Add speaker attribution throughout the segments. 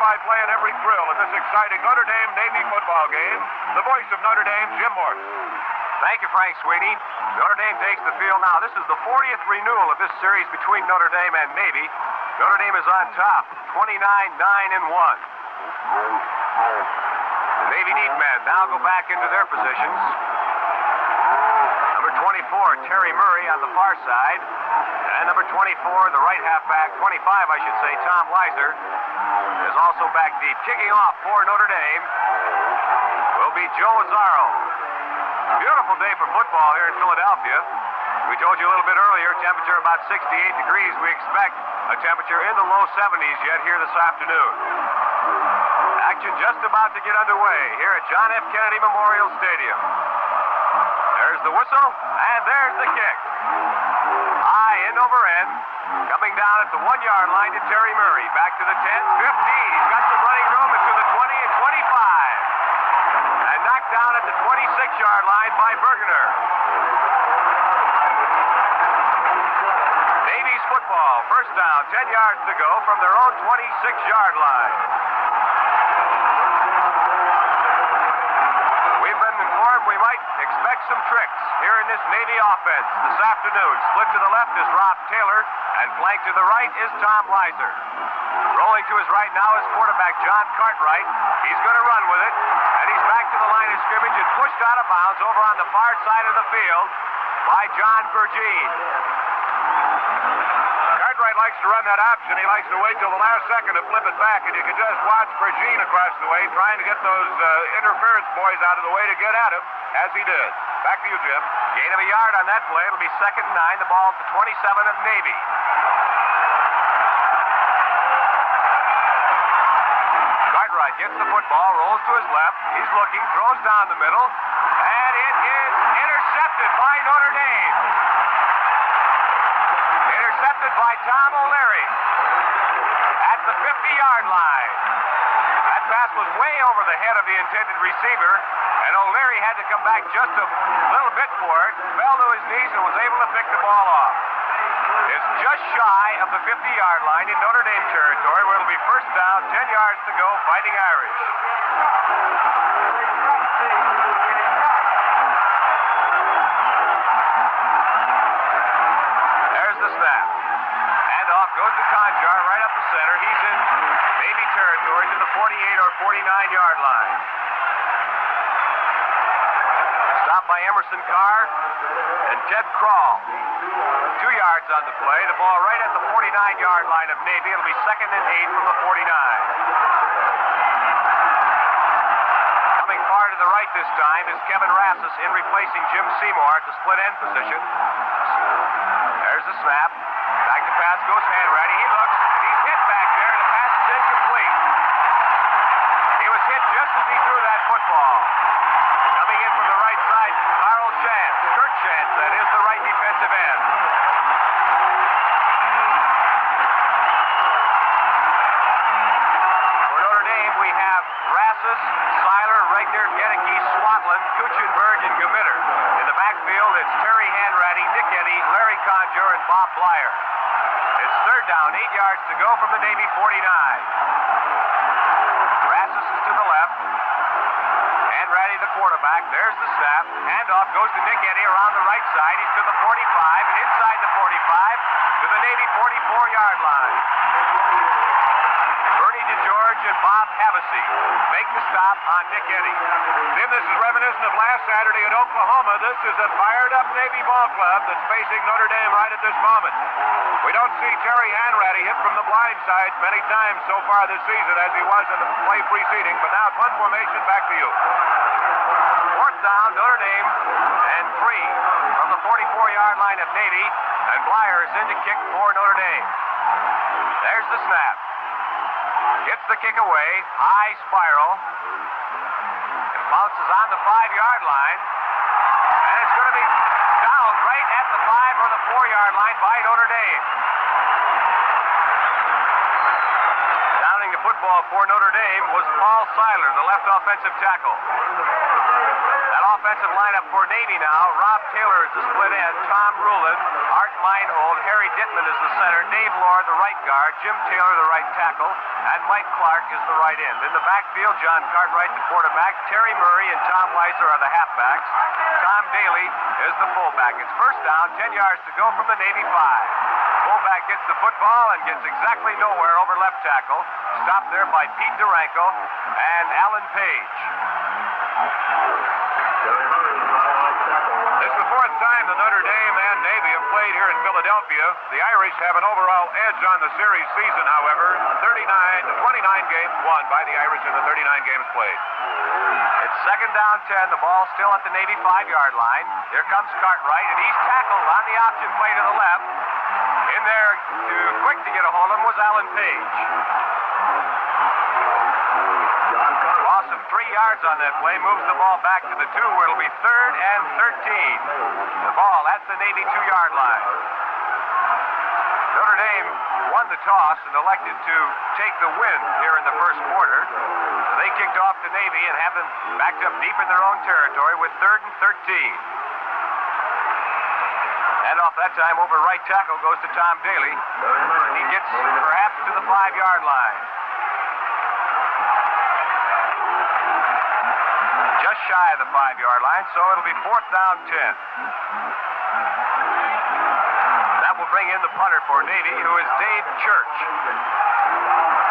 Speaker 1: play-by-play in every thrill of this exciting Notre Dame-Navy football game. The voice of Notre Dame, Jim Morton.
Speaker 2: Thank you, Frank Sweeney. Notre Dame takes the field now. This is the 40th renewal of this series between Notre Dame and Navy. Notre Dame is on top, 29-9-1. The Navy deep men now go back into their positions. Number 24, Terry Murray on the far side. And number 24, the right halfback, 25 I should say, Tom Leiser, is also back deep. Kicking off for Notre Dame will be Joe Azzaro. Beautiful day for football here in Philadelphia. We told you a little bit earlier, temperature about 68 degrees. We expect a temperature in the low 70s yet here this afternoon. Action just about to get underway here at John F. Kennedy Memorial Stadium. There's the whistle, and there's the kick. High end over end, coming down at the 1-yard line to Terry Murray. Back to the 10, 15. He's got some running room into the 20 and 25. And knocked down at the 26-yard line by Bergener. Navy's football, first down, 10 yards to go from their own 26-yard line. We've been informed we might expect some tricks here in this Navy offense this afternoon. Split to the left is Rob Taylor, and flanked to the right is Tom Leiser. Rolling to his right now is quarterback John Cartwright. He's going to run with it, and he's back to the line of scrimmage and pushed out of bounds over on the far side of the field by John Bergine.
Speaker 1: Cartwright likes to run that option. He likes to wait till the last second to flip it back, and you can just watch Bergine across the way trying to get those interference boys out of the way to get at him, as he did. Back to you, Jim.
Speaker 2: Gain of a yard on that play. It'll be 2nd and 9. The ball at the 27 of Navy. Cartwright gets the football, rolls to his left. He's looking, throws down the middle, and it is intercepted by Notre Dame. Intercepted by Tom O'Leary at the 50-yard line. That pass was way over the head of the intended receiver, and O'Leary had to come back just a little bit for it, fell to his knees, and was able to pick the ball off. It's just shy of the 50-yard line in Notre Dame territory, where it'll be first down, 10 yards to go, Fighting Irish. There's the snap. Handoff goes to Conjar right up the center. He's in Navy territory to the 48 or 49-yard line. Stopped by Emerson Carr and Ted Kroll. 2 yards on the play. The ball right at the 49-yard line of Navy. It'll be 2nd and 8 from the 49. Coming far to the right this time is Kevin Rassus in replacing Jim Seymour at the split end position. There's the snap. Back to pass goes Hanratty. He looks. He's hit back there, and the pass is incomplete. He was hit just as he threw that football. Coming in from the right side, Carl Shantz. Kurt Shantz, that is, the right defensive end. For Notre Dame, we have Rassus, Seiler, Regner, Gedeke, Swanlund, Kuchenberg, and Gemitter. In the backfield, it's Terry Hanratty, Nick Eddy, Larry Conjur, and Bob Blyer. It's third down, 8 yards to go from the Navy 49. Rassus is to the left. Hanratty, the quarterback. There's the snap. Handoff goes to Nick Eddy around the right side. He's to the 45 and inside the 45 to the Navy 44-yard line. Bernie DeGeorge and Bob Havasey make the stop on Nick Eddy.
Speaker 1: Jim, this is reminiscent of last Saturday at Oklahoma. This is a fired-up Navy ball club that's facing Notre Dame right at this moment. We don't see Terry Hanratty hit from the blind side many times so far this season as he was in the play preceding, but now punt formation, back to you.
Speaker 2: 4th down, Notre Dame, and 3 from the 44-yard line of Navy, and Blyer is in to kick for Notre Dame. There's the snap. Gets the kick away, high spiral, and bounces on the 5-yard line, and it's going to be down right at the 5 or the 4-yard line by Notre Dame. Downing the football for Notre Dame was Paul Seiler, the left offensive tackle. That offensive lineup for Navy now, Rob Taylor is the split end, Tom Rulin, Art Meinhold. Harry Dittman is the center. Dave Lohr, the right guard. Jim Taylor, the right tackle. And Mike Clark is the right end. In the backfield, John Cartwright, the quarterback. Terry Murray and Tom Weiser are the halfbacks. Tom Daly is the fullback. It's first down, 10 yards to go from the Navy 5. Fullback gets the football and gets exactly nowhere over left tackle. Stopped there by Pete Duranko and Alan Page.
Speaker 1: This is the fourth time the Notre Dame and Navy have played here in Philadelphia. The Irish have an overall edge on the series season, however. 29 games won by the Irish in the 39 games played.
Speaker 2: It's second down 10. The ball still at the Navy 5-yard line. Here comes Cartwright, and he's tackled on the option play to the left. In there, too quick to get a hold of him was Alan Page. Loss of 3 yards on that play moves the ball back to the 2, where it'll be 3rd and 13. The ball at the Navy 2-yard line. Notre Dame won the toss and elected to take the win here in the first quarter. So they kicked off to Navy and have them backed up deep in their own territory with 3rd and 13. And off that time, over right tackle goes to Tom Daly. He gets perhaps to the 5-yard line. Just shy of the 5-yard line, so it'll be 4th down 10. That will bring in the punter for Navy, who is Dave Church.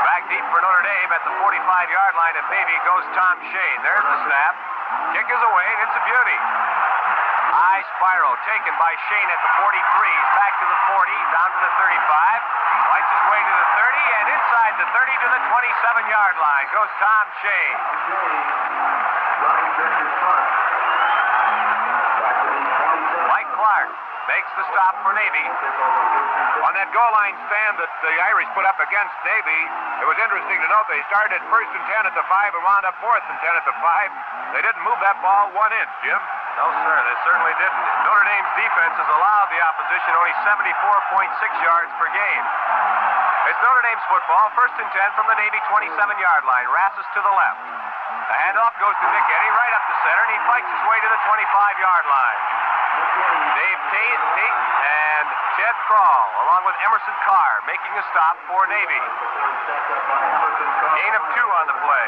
Speaker 2: Back deep for Notre Dame at the 45-yard line of Navy goes Tom Shane. There's the snap. Kick is away, and it's a beauty. High spiral taken by Shane at the 43. He's back to the 40, down to the 35. Fights his way to the 30, and inside the 30 to the 27-yard line goes Tom Shane. Mike Clark makes the stop for Navy.
Speaker 1: On that goal line stand that the Irish put up against Navy, it was interesting to note they started 1st and 10 at the 5 and wound up 4th and 10 at the 5. They didn't move that ball 1 inch, Jim.
Speaker 2: No, sir, they certainly didn't. Notre Dame's defense has allowed the opposition only 74.6 yards per game. It's Notre Dame's football, 1st and 10 from the Navy 27-yard line. Rassus to the left. The handoff goes to Nick Eddy right up the center, and he fights his way to the 25-yard line. Dave Tate and Ted Crawl, along with Emerson Carr, making a stop for Navy. Gain of 2 on the play.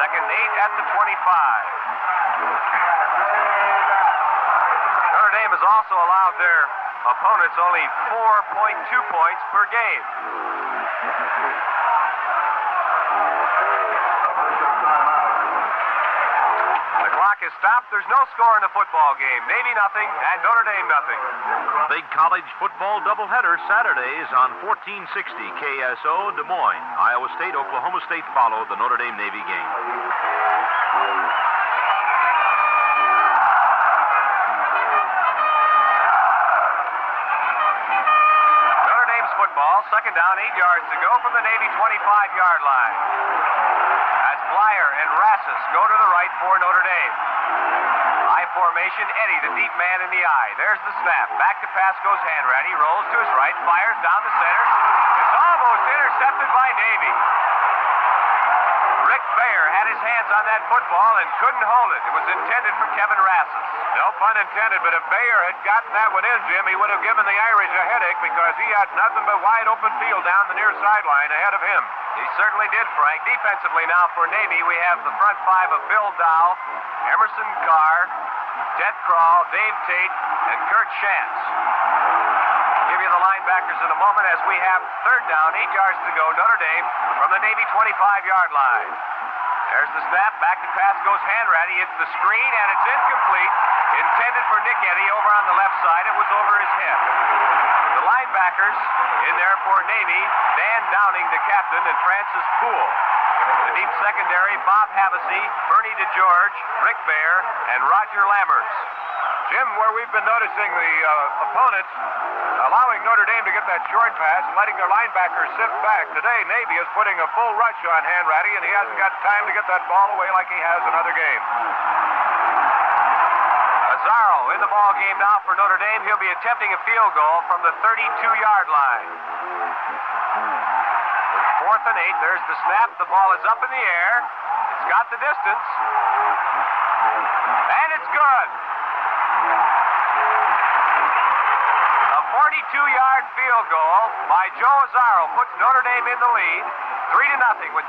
Speaker 2: 2nd and 8 at the 25. Notre Dame has also allowed their opponents only 4.2 points per game. The clock is stopped. There's no score in the football game. Navy nothing and Notre Dame nothing.
Speaker 3: Big college football doubleheader Saturdays on 1460 KSO Des Moines. Iowa State, Oklahoma State follow the Notre Dame Navy game.
Speaker 2: Notre Dame's football, 2nd down, 8 yards to go from the Navy 25-yard line. As Blyer and Rassus go to the right for Notre Dame. High formation, Eddy, the deep man in the eye. There's the snap. Back to pass goes Hanratty. Rolls to his right, fires down the center. It's almost intercepted by Navy. Rick Bayer had his hands on that football and couldn't hold it. It was intended for Kevin Rassus.
Speaker 1: No pun intended, but if Bayer had gotten that one in, Jim, he would have given the Irish a headache because he had nothing but wide open field down the near sideline ahead of him.
Speaker 2: He certainly did, Frank. Defensively now for Navy, we have the front 5 of Bill Dow, Emerson Carr, Ted Crawl, Dave Tate, and Kurt Shantz. Give you the linebackers in a moment as we have 3rd down, 8 yards to go. Notre Dame from the Navy 25-yard line. There's the snap. Back to pass goes Hanratty. It's the screen, and it's incomplete. Intended for Nick Eddy over on the left side. It was over his head. The linebackers in there for Navy, Dan Downing, the captain, and Francis Poole. The deep secondary, Bob Havasey, Bernie DeGeorge, Rick Bayer, and Roger Lammers.
Speaker 1: Jim, where we've been noticing the opponents allowing Notre Dame to get that short pass and letting their linebackers sift back. Today, Navy is putting a full rush on Hanratty, and he hasn't got time to get that ball away like he has in other games.
Speaker 2: Azzaro in the ball game now for Notre Dame. He'll be attempting a field goal from the 32-yard line. 4th and 8. There's the snap. The ball is up in the air. It's got the distance. And it's good. A 42-yard field goal by Joe Azzaro puts Notre Dame in the lead, 3-0 with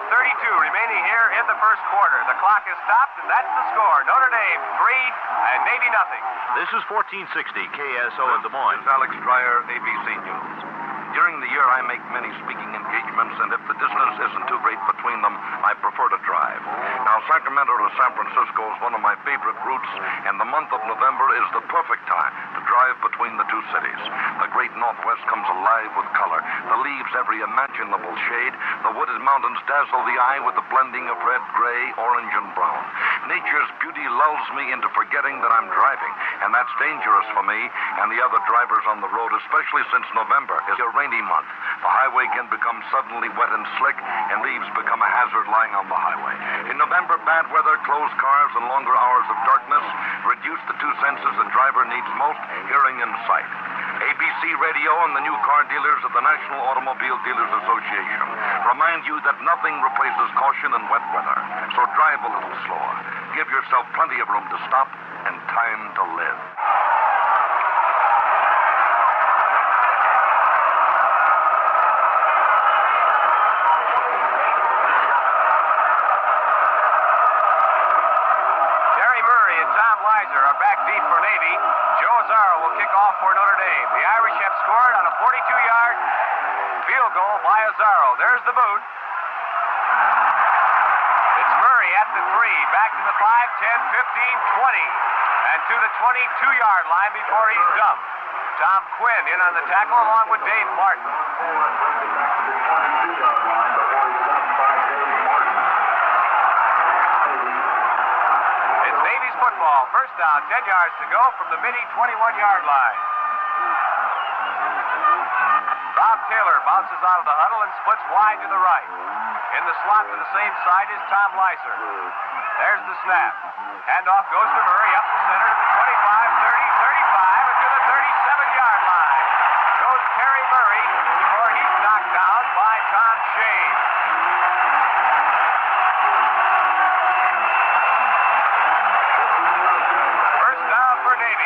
Speaker 2: 9:32 remaining here in the first quarter. The clock is stopped, and that's the score. Notre Dame 3 and Navy nothing.
Speaker 3: This is 1460 KSO in Des Moines.
Speaker 4: This is Alex Dreyer, ABC News. During the year, I make many speaking engagements, and if the distance isn't too great between them, I prefer to drive. Now, Sacramento to San Francisco is one of my favorite routes, and the month of November is the perfect time to drive between the two cities. The great Northwest comes alive with color. The leaves every imaginable shade. The wooded mountains dazzle the eye with the blending of red, gray, orange, and brown. Nature's beauty lulls me into forgetting that I'm driving, and that's dangerous for me and the other drivers on the road, especially since November is a rainy month. The highway can become suddenly wet and slick, and leaves become a hazard lying on the highway. In November, bad weather, closed cars, and longer hours of darkness reduce the two senses a driver needs most, hearing and sight. ABC Radio and the new car dealers of the National Automobile Dealers Association remind you that nothing replaces caution in wet weather. So drive a little slower. Give yourself plenty of room to stop and time to live.
Speaker 2: Are back deep for Navy. Joe Azzaro will kick off for Notre Dame. The Irish have scored on a 42-yard field goal by Azzaro. There's the boot. It's Murray at the 3, back to the 5, 10, 15, 20, and to the 22-yard line before he's dumped. Tom Quinn in on the tackle along with Dave Martin. Football. First down, 10 yards to go from the mini 21-yard line. Bob Taylor bounces out of the huddle and splits wide to the right. In the slot to the same side is Tom Lyser. There's the snap. Handoff goes to Murray up the center to the 25, 30, 35, and to the 37-yard line. Goes Terry Murray before he's knocked down by Tom Shane.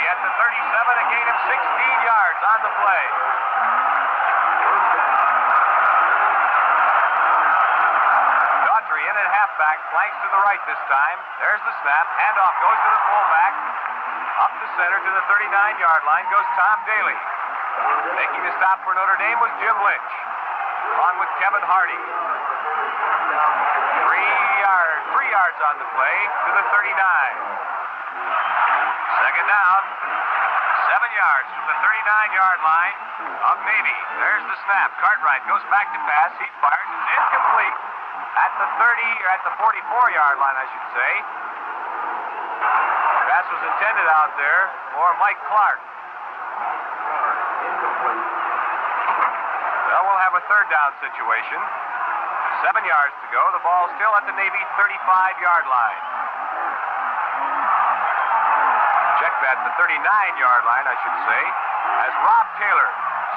Speaker 2: At the 37, a gain of 16 yards on the play. Daughtry in at halfback, flanks to the right this time. There's the snap. Handoff goes to the fullback. Up the center to the 39-yard line goes Tom Daly. Making the stop for Notre Dame was Jim Lynch, along with Kevin Hardy. 3 yards on the play to the 39. Second down, 7 yards from the 39-yard line of Navy. There's the snap. Cartwright goes back to pass. He fires. It's incomplete at the 30 or at the 44-yard line, I should say. Pass was intended out there for Mike Clark. Well, we'll have a third down situation. 7 yards to go. The ball still at the Navy 35-yard line. Check that, the 39-yard line, I should say, as Rob Taylor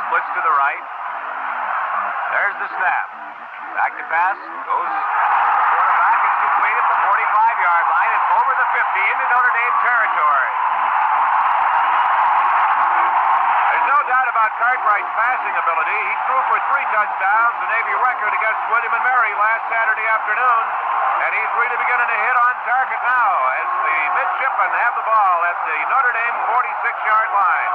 Speaker 2: splits to the right. There's the snap. Back to pass, goes quarterback. It's complete at the 45-yard line and over the 50 into Notre Dame territory.
Speaker 1: There's no doubt about Cartwright's passing ability. He threw for 3 touchdowns, the Navy record against William & Mary last Saturday afternoon. And he's really beginning to hit on target now as the midshipmen have the ball at the Notre Dame 46-yard line.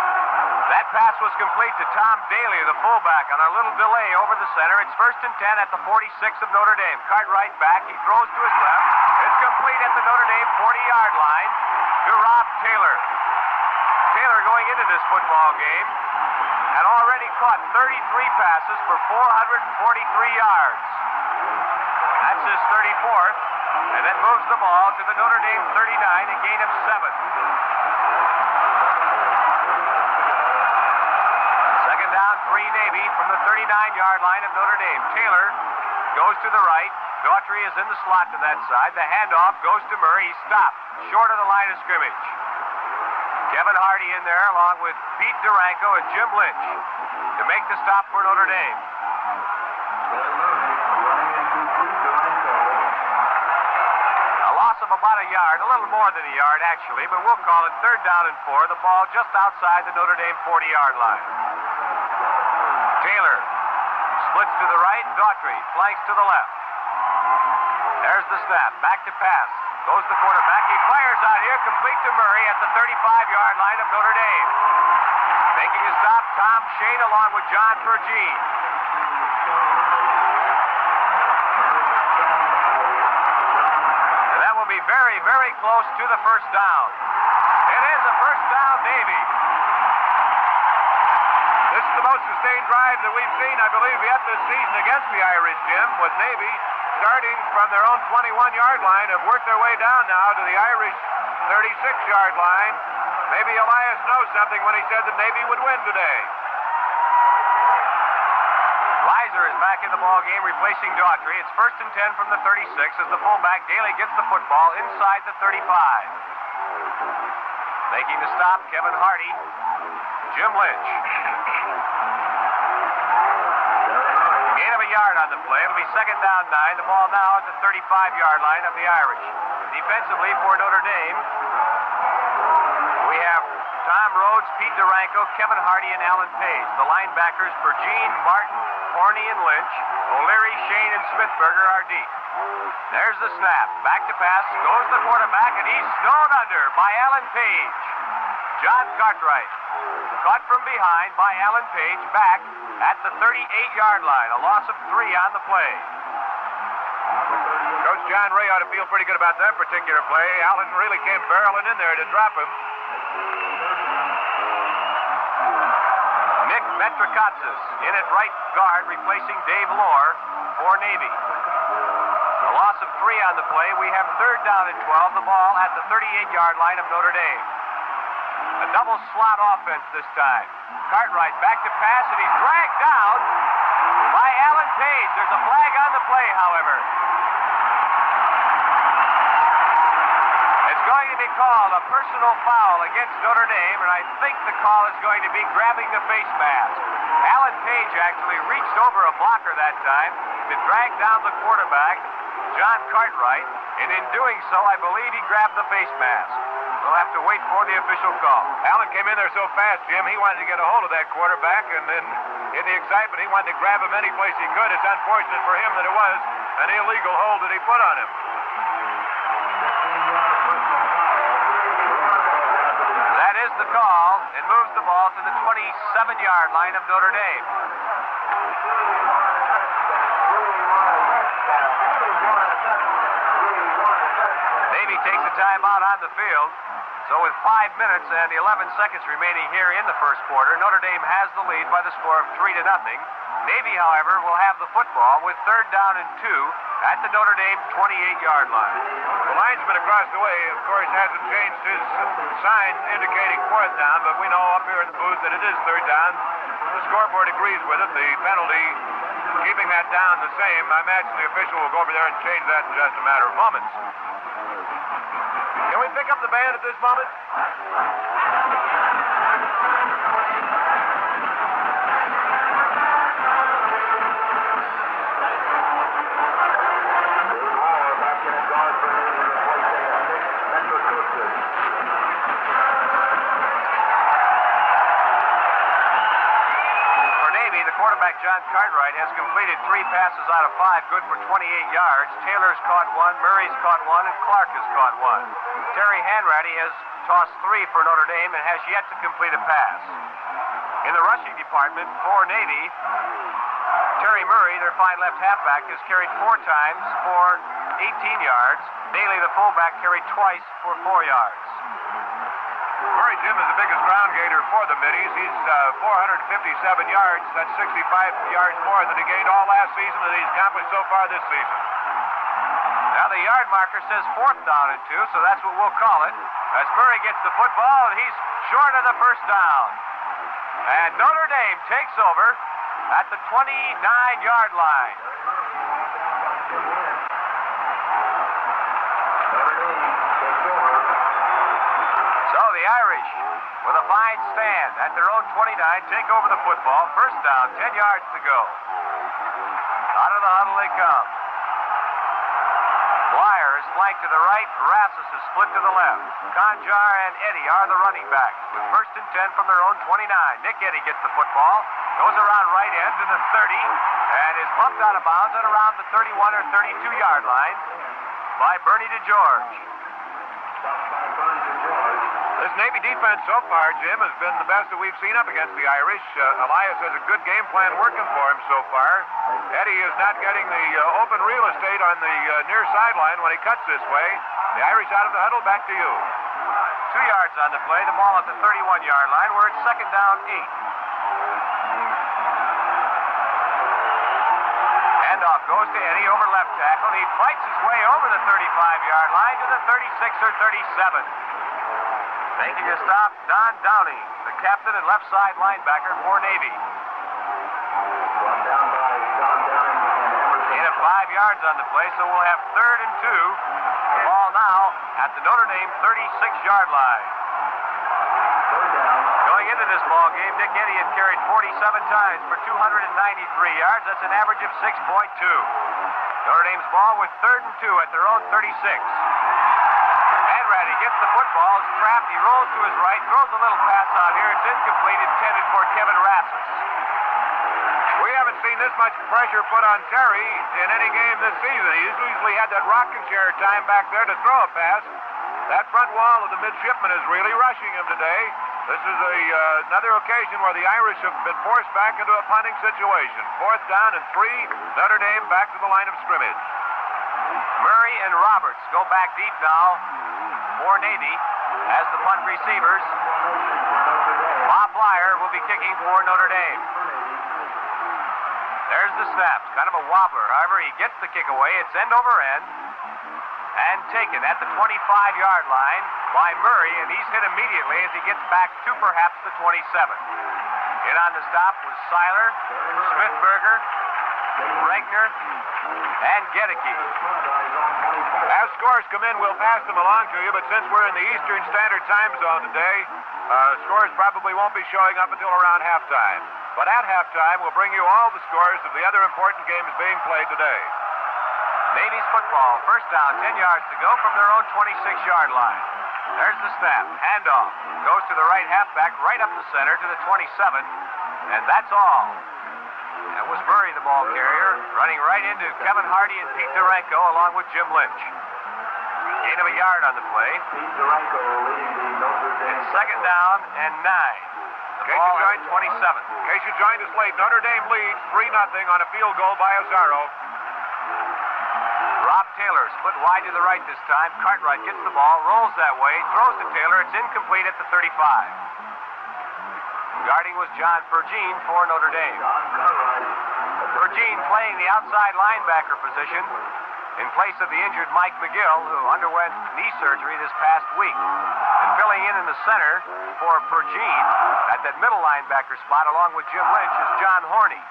Speaker 2: That pass was complete to Tom Daly, the fullback, on a little delay over the center. It's 1st and 10 at the 46 of Notre Dame. Cartwright back. He throws to his left. It's complete at the Notre Dame 40-yard line to Rob Taylor. Taylor going into this football game had already caught 33 passes for 443 yards. That's his 34th, and that moves the ball to the Notre Dame 39, a gain of 7. Second down, 3 Navy from the 39-yard line of Notre Dame. Taylor goes to the right. Daughtry is in the slot to that side. The handoff goes to Murray. He stopped short of the line of scrimmage. Kevin Hardy in there along with Pete Duranko and Jim Lynch to make the stop for Notre Dame. A loss of about a yard, a little more more than a yard, actually, but we'll call it 3rd down and 4. The ball just outside the Notre Dame 40-yard line. Taylor splits to the right, and Daughtry flanks to the left. There's the snap. Back to pass. Goes the quarterback. He fires out here, complete to Murray at the 35-yard line of Notre Dame. Making a stop, Tom Shane along with John Pergine. And that will be very, very close to the first down. It is a first down, Navy.
Speaker 1: This is the most sustained drive that we've seen, I believe, yet this season against the Irish, Jim, with Navy starting from their own 21-yard line, have worked their way down now to the Irish 36-yard line. Maybe Elias knows something when he said that Navy would win today.
Speaker 2: Lizer is back in the ball game, replacing Daughtry. It's 1st and 10 from the 36 as the fullback Daly gets the football inside the 35. Making the stop, Kevin Hardy, Jim Lynch. Gain of a yard on the play. It'll be 2nd down 9. The ball now at the 35-yard line of the Irish. Defensively for Notre Dame, we have Tom Rhodes, Pete Duranko, Kevin Hardy, and Alan Page. The linebackers, Pergine, Martin, Horney, and Lynch. O'Leary, Shane, and Smithberger are deep. There's the snap. Back to pass. Goes the quarterback, and he's snowed under by Alan Page. John Cartwright. Caught from behind by Alan Page, back at the 38-yard line. A loss of 3 on the play.
Speaker 1: Coach John Ray ought to feel pretty good about that particular play. Allen really came barreling in there to drop him.
Speaker 2: Nick Metrikatsis in at right guard, replacing Dave Lohr for Navy. A loss of 3 on the play. We have 3rd down and 12. The ball at the 38-yard line of Notre Dame. A double slot offense this time. Cartwright back to pass, and he's dragged down by Alan Page. There's a flag on the play, however. It's going to be called a personal foul against Notre Dame, and I think the call is going to be grabbing the face mask. Alan Page actually reached over a blocker that time to drag down the quarterback, John Cartwright, and in doing so, I believe he grabbed the face mask. We'll have to wait for the official call.
Speaker 1: Allen came in there so fast, Jim, he wanted to get a hold of that quarterback, and then in the excitement, he wanted to grab him any place he could. It's unfortunate for him that it was an illegal hold that he put on him.
Speaker 2: That is the call, and moves the ball to the 27-yard line of Notre Dame. Navy takes a timeout on the field. So with 5 minutes and 11 seconds remaining here in the first quarter, Notre Dame has the lead by the score of 3-0. Navy, however, will have the football with 3rd down and 2 at the Notre Dame 28-yard line.
Speaker 1: The linesman across the way, of course, hasn't changed his sign indicating 4th down, but we know up here in the booth that it is 3rd down. The scoreboard agrees with it. The penalty keeping that down the same. I imagine the official will go over there and change that in just a matter of moments. Can we pick up the band at this moment?
Speaker 2: Quarterback John Cartwright has completed 3 passes out of 5, good for 28 yards. Taylor's caught 1, Murray's caught 1, and Clark has caught 1. Terry Hanratty has tossed 3 for Notre Dame and has yet to complete a pass. In the rushing department for Navy, Terry Murray, their fine left halfback, has carried 4 times for 18 yards. Daly, the fullback, carried twice for 4 yards.
Speaker 1: Murray, Jim, is the biggest ground gainer for the Middies. He's 457 yards. That's 65 yards more than he gained all last season that he's accomplished so far this season.
Speaker 2: Now the yard marker says 4th down and 2, so that's what we'll call it. As Murray gets the football, and he's short of the first down. And Notre Dame takes over at the 29-yard line. So the Irish, with a fine stand at their own 29, take over the football. First down, 10 yards to go. Out of the huddle they come. Blyer is flanked Blank to the right. Rassus is split to the left. Conjar and Eddy are the running backs. With 1st and 10 from their own 29. Nick Eddy gets the football. Goes around right end to the 30. And is bumped out of bounds at around the 31 or 32-yard line by Bernie DeGeorge.
Speaker 1: This Navy defense so far, Jim, has been the best that we've seen up against the Irish. Elias has a good game plan working for him so far. Eddy is not getting the open real estate on the near sideline when he cuts this way. The Irish out of the huddle, back to you.
Speaker 2: 2 yards on the play, the ball at the 31-yard line, where it's 2nd down, 8. Handoff goes to Eddy over left tackle. He fights his way over the 35-yard line to the 36 or 37. Making a stop, Don Downey, the captain and left side linebacker for Navy. Gain of 5 yards on the play, so we'll have 3rd and 2. The ball now at the Notre Dame 36-yard line. Going into this ball game, Nick Eddy had carried 47 times for 293 yards. That's an average of 6.2. Notre Dame's ball with 3rd and 2 at their own 36. Hanratty gets the football, is trapped, he rolls to his right, throws a little pass out here. It's incomplete, intended for Kevin Rassus.
Speaker 1: We haven't seen this much pressure put on Terry in any game this season. He's usually had that rocking chair time back there to throw a pass. That front wall of the midshipman is really rushing him today. This is another occasion where the Irish have been forced back into a punting situation. 4th down and 3, Notre Dame back to the line of scrimmage.
Speaker 2: Murray and Roberts go back deep now for Navy as the punt receivers. Bob Blyer will be kicking for Notre Dame. There's the snap, kind of a wobbler. However, he gets the kick away. It's end over end and taken at the 25-yard line by Murray, and he's hit immediately as he gets back to perhaps the 27. In on the stop was Seiler, Smithberger, Regner, and Gedeke.
Speaker 1: As scores come in, we'll pass them along to you, but since we're in the Eastern Standard Time Zone today, scores probably won't be showing up until around halftime. But at halftime, we'll bring you all the scores of the other important games being played today.
Speaker 2: Navy's football, 1st down, 10 yards to go from their own 26-yard line. There's the snap, handoff, goes to the right halfback, right up the center to the 27, and that's all. That was Murray, the ball carrier, running right into Kevin Hardy and Pete Duranko along with Jim Lynch. Gain of a yard on the play. It's 2nd down and 9. The ball at 27.
Speaker 1: In case you joined us late, Notre Dame leads 3-0 on a field goal by Azzaro.
Speaker 2: Rob Taylor split wide to the right this time. Cartwright gets the ball, rolls that way, throws to Taylor. It's incomplete at the 35. Guarding was John Pergine for Notre Dame. Pergine playing the outside linebacker position in place of the injured Mike McGill, who underwent knee surgery this past week. And filling in the center for Pergine at that middle linebacker spot along with Jim Lynch is John Horney.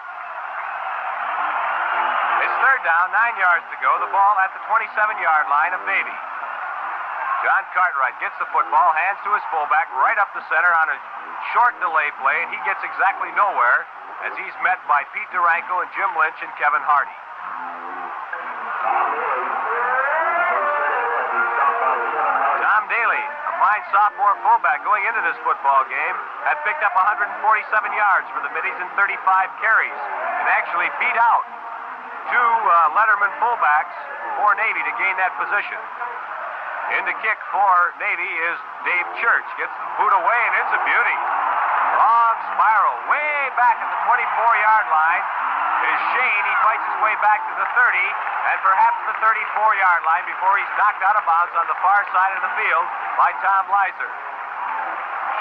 Speaker 2: It's 3rd down, 9 yards to go. The ball at the 27-yard line of Navy. John Cartwright gets the football, hands to his fullback right up the center on a short delay play, and he gets exactly nowhere as he's met by Pete Duranko and Jim Lynch and Kevin Hardy. Tom Daly, a fine sophomore fullback going into this football game, had picked up 147 yards for the Middies in 35 carries and actually beat out 2 Letterman fullbacks for Navy to gain that position. In to kick for Navy is Dave Church. Gets the boot away, and it's a beauty. Long spiral, way back at the 24-yard line is Shane. He fights his way back to the 30, and perhaps the 34-yard line before he's knocked out of bounds on the far side of the field by Tom Lizer.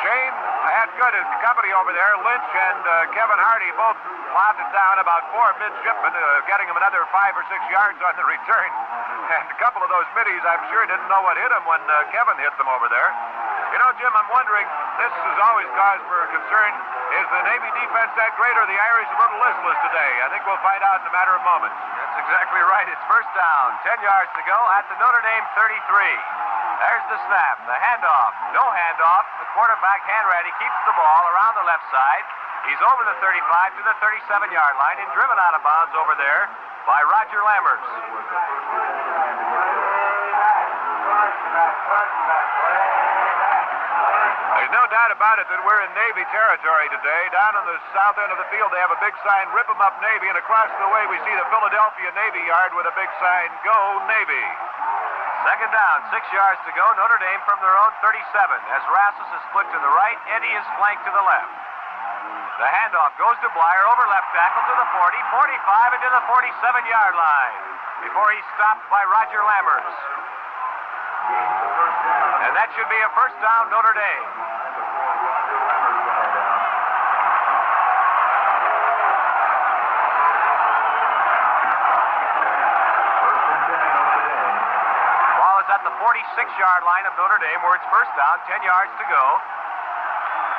Speaker 1: Shane had good as the company over there. Lynch and Kevin Hardy both lobbed it down about 4 midshipmen, getting him another 5 or 6 yards on the return. And a couple of those middies, I'm sure, didn't know what hit them when Kevin hit them over there. You know, Jim, I'm wondering, this is always cause for concern. Is the Navy defense that great, or the Irish a little listless today? I think we'll find out in a matter of moments.
Speaker 2: That's exactly right. It's 1st down, 10 yards to go at the Notre Dame 33. There's the snap, the handoff, no handoff. The quarterback, Hanratty, keeps the ball around the left side. He's over the 35 to the 37-yard line and driven out of bounds over there by Roger Lammers.
Speaker 1: There's no doubt about it that we're in Navy territory today. Down on the south end of the field, they have a big sign, "Rip 'em up, Navy," and across the way we see the Philadelphia Navy Yard with a big sign, "Go Navy."
Speaker 2: Second down, 6 yards to go. Notre Dame from their own 37. As Rassus is split to the right, Eddie is flanked to the left. The handoff goes to Blyer over left tackle to the 40, 45, and to the 47-yard line before he's stopped by Roger Lammers. And that should be a first down, Notre Dame. Ball is at the 46-yard line of Notre Dame where it's first down, 10 yards to go.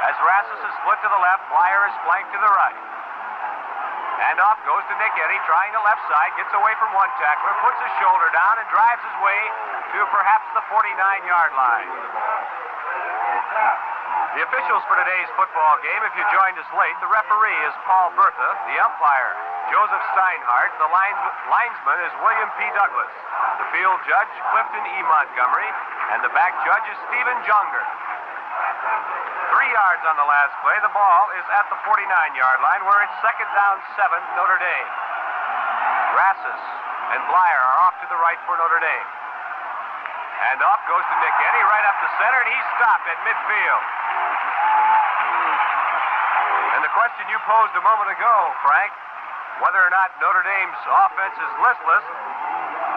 Speaker 2: As Rassus is split to the left, Blyer is flanked to the right. Handoff goes to Nick Eddy, trying the left side, gets away from one tackler, puts his shoulder down, and drives his way to perhaps the 49-yard line. The officials for today's football game, if you joined us late, the referee is Paul Bertha, the umpire, Joseph Steinhardt, the linesman is William P. Douglas, the field judge, Clifton E. Montgomery, and the back judge is Stephen Junger. 3 yards on the last play. The ball is at the 49-yard line where it's second down 7, Notre Dame. Rassus and Blyer are off to the right for Notre Dame. Handoff goes to Nick Eddy right up the center, and he's stopped at midfield. And the question you posed a moment ago, Frank, whether or not Notre Dame's offense is listless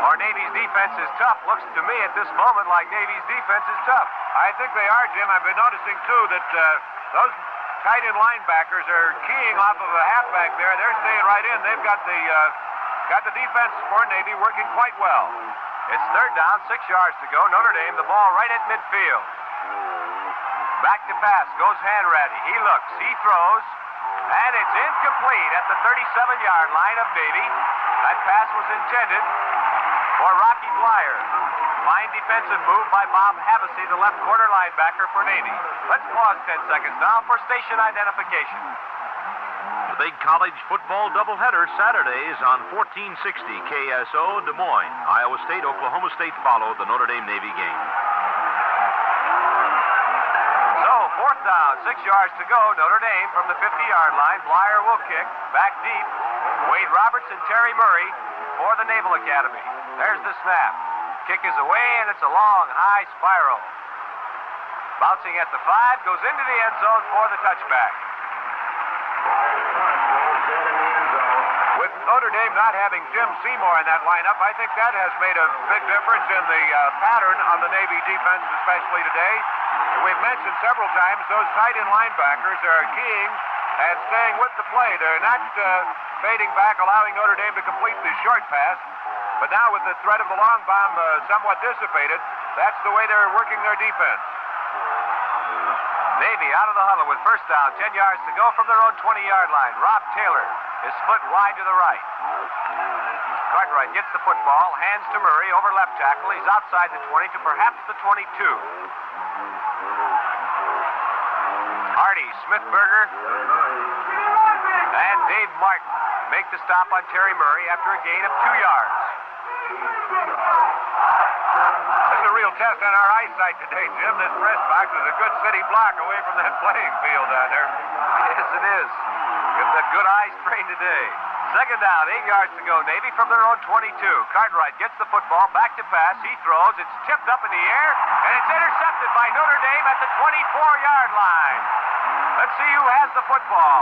Speaker 2: or Navy's defense is tough, looks to me at this moment like Navy's defense is tough.
Speaker 1: I think they are, Jim. I've been noticing, too, that those tight end linebackers are keying off of a halfback there. They're staying right in. They've got the defense for Navy working quite well.
Speaker 2: It's third down, 6 yards to go. Notre Dame, the ball right at midfield. Back to pass, goes Hanratty. He looks, he throws, and it's incomplete at the 37-yard line of Navy. That pass was intended for Rocky Blyer. Fine defensive move by Bob Havasey, the left corner linebacker for Navy. Let's pause 10 seconds now for station identification.
Speaker 3: The big college football doubleheader Saturdays on 1460 KSO Des Moines. Iowa State, Oklahoma State follow the Notre Dame Navy game.
Speaker 2: So, fourth down, 6 yards to go. Notre Dame from the 50-yard line. Blyer will kick. Back deep. Wade Roberts and Terry Murray for the Naval Academy. There's the snap. Kick is away, and it's a long, high spiral. Bouncing at the 5, goes into the end zone for the touchback.
Speaker 1: With Notre Dame not having Jim Seymour in that lineup, I think that has made a big difference in the pattern of the Navy defense, especially today. We've mentioned several times those tight end linebackers are keying and staying with the play. They're not fading back, allowing Notre Dame to complete the short pass. But now with the threat of the long bomb somewhat dissipated, that's the way they're working their defense.
Speaker 2: Navy out of the huddle with first down, 10 yards to go from their own 20-yard line. Rob Taylor is split wide to the right. Cartwright gets the football, hands to Murray over left tackle. He's outside the 20 to perhaps the 22. Hardy, Smithberger, and Dave Martin make the stop on Terry Murray after a gain of 2 yards.
Speaker 1: This is a real test on our eyesight today, Jim. This press box is a good city block away from that playing field down there.
Speaker 2: Yes, it is. Get that good eye strain today. Second down, 8 yards to go. Navy from their own 22. Cartwright gets the football, back to pass. He throws. It's tipped up in the air, and it's intercepted by Notre Dame at the 24-yard line. Let's see who has the football.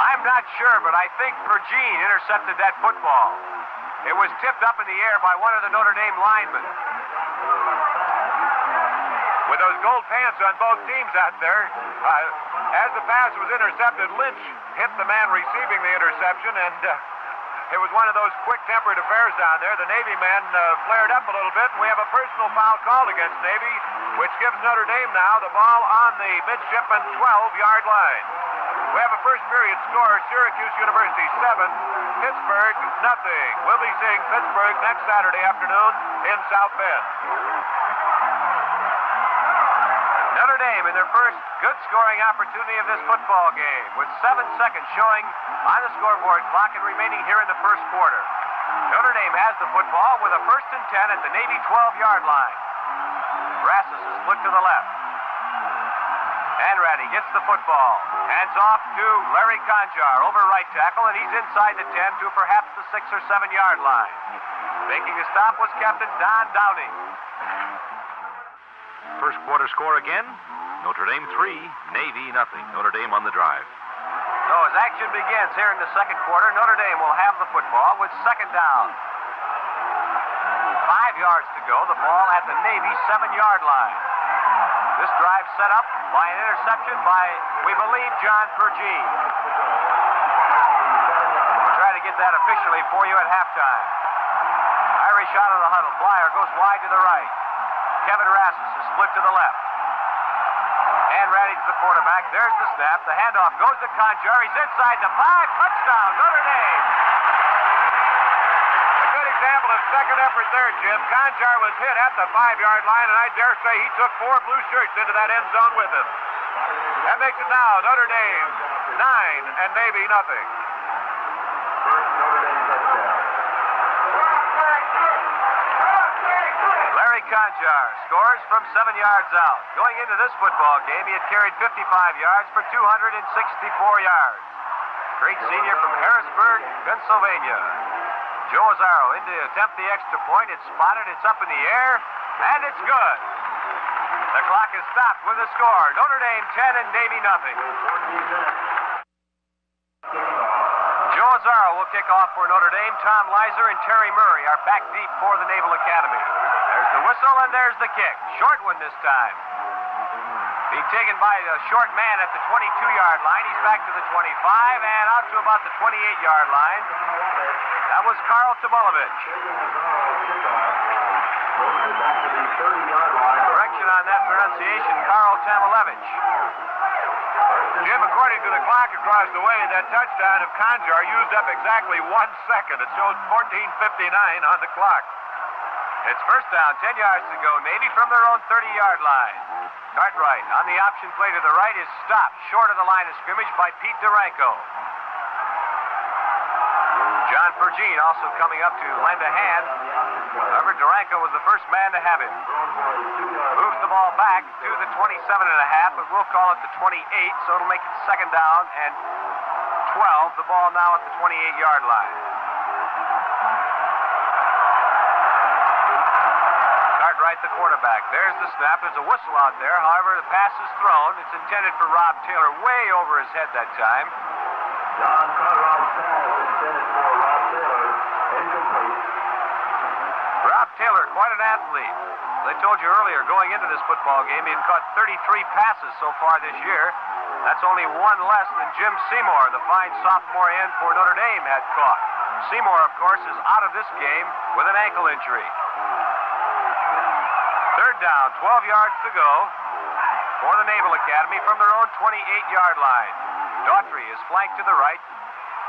Speaker 2: I'm not sure, but I think Pergine intercepted that football. It was tipped up in the air by one of the Notre Dame linemen.
Speaker 1: With those gold pants on both teams out there, as the pass was intercepted, Lynch hit the man receiving the interception, and it was one of those quick-tempered affairs down there. The Navy man flared up a little bit, and we have a personal foul called against Navy, which gives Notre Dame now the ball on the midshipman 12-yard line. We have a first period score, Syracuse University 7, Pittsburgh nothing. We'll be seeing Pittsburgh next Saturday afternoon in South Bend.
Speaker 2: Notre Dame in their first good scoring opportunity of this football game with 7 seconds showing on the scoreboard clock and remaining here in the first quarter. Notre Dame has the football with a 1st and 10 at the Navy 12-yard line. Rassus is split to the left. Hanratty gets the football. Hands off to Larry Conjar over right tackle, and he's inside the 10 to perhaps the 6 or 7-yard line. Making a stop was Captain Don Downing.
Speaker 3: First quarter score again. Notre Dame 3, Navy nothing. Notre Dame on the drive.
Speaker 2: So as action begins here in the second quarter, Notre Dame will have the football with 2nd down. 5 yards to go. The ball at the Navy 7-yard line. This drive set up by an interception by, we believe, John Pergine. We'll try to get that officially for you at halftime. Irish out of the huddle. Blyer goes wide to the right. Kevin Rassus is split to the left. Hanratty to the quarterback. There's the snap. The handoff goes to Conjar. He's inside the 5. Touchdown, Notre Dame.
Speaker 1: A good example of second effort there, Jim. Conjar was hit at the 5-yard line, and I dare say he took 4 blue shirts into that end zone with him. That makes it now Notre Dame 9 and Navy nothing.
Speaker 2: Larry Conjar scores from 7 yards out. Going into this football game, he had carried 55 yards for 264 yards. Great senior from Harrisburg, Pennsylvania. Joe Azzaro in to attempt the extra point. It's spotted, it's up in the air, and it's good. The clock is stopped with a score. Notre Dame 10 and Navy nothing. Joe Azzaro will kick off for Notre Dame. Tom Lizer and Terry Murray are back deep for the Naval Academy. There's the whistle and there's the kick. Short one this time. Being taken by a short man at the 22-yard line. He's back to the 25 and out to about the 28-yard line. That was Karl Tamulovich. Correction on that pronunciation, Karl Tamulovich.
Speaker 1: Jim, according to the clock across the way, that touchdown of Conjar used up exactly 1 second. It shows 14:59 on the clock.
Speaker 2: It's first down, 10 yards to go. Navy from their own 30-yard line. Cartwright on the option play to the right is stopped short of the line of scrimmage by Pete Duranko. John Pergine also coming up to lend a hand. However, Duranko was the first man to have him. Moves the ball back to the 27.5, but we'll call it the 28, so it'll make it 2nd down and 12. The ball now at the 28-yard line. Cartwright, the quarterback. There's the snap. There's a whistle out there. However, the pass is thrown. It's intended for Rob Taylor, way over his head that time.
Speaker 5: John Cartwright's pass intended for Rob Taylor, incomplete.
Speaker 2: Rob Taylor, quite an athlete. As I told you earlier, going into this football game, he had caught 33 passes so far this year. That's only 1 less than Jim Seymour, the fine sophomore end for Notre Dame, had caught. Seymour, of course, is out of this game with an ankle injury. 3rd down, 12 yards to go for the Naval Academy from their own 28-yard line. Daughtry is flanked to the right.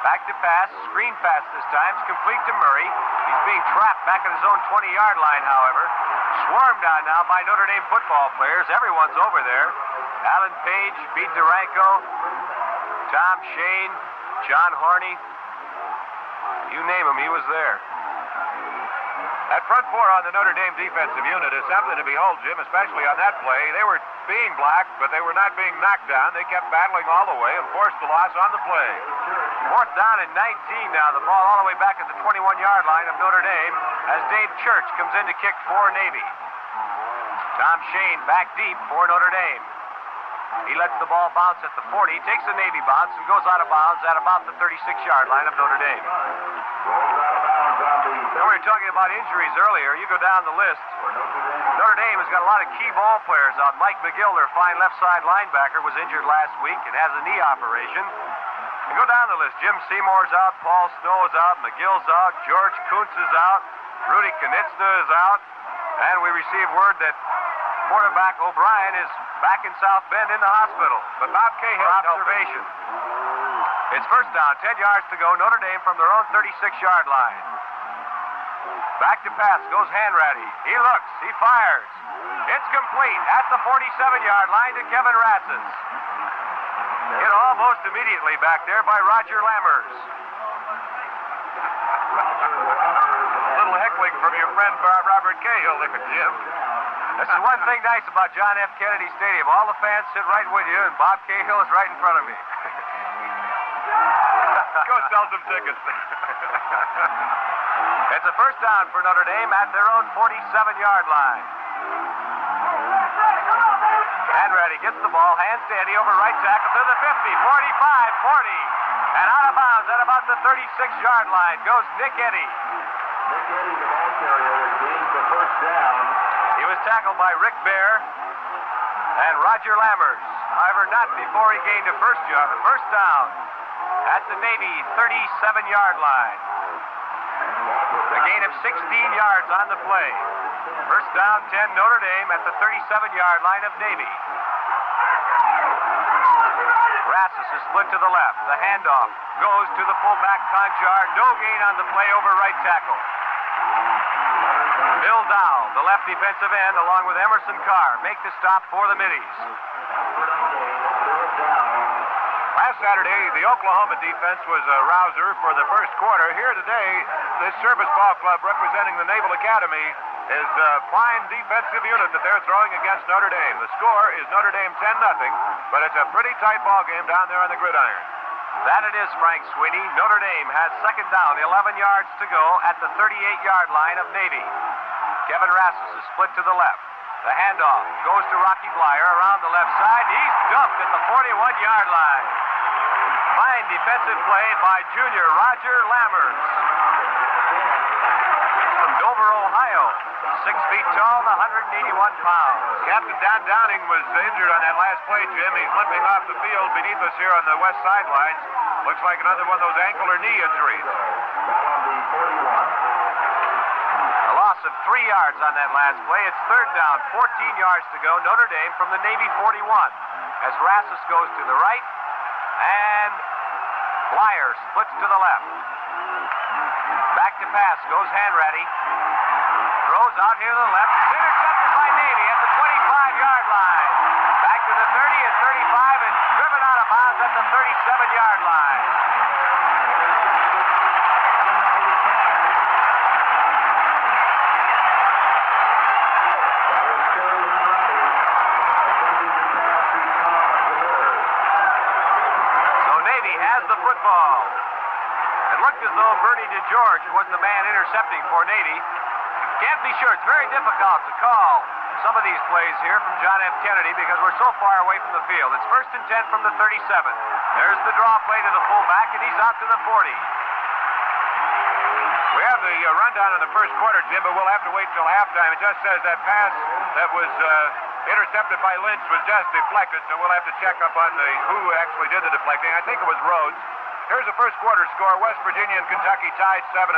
Speaker 2: Back to pass, screen pass this time. It's complete to Murray. He's being trapped back at his own 20-yard line, however. Swarmed on now by Notre Dame football players. Everyone's over there. Alan Page, Pete Duranko, Tom Shane, John Horney. You name him, he was there.
Speaker 1: That front 4 on the Notre Dame defensive unit is something to behold, Jim, especially on that play. They were being blocked, but they were not being knocked down. They kept battling all the way and forced the loss on the play.
Speaker 2: 4th down and 19 now. The ball all the way back at the 21-yard line of Notre Dame as Dave Church comes in to kick for Navy. Tom Shane back deep for Notre Dame. He lets the ball bounce at the 40, takes a Navy bounce, and goes out of bounds at about the 36-yard line of Notre Dame. Now, we were talking about injuries earlier. You go down the list. Notre Dame has got a lot of key ball players out. Mike McGill, their fine left side linebacker, was injured last week and has a knee operation. And go down the list. Jim Seymour's out, Paul Snow is out, McGill's out, George Kuntz is out, Rudy Knitsna is out, and we received word that quarterback O'Brien is back in South Bend in the hospital. But Bob Cahill observation. It's first down, 10 yards to go. Notre Dame from their own 36-yard line. Back to pass goes Hanratty. He looks, he fires. It's complete at the 47-yard line to Kevin Rassus. Hit almost immediately back there by Roger Lammers.
Speaker 1: A little heckling from your friend Robert Cahill there, Jim.
Speaker 2: This is one thing nice about John F. Kennedy Stadium. All the fans sit right with you, and Bob Cahill is right in front of me.
Speaker 1: Go sell some tickets.
Speaker 2: It's a first down for Notre Dame at their own 47-yard line. Hanratty gets the ball, Handstandy over right tackle to the 50, 45, 40. And out of bounds at about the 36-yard line goes Nick Eddy.
Speaker 5: Nick Eddy, the ball carrier, gains the first down.
Speaker 2: He was tackled by Rick Bear and Roger Lammers. However, not before he gained a first down at the Navy 37-yard line. A gain of 16 yards on the play. First down, 10, Notre Dame at the 37-yard line of Navy. Rassus is split to the left. The handoff goes to the fullback, Conjar. No gain on the play over right tackle. Bill Dow, the left defensive end, along with Emerson Carr, make the stop for the Middies.
Speaker 1: Last Saturday, the Oklahoma defense was a rouser for the first quarter. Here today, this Service Ball Club representing the Naval Academy is a fine defensive unit that they're throwing against Notre Dame. The score is Notre Dame 10-0, but it's a pretty tight ball game down there on the gridiron.
Speaker 2: That it is, Frank Sweeney. Notre Dame has second down, 11 yards to go at the 38-yard line of Navy. Kevin Rassus is split to the left. The handoff goes to Rocky Blyer around the left side. He's dumped at the 41-yard line. Fine defensive play by junior Roger Lammers from Dover, Ohio. 6 feet tall and 181 pounds.
Speaker 1: Captain Don Downing was injured on that last play, Jim. He's limping off the field beneath us here on the west sidelines. Looks like another one of those ankle or knee injuries.
Speaker 2: A loss of 3 yards on that last play. It's third down, 14 yards to go. Notre Dame from the Navy 41 as Rassus goes to the right and Blyer splits to the left. Back to pass goes Hanratty. Throws out here to the left. It's intercepted by Navy at the 25-yard line. Back to the 30 and 35 and driven out of bounds at the 37-yard line. So Navy has the football. It looked as though Bernie DeGeorge was the man intercepting for Navy. Can't be sure. It's very difficult to call some of these plays here from John F. Kennedy because we're so far away from the field. It's first and 10 from the 37. There's the draw play to the fullback, and he's out to the 40.
Speaker 1: We have the rundown in the first quarter, Jim, but we'll have to wait till halftime. It just says that pass that was intercepted by Lynch was just deflected, so we'll have to check up on who actually did the deflecting. I think it was Rhodes. Here's the first quarter score. West Virginia and Kentucky tied 7-7.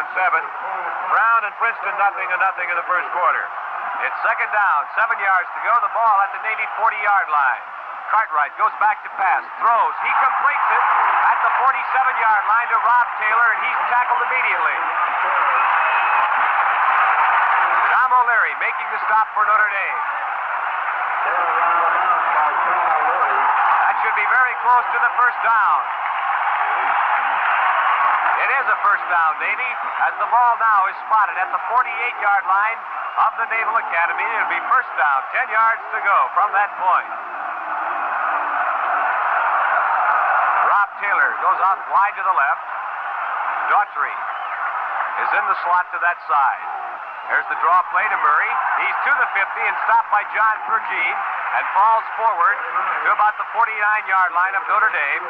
Speaker 1: Brown and Princeton 0-0 in the first quarter.
Speaker 2: It's second down, 7 yards to go. The ball at the Navy 40-yard line. Cartwright goes back to pass, throws. He completes it at the 47-yard line to Rob Taylor, and he's tackled immediately. Tom O'Leary making the stop for Notre Dame. That should be very close to the first down. It is a first down, Navy, as the ball now is spotted at the 48-yard line of the Naval Academy. It'll be first down, 10 yards to go from that point. Rob Taylor goes out wide to the left. Daughtry is in the slot to that side. There's the draw play to Murray. He's to the 50 and stopped by John Pergine and falls forward to about the 49-yard line of Notre Dame.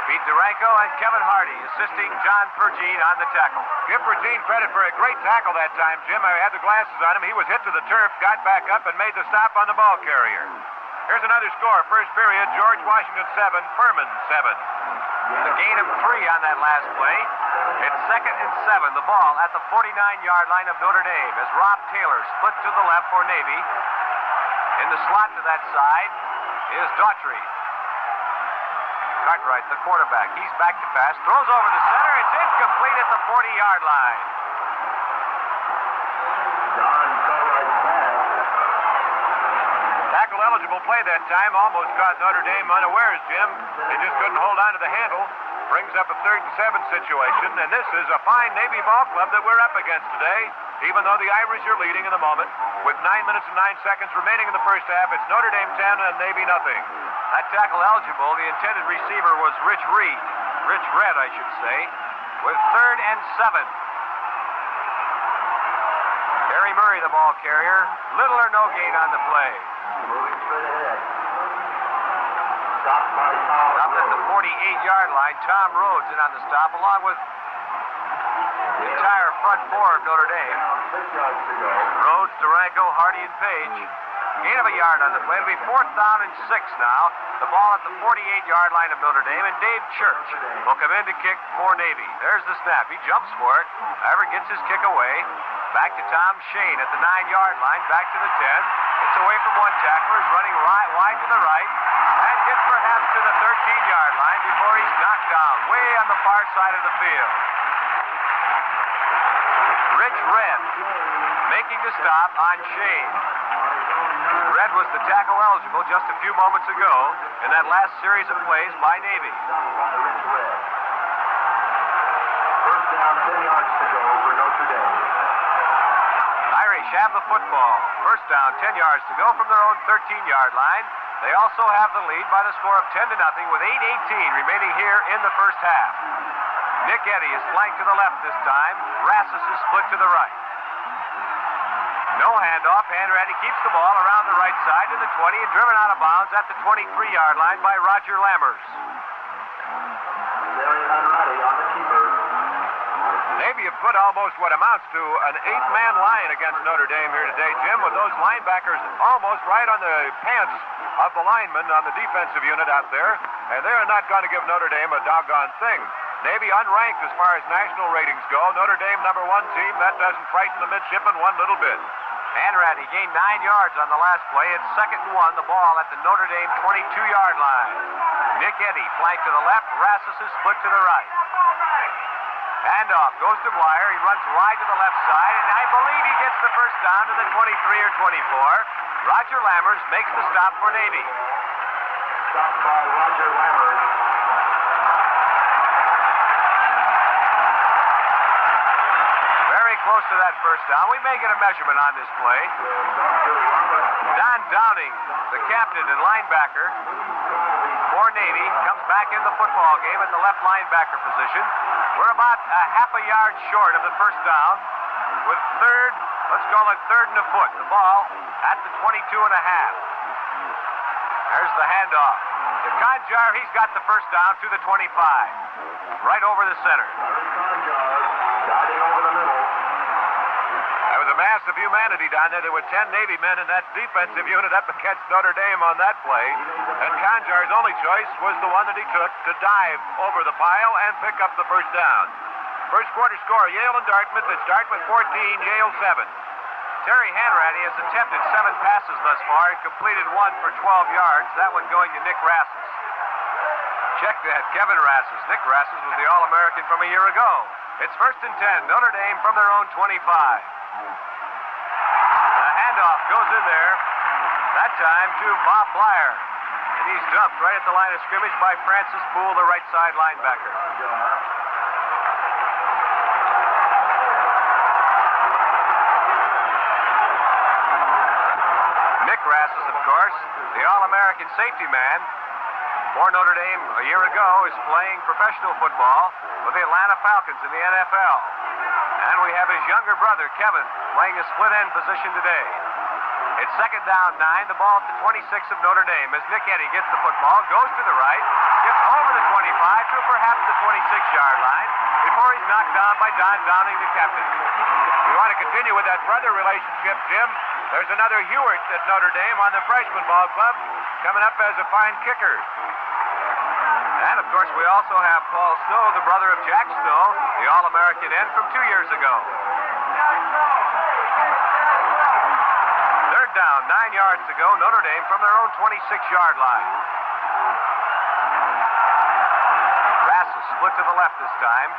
Speaker 2: Pete Duranko and Kevin Hardy assisting John Pergine on the tackle.
Speaker 1: Give Pergine credit for a great tackle that time, Jim. I had the glasses on him. He was hit to the turf, got back up, and made the stop on the ball carrier. Here's another score. First period, George Washington 7, Furman 7.
Speaker 2: The gain of 3 on that last play. It's second and 7. The ball at the 49-yard line of Notre Dame as Rob Taylor split to the left for Navy. In the slot to that side is Daughtry. Cartwright, the quarterback. He's back to pass. Throws over the center. It's incomplete at the 40-yard line.
Speaker 1: Tackle eligible play that time. Almost caught Notre Dame unawares, Jim. They just couldn't hold on to the handle. brings up a 3rd and 7 situation, and this is a fine Navy ball club that we're up against today, even though the Irish are leading in the moment. With 9 minutes and 9 seconds remaining in the first half, it's Notre Dame 10 and Navy nothing.
Speaker 2: That tackle eligible, the intended receiver was Rich Red, I should say, with 3rd and 7. Harry Murray, the ball carrier, little or no gain on the play.
Speaker 5: Moving straight ahead. Stopped by Tom
Speaker 2: Up at the
Speaker 5: Rhodes.
Speaker 2: 48-yard line, Tom Rhodes in on the stop, along with the entire front four of Notre Dame.
Speaker 5: Down 6 yards to go.
Speaker 2: Rhodes, Durango, Hardy, and Page. Gain of a yard on the play. It'll be 4th down and 6 now. The ball at the 48-yard line of Notre Dame, and Dave Church will come in to kick for Navy. There's the snap. He jumps for it. However, gets his kick away. Back to Tom Shane at the 9-yard line. Back to the 10. It's away from one tackler. He's running wide to the right. And gets perhaps to the 13-yard line before he's knocked down way on the far side of the field. Rich Red making the stop on Shane. Red was the tackle eligible just a few moments ago in that last series of plays by Navy.
Speaker 5: First down, 10 yards to go for Notre Dame.
Speaker 2: Irish have the football. First down, 10 yards to go from their own 13-yard line. They also have the lead by the score of 10-0 with 8:18 remaining here in the first half. Nick Eddy is flanked to the left this time. Rassus is split to the right. No handoff. Hanratty keeps the ball around the right side to the 20 and driven out of bounds at the 23-yard line by Roger Lammers.
Speaker 5: Larry Hanratty on the keeper.
Speaker 1: Navy have put almost what amounts to an 8-man line against Notre Dame here today, Jim, with those linebackers almost right on the pants of the linemen on the defensive unit out there, and they're not going to give Notre Dame a doggone thing. Navy unranked as far as national ratings go. Notre Dame #1 team. That doesn't frighten the midshipmen one little bit.
Speaker 2: Hanratty gained 9 yards on the last play. It's 2nd and 1. The ball at the Notre Dame 22-yard line. Nick Eddy flanked to the left. Rassus is split to the right. Handoff goes to Blyer. He runs wide to the left side, and I believe he gets the first down to the 23 or 24. Roger Lammers makes the stop for Navy.
Speaker 5: Stopped by Roger Lammers.
Speaker 2: Very close to that first down. We may get a measurement on this play. Don Downing, the captain and linebacker for Navy, comes back in the football game at the left linebacker position. We're about a half a yard short of the first down with third, let's call it 3rd and a foot. The ball at the 22 and a half. There's the handoff. To Conjar, he's got the first down to the 25. Right over the center.
Speaker 5: Guiding over the middle.
Speaker 1: There was a massive humanity down there. There were 10 Navy men in that defensive unit up against Notre Dame on that play. And Conjar's only choice was the one that he took to dive over the pile and pick up the first down. First quarter score, Yale and Dartmouth. It's Dartmouth 14, Yale 7.
Speaker 2: Terry Hanratty has attempted 7 passes thus far and completed 1 for 12 yards. That one going to Nick Rassus. Check that, Kevin Rassus. Nick Rassus was the All-American from a year ago. It's 1st and 10, Notre Dame from their own 25. The handoff goes in there, that time to Bob Blyer. And he's dumped right at the line of scrimmage by Francis Poole, the right side linebacker. Nick Rassus, of course, the All-American safety man for Notre Dame a year ago, is playing professional football with the Atlanta Falcons in the NFL. And we have his younger brother, Kevin, playing a split end position today. It's 2nd down 9, the ball at the 26 of Notre Dame as Nick Eddy gets the football, goes to the right, gets over the 25 to perhaps the 26-yard line before he's knocked down by Don Downing, the captain.
Speaker 1: You want to continue with that brother relationship, Jim? There's another Hewitt at Notre Dame on the freshman ball club coming up as a fine kicker.
Speaker 2: And, of course, we also have Paul Snow, the brother of Jack Snow, the All-American end from 2 years ago. 3rd down, 9 yards to go. Notre Dame from their own 26-yard line. Rassus split to the left this time.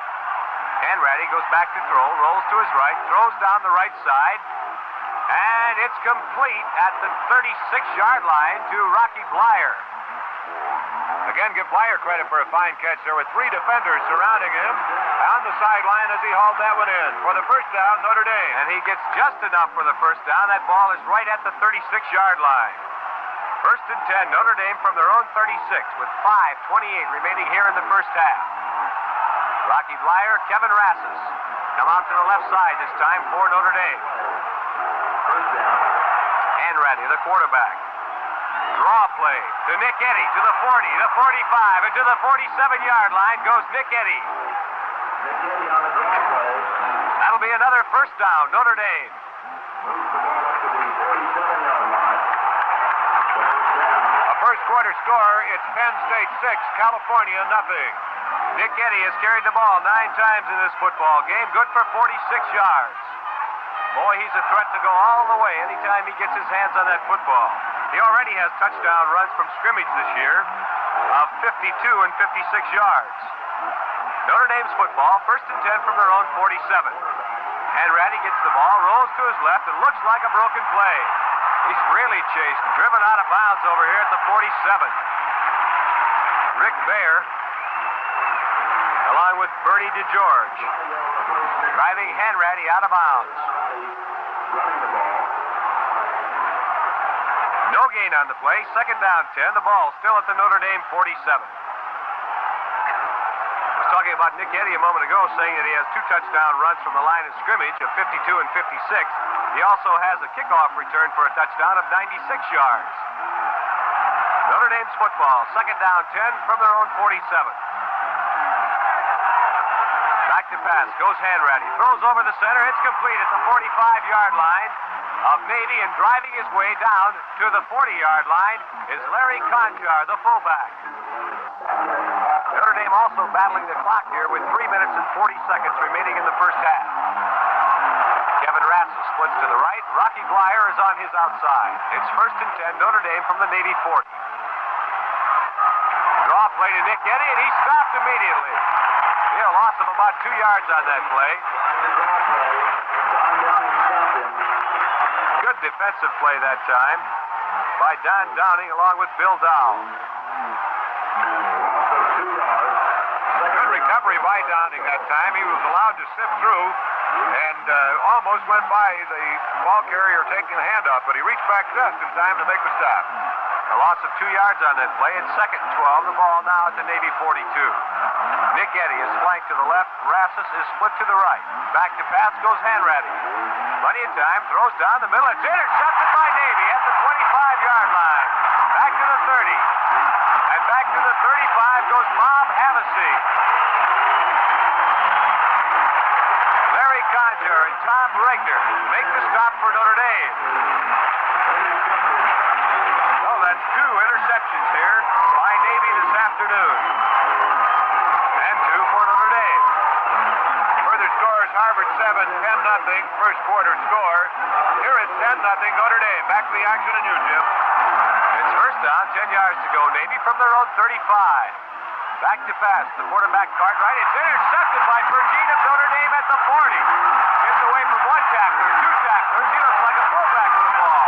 Speaker 2: Hanratty goes back to throw, rolls to his right, throws down the right side. And it's complete at the 36-yard line to Rocky Blyer.
Speaker 1: Again, give Blyer credit for a fine catch. There were 3 defenders surrounding him on the sideline as he hauled that one in for the first down, Notre Dame.
Speaker 2: And he gets just enough for the first down. That ball is right at the 36-yard line. First and 10, Notre Dame from their own 36 with 5:28 remaining here in the first half. Rocky Blyer, Kevin Rassus come out to the left side this time for Notre Dame. Hanratty, the quarterback. Draw play to Nick Eddy to the 40, the 45, and to the 47-yard line goes Nick Eddy. That'll be another first down, Notre Dame.
Speaker 1: A first quarter score, it's Penn State 6, California nothing.
Speaker 2: Nick Eddy has carried the ball 9 times in this football game, good for 46 yards. Boy, he's a threat to go all the way anytime he gets his hands on that football. He already has touchdown runs from scrimmage this year of 52 and 56 yards. Notre Dame's football, first and 10 from their own 47. Hanratty gets the ball, rolls to his left, and looks like a broken play. He's really chased and driven out of bounds over here at the 47. Rick Baer, along with Bernie DeGeorge, driving Hanratty out of bounds. No gain on the play. Second down 10. The ball still at the Notre Dame 47. I was talking about Nick Eddy a moment ago, saying that he has 2 touchdown runs from the line of scrimmage of 52 and 56. He also has a kickoff return for a touchdown of 96 yards. Notre Dame's football, second down 10 from their own 47. Back to pass, goes Hanratty, throws over the center, it's complete at the 45-yard line of Navy, and driving his way down to the 40-yard line is Larry Conjar, the fullback. Notre Dame also battling the clock here with 3 minutes and 40 seconds remaining in the first half. Kevin Rassus splits to the right. Rocky Blyer is on his outside. It's first and 10, Notre Dame from the Navy 40. Draw play to Nick Eddy, and he stopped immediately. A loss of about 2 yards on that play. Good defensive play that time by Don Downing along with Bill Dow.
Speaker 1: Good recovery by Downing that time. He was allowed to sift through and almost went by the ball carrier taking the hand off, but he reached back just in time to make the stop.
Speaker 2: A loss of 2 yards on that play. It's second and 12. The ball now at the Navy 42. Nick Eddy is flanked to the left. Rassus is split to the right. Back to pass goes Hanratty. Plenty of time. Throws down the middle. It's intercepted by Navy at the 25-yard line. Back to the 30. And back to the 35 goes Bob Havassey. Larry Conjar and Tom Regner make the stop for Notre Dame. Oh, that's 2 interceptions here by Navy this afternoon. And 2 for Notre Dame.
Speaker 1: Further scores, Harvard 7, 10-0, first quarter score. Here it's 10-0 Notre Dame. Back to the action in you, Jim.
Speaker 2: It's first down, 10 yards to go. Navy from their own 35. Back to pass. The quarterback Cartwright. It's intercepted by Bfg of Notre Dame at the 40. Gets away from 1 tackler, 2 tacklers. He looks like a fullback with the ball.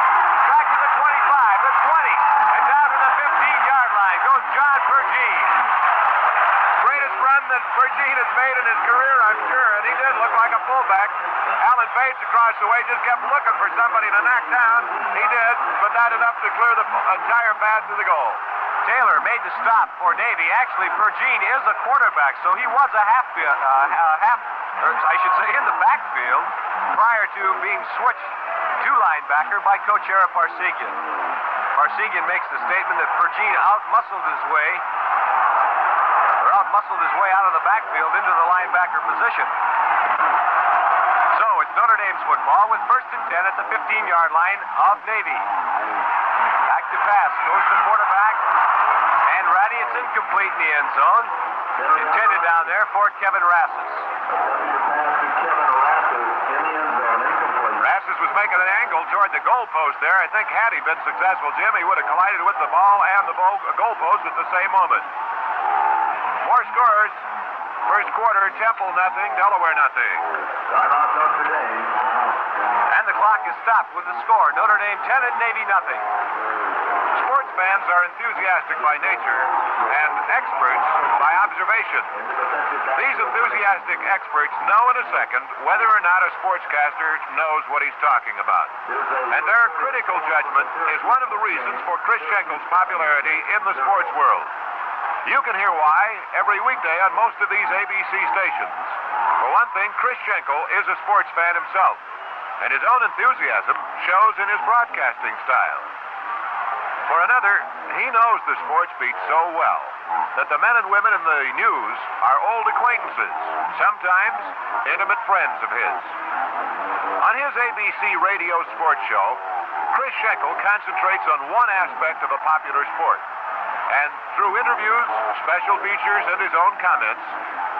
Speaker 2: Back to the 25, the 20, and down to the 15-yard line goes John Bfg.
Speaker 1: Greatest run that Bfg has made in his career, I'm sure, and he did look like a fullback. Alan Bates across the way just kept looking for somebody to knock down. He did, but not enough to clear the entire path to the goal.
Speaker 2: Taylor made the stop for Navy. Actually, Bfg is a quarterback, so he was in the backfield prior to being switched to linebacker by Coach Ara Parsegian. Parsegian makes the statement that Bfg outmuscled his way out of the backfield into the linebacker position. So it's Notre Dame's football with first and 10 at the 15-yard line of Navy. Back to pass goes the quarterback. Hanratty, it's incomplete in the end zone. Intended down there for Kevin Rassus.
Speaker 1: Rassus was making an angle toward the goalpost there. I think had he been successful, Jim, he would have collided with the ball and the goalpost at the same moment. More scores. First quarter, Temple nothing, Delaware nothing.
Speaker 5: Timeout Notre Dame.
Speaker 2: And the clock is stopped with the score. Notre Dame 10 and Navy nothing. Sports
Speaker 1: fans are enthusiastic by nature and experts by observation. These enthusiastic experts know in a second whether or not a sportscaster knows what he's talking about. And their critical judgment is one of the reasons for Chris Schenkel's popularity in the sports world. You can hear why every weekday on most of these ABC stations. For one thing, Chris Schenkel is a sports fan himself, and his own enthusiasm shows in his broadcasting style. For another, he knows the sports beat so well that the men and women in the news are old acquaintances, sometimes intimate friends of his. On his ABC radio sports show, Chris Schenkel concentrates on one aspect of a popular sport, and through interviews, special features, and his own comments,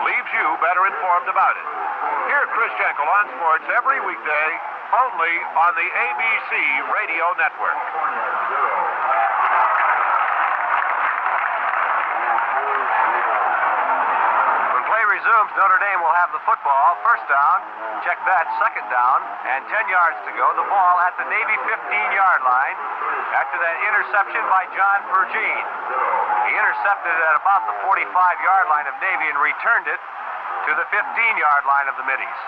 Speaker 1: leaves you better informed about it. Hear Chris Schenkel on sports every weekday, only on the ABC Radio Network.
Speaker 2: When play resumes, Notre Dame will have the football. First down, check that, second down, and 10 yards to go. The ball at the Navy 15-yard line after that interception by John Pergine. He intercepted it at about the 45-yard line of Navy and returned it to the 15-yard line of the Middies.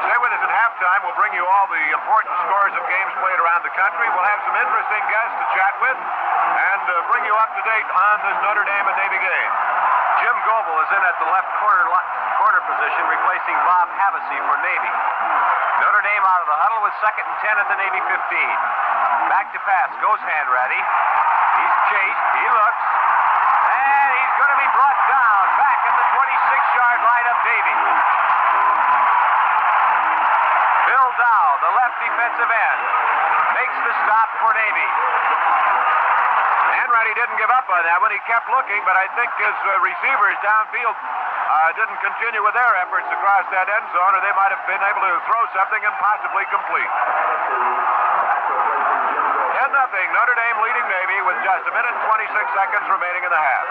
Speaker 1: Stay with us at halftime. We'll bring you all the important scores of games played around the country. We'll have some interesting guests to chat with and bring you up to date on the Notre Dame and Navy game.
Speaker 2: Jim Goebel is in at the left corner position, replacing Bob Havasey for Navy. Notre Dame out of the huddle with 2nd and 10 at the Navy 15. Back to pass, goes Hanratty. He's chased, he looks, and he's going to be brought down back at the 26-yard line of Navy. Bill Dow, the left defensive end, makes the stop for Navy.
Speaker 1: Hanratty didn't give up on that one. He kept looking, but I think his receivers downfield didn't continue with their efforts across that end zone, or they might have been able to throw something and possibly complete. 10-0, Notre Dame leading Navy with just a minute and 26 seconds remaining in the half.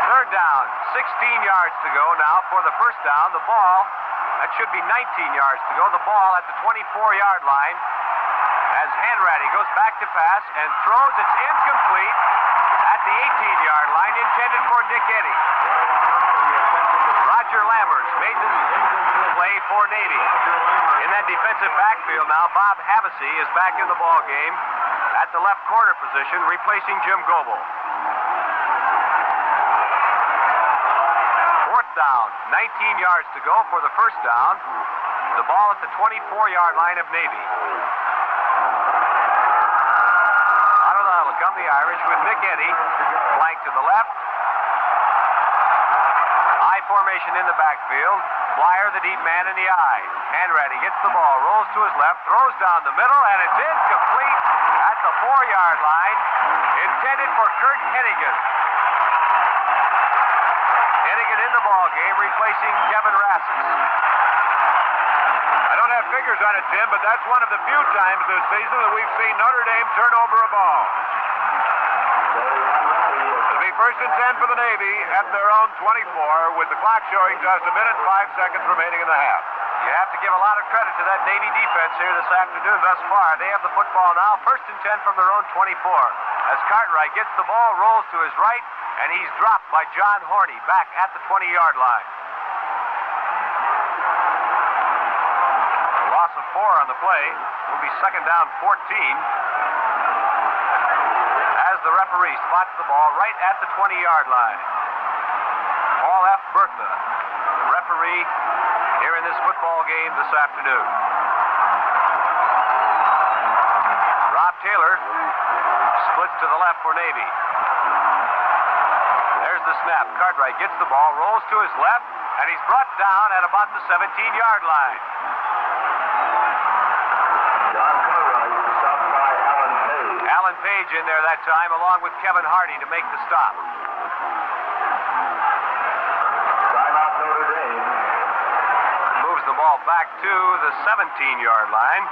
Speaker 2: Third down, 16 yards to go now for the first down. The ball, that should be 19 yards to go. The ball at the 24-yard line as Hanratty goes back to pass and throws. It's incomplete at the 18-yard line, intended for Nick Eddy. Roger Lammers made the play for Navy. In that defensive backfield now, Bob Havasey is back in the ball game at the left corner position, replacing Jim Goebel. Fourth down, 19 yards to go for the first down. The ball at the 24-yard line of Navy. Out of the huddle come the Irish with Nick Eddy, flank to the left. I formation in the backfield. Blyer, the deep man in the eye. Hanratty gets the ball, rolls to his left, throws down the middle, and it's incomplete at the 4-yard line, intended for Kurt Hennigan. Hennigan in the ball game, replacing Kevin Rassis.
Speaker 1: I don't have figures on it, Tim, but that's one of the few times this season that we've seen Notre Dame turn over a ball. It'll be 1st and 10 for the Navy at their own 24, with the clock showing just a minute and 5 seconds remaining in the half.
Speaker 2: You have to give a lot of credit to that Navy defense here this afternoon thus far. They have the football now, 1st and 10 from their own 24. As Cartwright gets the ball, rolls to his right, and he's dropped by John Horney back at the 20-yard line. A loss of 4 on the play. Will be 2nd down 14. As the referee spots the ball right at the 20-yard line. Paul F. Bertha, the referee here in this football game this afternoon. Rob Taylor splits to the left for Navy. There's the snap. Cartwright gets the ball, rolls to his left, and he's brought down at about the 17-yard line.
Speaker 5: John Cartwright, stopped by Alan Page.
Speaker 2: Alan Page in there that time, along with Kevin Hardy to make the stop.
Speaker 5: Timeout Notre Dame.
Speaker 2: Moves the ball back to the 17-yard line.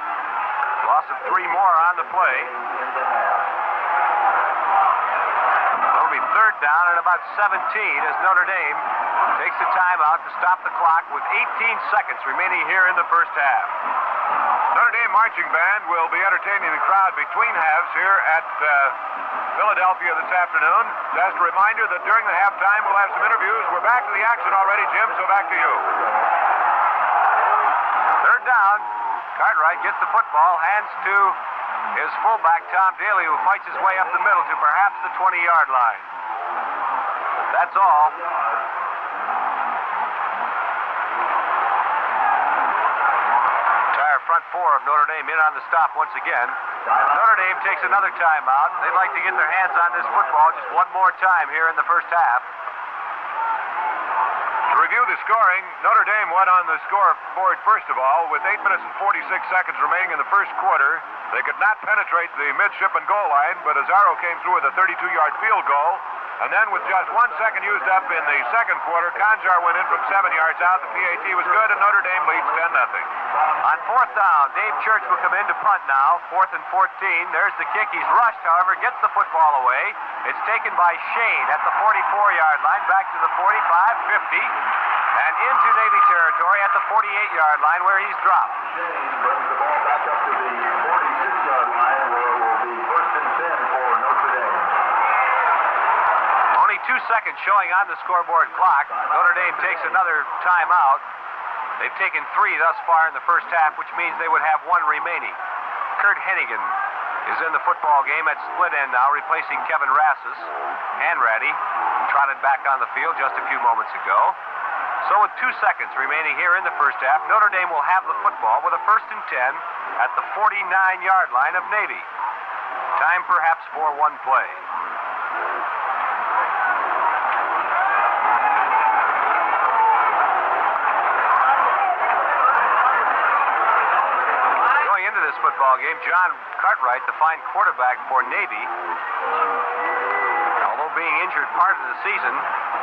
Speaker 2: Loss of 3 more on the play. It'll be 3rd down and about 17 as Notre Dame takes a timeout to stop the clock with 18 seconds remaining here in the first half.
Speaker 1: Notre Dame marching band will be entertaining the crowd between halves here at Philadelphia this afternoon. Just a reminder that during the halftime we'll have some interviews. We're back to the action already, Jim, so back to you.
Speaker 2: Third down. Cartwright gets the football, hands to his fullback, Tom Daly, who fights his way up the middle to perhaps the 20-yard line. That's all. Entire front four of Notre Dame in on the stop once again. Notre Dame takes another timeout. They'd like to get their hands on this football just one more time here in the first half.
Speaker 1: To review the scoring, Notre Dame went on the scoreboard first of all with 8 minutes and 46 seconds remaining in the first quarter. They could not penetrate the midshipman goal line, but Azzaro came through with a 32-yard field goal. And then with just 1 second used up in the second quarter, Conjar went in from 7 yards out. The PAT was good, and Notre Dame leads 10-0.
Speaker 2: On fourth down, Dave Church will come in to punt now. 4th and 14. There's the kick. He's rushed, however, gets the football away. It's taken by Shane at the 44-yard line, back to the 45, 50, and into Navy territory at the 48-yard line where he's dropped.
Speaker 5: Shane brings the ball back up to the 46-yard line where it will be 1st and 10 for Notre Dame.
Speaker 2: Only 2 seconds showing on the scoreboard clock. Notre Dame takes another timeout. They've taken 3 thus far in the first half, which means they would have 1 remaining. Kurt Hennigan is in the football game at split end now, replacing Kevin Rassus. Hanratty trotted back on the field just a few moments ago. So with 2 seconds remaining here in the first half, Notre Dame will have the football with a 1st and 10 at the 49-yard line of Navy. Time perhaps for 1 play. This football game, John Cartwright, the fine quarterback for Navy, although being injured part of the season,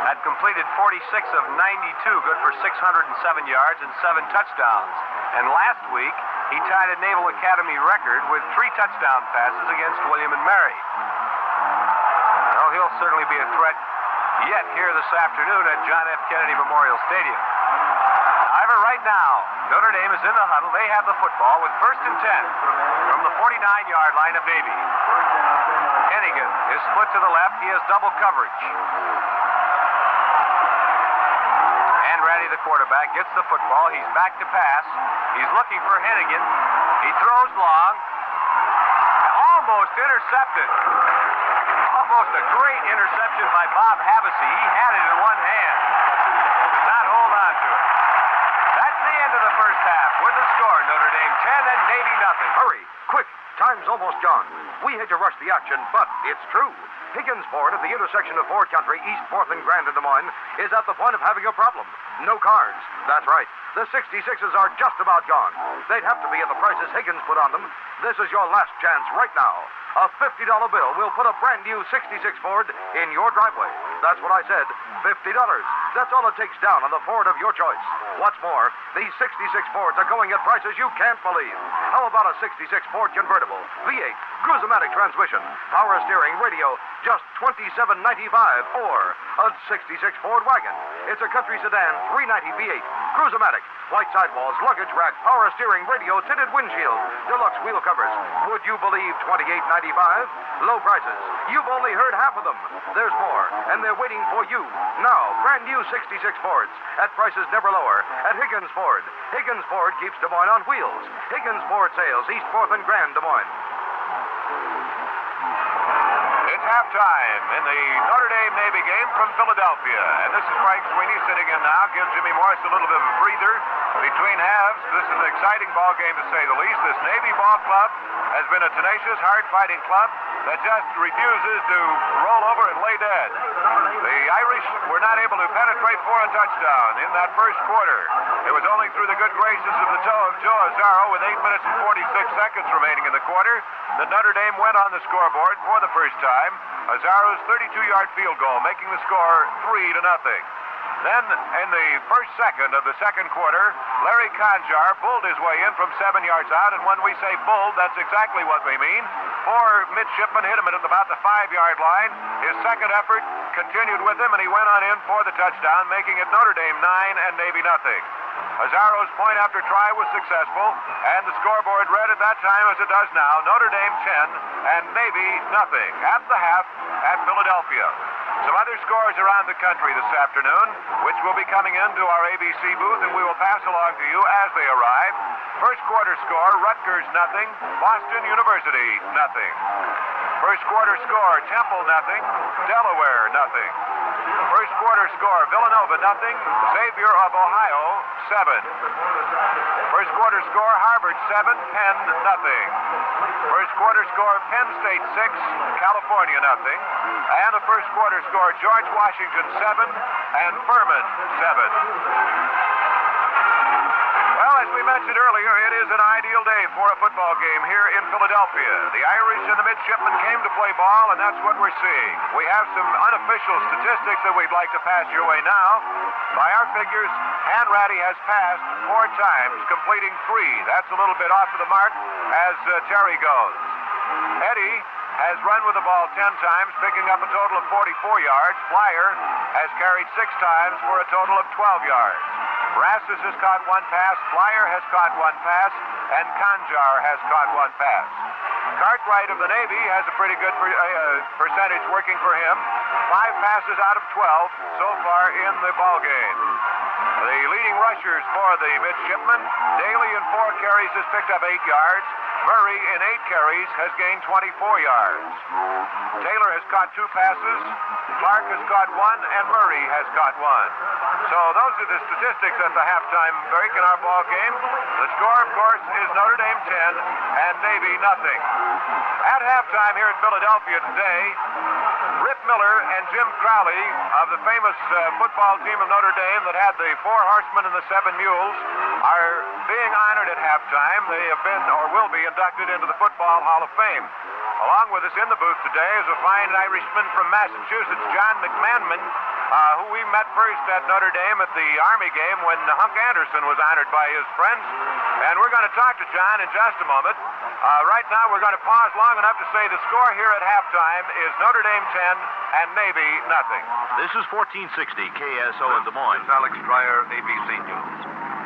Speaker 2: had completed 46 of 92, good for 607 yards and 7 touchdowns. And last week, he tied a Naval Academy record with 3 touchdown passes against William and Mary. Well, he'll certainly be a threat yet here this afternoon at John F. Kennedy Memorial Stadium. However, right now, Notre Dame is in the huddle. They have the football with 1st and 10 from the 49-yard line of Navy. Hennigan is split to the left. He has double coverage. Hanratty, the quarterback, gets the football. He's back to pass. He's looking for Hennigan. He throws long. Almost intercepted. Almost a great interception by Bob Havasey. He had it in one hand. Did not hold on to it. That's the end of the first half. With the score, Notre Dame 10 and Navy nothing.
Speaker 6: Hurry, quick, time's almost gone. We hate to rush the action, but it's true. Higginsport at the intersection of Ford Country, East 4th and Grand in Des Moines, is at the point of having a problem. No cars. That's right. The 66s are just about gone. They'd have to be at the prices Higgins put on them. This is your last chance right now. A $50 bill will put a brand new 66 Ford in your driveway. That's what I said, $50. That's all it takes down on the Ford of your choice. What's more, these 66 Fords are going at prices you can't believe. How about a 66 Ford convertible, V8, cruise-o-matic transmission, power steering, radio, just $27.95, or a 66 Ford wagon. It's a country sedan, 390 V8, cruise-o-matic, white sidewalls, luggage rack, power steering, radio, tinted windshield, deluxe wheel covers. Would you believe $28.95? Low prices. You've only heard half of them. There's more, and they're waiting for you. Now, brand new 66 Fords at prices never lower at Higgins Ford. Higgins Ford keeps Des Moines on wheels. Higgins Ford sales, East 4th and Grand, Des Moines.
Speaker 1: It's halftime in the Notre Dame Navy game from Philadelphia. And this is Frank Sweeney sitting in now. Gives Jimmy Morris a little bit of a breather between halves. This is an exciting ball game to say the least. This Navy ball club has been a tenacious, hard-fighting club that just refuses to roll over and lay dead. The Irish were not able to penetrate for a touchdown in that first quarter. It was only through the good graces of the toe of Joe Azzaro with 8 minutes and 46 seconds remaining in the quarter that Notre Dame went on the scoreboard for the first time. Azzaro's 32-yard field goal, making the score 3-0. Then, in the first second of the second quarter, Larry Conjar bulled his way in from 7 yards out, and when we say bulled, that's exactly what we mean. 4 midshipmen hit him at about the 5-yard line. His second effort continued with him, and he went on in for the touchdown, making it Notre Dame 9 and Navy nothing. Azzaro's point after try was successful, and the scoreboard read at that time as it does now, Notre Dame 10 and Navy nothing at the half at Philadelphia. Some other scores around the country this afternoon, which will be coming into our ABC booth, and we will pass along to you as they arrive. First quarter score, Rutgers nothing, Boston University nothing. First quarter score, Temple nothing, Delaware nothing. First quarter score, Villanova nothing, Xavier of Ohio 7. First quarter score, Harvard 7, Penn nothing. First quarter score, Penn State 6, California nothing. And the first quarter score, George Washington 7 and Furman 7. Well, as we mentioned earlier, it is an ideal day for a football game here in Philadelphia. The Irish and the midshipmen came to play ball, and that's what we're seeing. We have some unofficial statistics that we'd like to pass your way now. By our figures, Hanratty has passed 4 times, completing 3. That's a little bit off of the mark as Terry goes. Eddie has run with the ball 10 times, picking up a total of 44 yards. Blyer has carried 6 times for a total of 12 yards. Rassus has caught 1 pass, Blyer has caught 1 pass, and Conjar has caught 1 pass. Cartwright of the Navy has a pretty good percentage working for him. 5 passes out of 12 so far in the ball game. The leading rushers for the midshipmen, Daly in 4 carries has picked up 8 yards. Murray in 8 carries has gained 24 yards. Taylor has caught 2 passes. Clark has caught 1, and Murray has caught 1. So those are the statistics at the halftime break in our ball game. The score, of course, is Notre Dame 10 and Navy nothing. At halftime here in Philadelphia today, Rip Miller and Jim Crowley of the famous football team of Notre Dame that had the 4 horsemen and the 7 mules are being honored at halftime. They have been or will be inducted into the Football Hall of Fame. Along with us in the booth today is a fine Irishman from Massachusetts, John Mcmahon, who we met first at Notre Dame at the Army game when Hunk Anderson was honored by his friends. And we're going to talk to John in just a moment. Right now, we're going to pause long enough to say the score here at halftime is Notre Dame 10 and Navy nothing.
Speaker 3: This is 1460 KSO in Des Moines.
Speaker 4: This is Alex Dreyer, ABC News.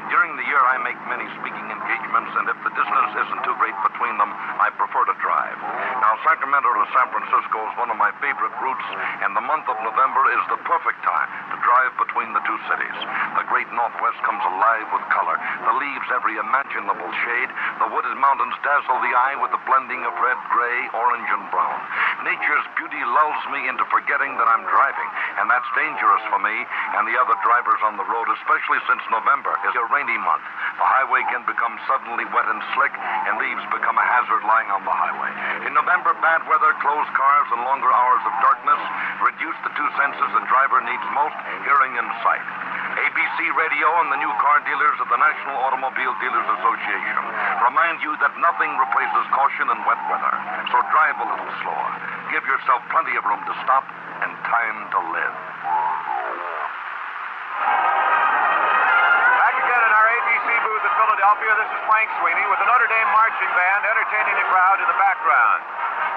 Speaker 4: During the year, I make many speaking engagements, and if the distance isn't too great between them, I prefer to drive. Now, Sacramento to San Francisco is one of my favorite routes, and the month of November is the perfect time to drive between the 2 cities. The great Northwest comes alive with color. The leaves every imaginable shade. The wooded mountains dazzle the eye with the blending of red, gray, orange, and brown. Nature's beauty lulls me into forgetting that I'm driving, and that's dangerous for me and the other drivers on the road, especially since November is a rainy month. The highway can become suddenly wet and slick, and leaves become a hazard lying on the highway. In November, bad weather, closed cars, and longer hours of darkness reduce the 2 senses the driver needs most, hearing and sight. ABC Radio and the new car dealers of the National Automobile Dealers Association remind you that nothing replaces caution in wet weather. So drive a little slower. Give yourself plenty of room to stop and time to live.
Speaker 1: Philadelphia, this is Frank Sweeney with the Notre Dame marching band entertaining the crowd in the background.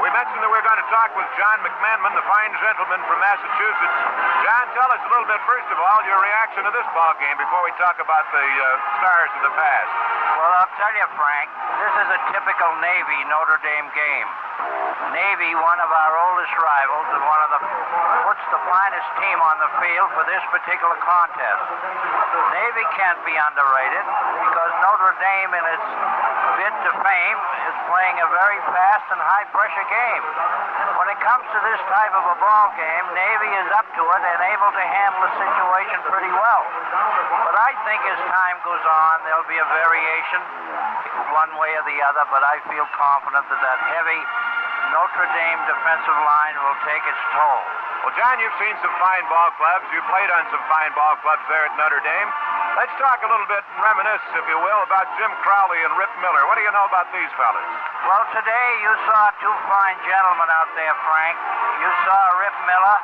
Speaker 1: We mentioned that we're going to talk with John Mcmahon, the fine gentleman from Massachusetts. John, tell us a little bit, first of all, your reaction to this ball game before we talk about the stars of the past.
Speaker 7: Well, I'll tell you, Frank, this is a typical Navy Notre Dame game. Navy, one of our oldest rivals, and puts the finest team on the field for this particular contest. Navy can't be underrated because Notre Dame, in its bid to fame, is playing a very fast and high-pressure game. When it comes to this type of a ball game, Navy is up to it and able to handle the situation pretty well. But I think as time goes on, there'll be a variation one way or the other, but I feel confident that that heavy Notre Dame defensive line will take its toll.
Speaker 1: Well, John, you've seen some fine ball clubs. You played on some fine ball clubs there at Notre Dame. Let's talk a little bit and reminisce, if you will, about Jim Crowley and Rip Miller. What do you know about these fellas?
Speaker 7: Well, today you saw 2 fine gentlemen out there, Frank. You saw Rip Miller,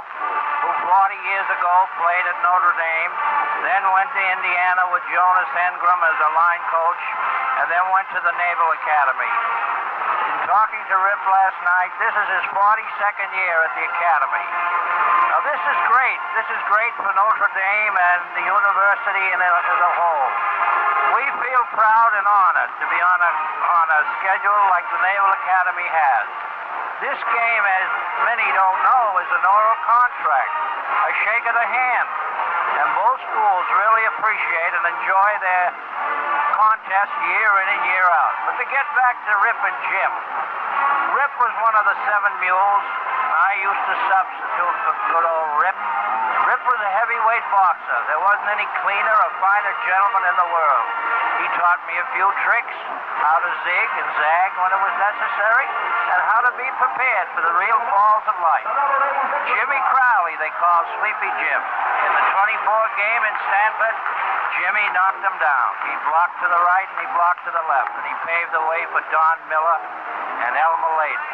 Speaker 7: who 40 years ago played at Notre Dame, then went to Indiana with Jonas Ingram as a line coach, and then went to the Naval Academy. Talking to Rip last night, this is his 42nd year at the Academy. Now, this is great. this is great for Notre Dame and the university as a whole. We feel proud and honored to be on a schedule like the Naval Academy has. This game, as many don't know, is an oral contract, a shake of the hand. And both schools really appreciate and enjoy their contest year in and year out. But to get back to Rip and Jim, Rip was one of the 7 mules. I used to substitute for good old Rip. Rip was a heavyweight boxer. There wasn't any cleaner or finer gentleman in the world. He taught me a few tricks, how to zig and zag when it was necessary, and how to be prepared for the real falls of life. Jimmy Crowley, they call Sleepy Jim. In the 24 game in Stanford, Jimmy knocked him down. He blocked to the right and he blocked to the left, and he paved the way for Don Miller and Elmer Layden,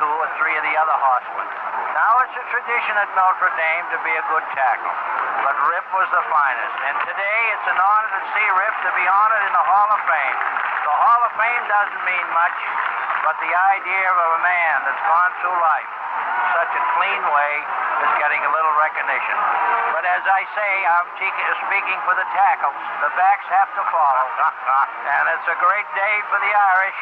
Speaker 7: 2 or 3 of the other horsemen. Now it's a tradition at Notre Dame to be a good tackle, but Rip was the finest. And today it's an honor to see Rip to be honored in the Hall of Fame. The Hall of Fame doesn't mean much, but the idea of a man that's gone through life in such a clean way is getting a little recognition. But as I say, I'm speaking for the tackles. The backs have to follow. And it's a great day for the Irish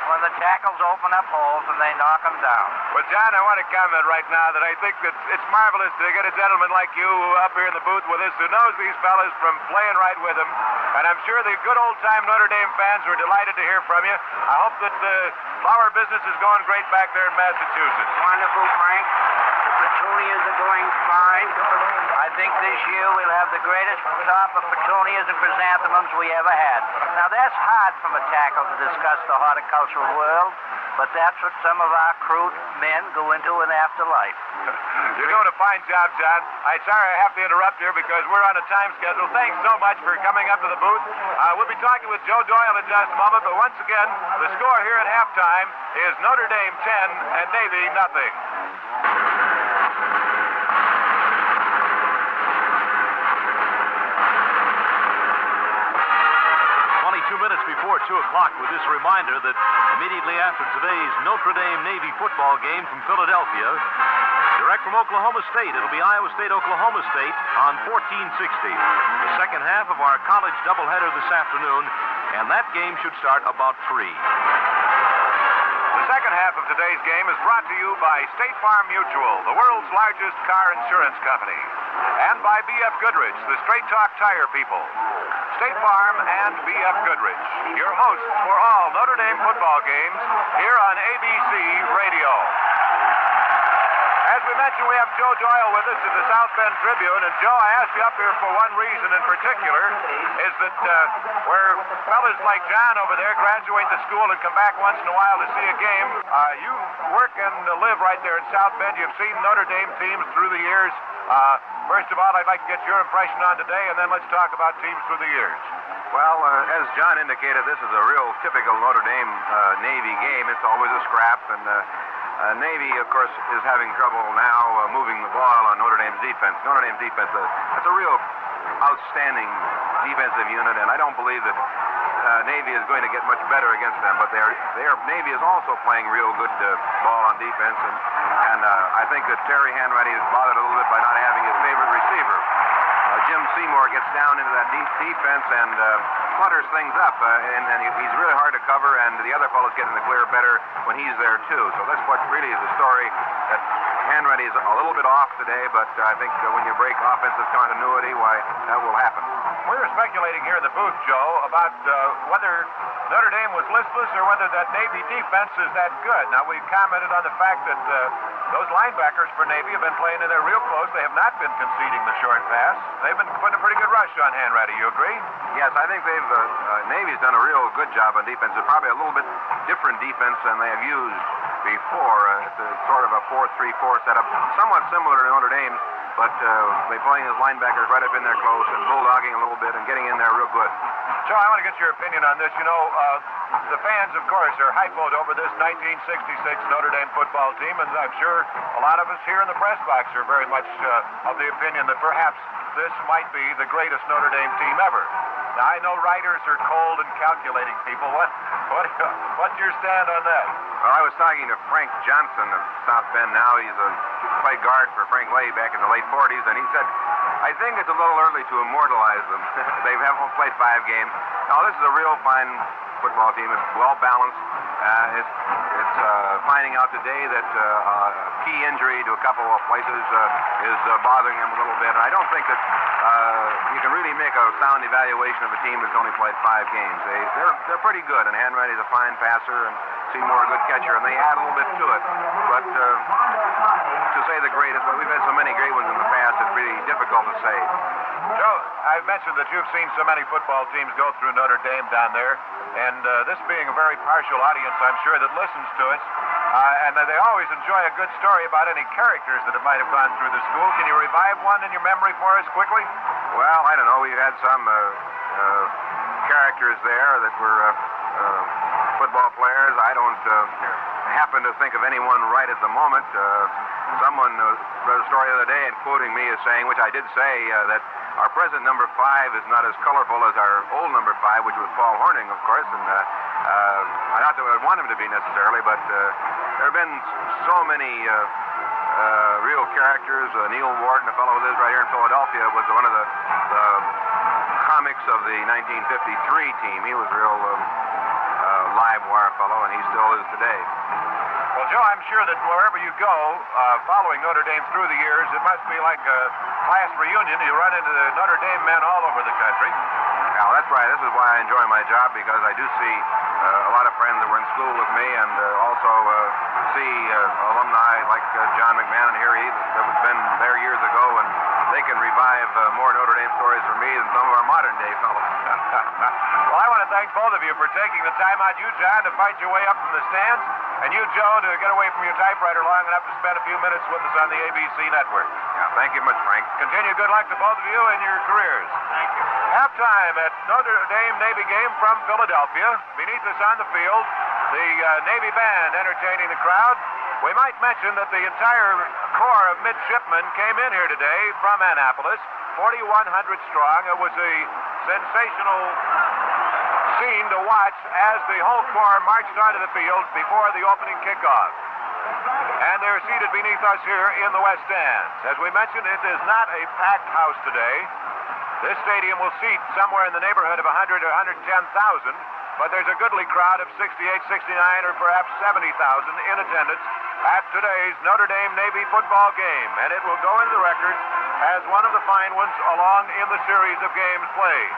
Speaker 7: when the tackles open up holes and they knock them down.
Speaker 1: Well, John, I want to comment right now that I think that it's marvelous to get a gentleman like you up here in the booth with us who knows these fellas from playing right with them. And I'm sure the good old-time Notre Dame fans were delighted to hear from you. I hope that the flower business is going great back there in Massachusetts.
Speaker 7: Wonderful, Frank. The petunias are going fine. I think this year we'll have the greatest crop of petunias and chrysanthemums we ever had. Now, that's hard from a tackle to discuss the horticultural world, but that's what some of our crude men go into in afterlife.
Speaker 1: You're doing a fine job, John. I'm sorry I have to interrupt here because we're on a time schedule. Thanks so much for coming up to the booth. We'll be talking with Joe Doyle in just a moment, but once again, the score here at halftime is Notre Dame 10 and Navy nothing.
Speaker 3: 2 minutes before 2 o'clock with this reminder that immediately after today's Notre Dame Navy football game from Philadelphia, direct from Oklahoma State, it'll be Iowa State, Oklahoma State on 1460. The second half of our college doubleheader this afternoon, and that game should start about 3.
Speaker 1: The second half of today's game is brought to you by State Farm Mutual, the world's largest car insurance company, and by BF Goodrich, the straight talk tire people. State Farm and BF Goodrich, your hosts for all Notre Dame football games here on ABC Radio. As we mentioned, we have Joe Doyle with us at the South Bend Tribune. And Joe, I asked you up here for one reason in particular, is that where fellas like John over there graduate to school and come back once in a while to see a game, you work and live right there in South Bend. You've seen Notre Dame teams through the years. First of all, I'd like to get your impression on today, and then let's talk about teams through the years.
Speaker 6: Well, as John indicated, this is a real typical Notre Dame Navy game. It's always a scrap, and Navy, of course, is having trouble now moving the ball on Notre Dame's defense. Notre Dame's defense, that's a real outstanding defensive unit, and I don't believe that Navy is going to get much better against them. But Navy is also playing real good ball on defense, and I think that Terry Hanratty is bothered a little bit by not having his favorite receiver. Jim Seymour gets down into that defense and clutters things up, and he's really hard to cover, and the other fellows get in the clear better when he's there too. So that's what really is the story, that Hanratty is a little bit off today, but I think when you break offensive continuity, why, that will happen.
Speaker 1: We were speculating here in the booth, Joe, about whether Notre Dame was listless or whether that Navy defense is that good. Now, we commented on the fact that those linebackers for Navy have been playing in there real close. They have not been conceding the short pass. They've been putting a pretty good rush on Hanratty. You agree?
Speaker 6: Yes, I think Navy's done a real good job on defense. It's probably a little bit different defense than they have used before. It's sort of a 4-3-4 setup, somewhat similar to Notre Dame's, but they're playing as linebackers right up in there close and bulldogging a little bit and getting in there real good.
Speaker 1: Joe, I want to get your opinion on this. You know, the fans, of course, are hypoed over this 1966 Notre Dame football team, and I'm sure a lot of us here in the press box are very much of the opinion that perhaps this might be the greatest Notre Dame team ever. Now, I know writers are cold and calculating people. What's your stand on that?
Speaker 6: Well, I was talking to Frank Johnson of South Bend now. He's a
Speaker 2: played guard for Frank Lay back in the late 40s, and he said, I think it's a little early to immortalize them. They haven't played 5 games. No, this is a real fine football team. It's well-balanced. It's finding out today that a key injury to a couple of places is bothering him a little bit. And I don't think that you can really make a sound evaluation of a team that's only played 5 games. They're pretty good, and Hanratty's a fine passer, and Seymour a good catcher, and they add a little bit to it. But to say the greatest, but we've had so many great ones in the past, it's really difficult to say.
Speaker 1: Joe, I've mentioned that you've seen so many football teams go through Notre Dame down there, and this being a very partial audience, I'm sure, that listens to us, and they always enjoy a good story about any characters that might have gone through the school. Can you revive one in your memory for us quickly?
Speaker 2: Well, I don't know. We've had some characters there that were football players. I don't happen to think of anyone right at the moment. Someone read a story the other day and quoting me as saying, which I did say, that our present number 5 is not as colorful as our old number 5, which was Paul Horney, of course. And not that I would want him to be necessarily, but there have been so many real characters. Neil Warden, a fellow who lives right here in Philadelphia, was one of the comics of the 1953 team. He was a real live wire fellow, and he still is today.
Speaker 1: Well, Joe, I'm sure that wherever you go, following Notre Dame through the years, it must be like a class reunion. You run into the Notre Dame men all over the country.
Speaker 2: Yeah, that's right. This is why I enjoy my job, because I do see a lot of friends that were in school with me, and also see alumni like John Mcmahon here. That was been there years ago, and they can revive more Notre Dame stories for me than some of our modern-day fellows.
Speaker 1: Well, I want to thank both of you for taking the time out. You, John, to fight your way up from the stands, and you, Joe, to get away from your typewriter long enough to spend a few minutes with us on the ABC network.
Speaker 2: Yeah, thank you much, Frank.
Speaker 1: Continue good luck to both of you in your careers.
Speaker 7: Thank you.
Speaker 1: Halftime at Notre Dame Navy game from Philadelphia. Beneath us on the field, the Navy band entertaining the crowd. We might mention that the entire corps of midshipmen came in here today from Annapolis, 4,100 strong. It was a sensational scene to watch as the whole corps marched onto the field before the opening kickoff. And they're seated beneath us here in the West Stands. As we mentioned, it is not a packed house today. This stadium will seat somewhere in the neighborhood of 100 or 110,000, but there's a goodly crowd of 68, 69, or perhaps 70,000 in attendance at today's Notre Dame Navy football game, and it will go into the records as one of the fine ones along in the series of games played.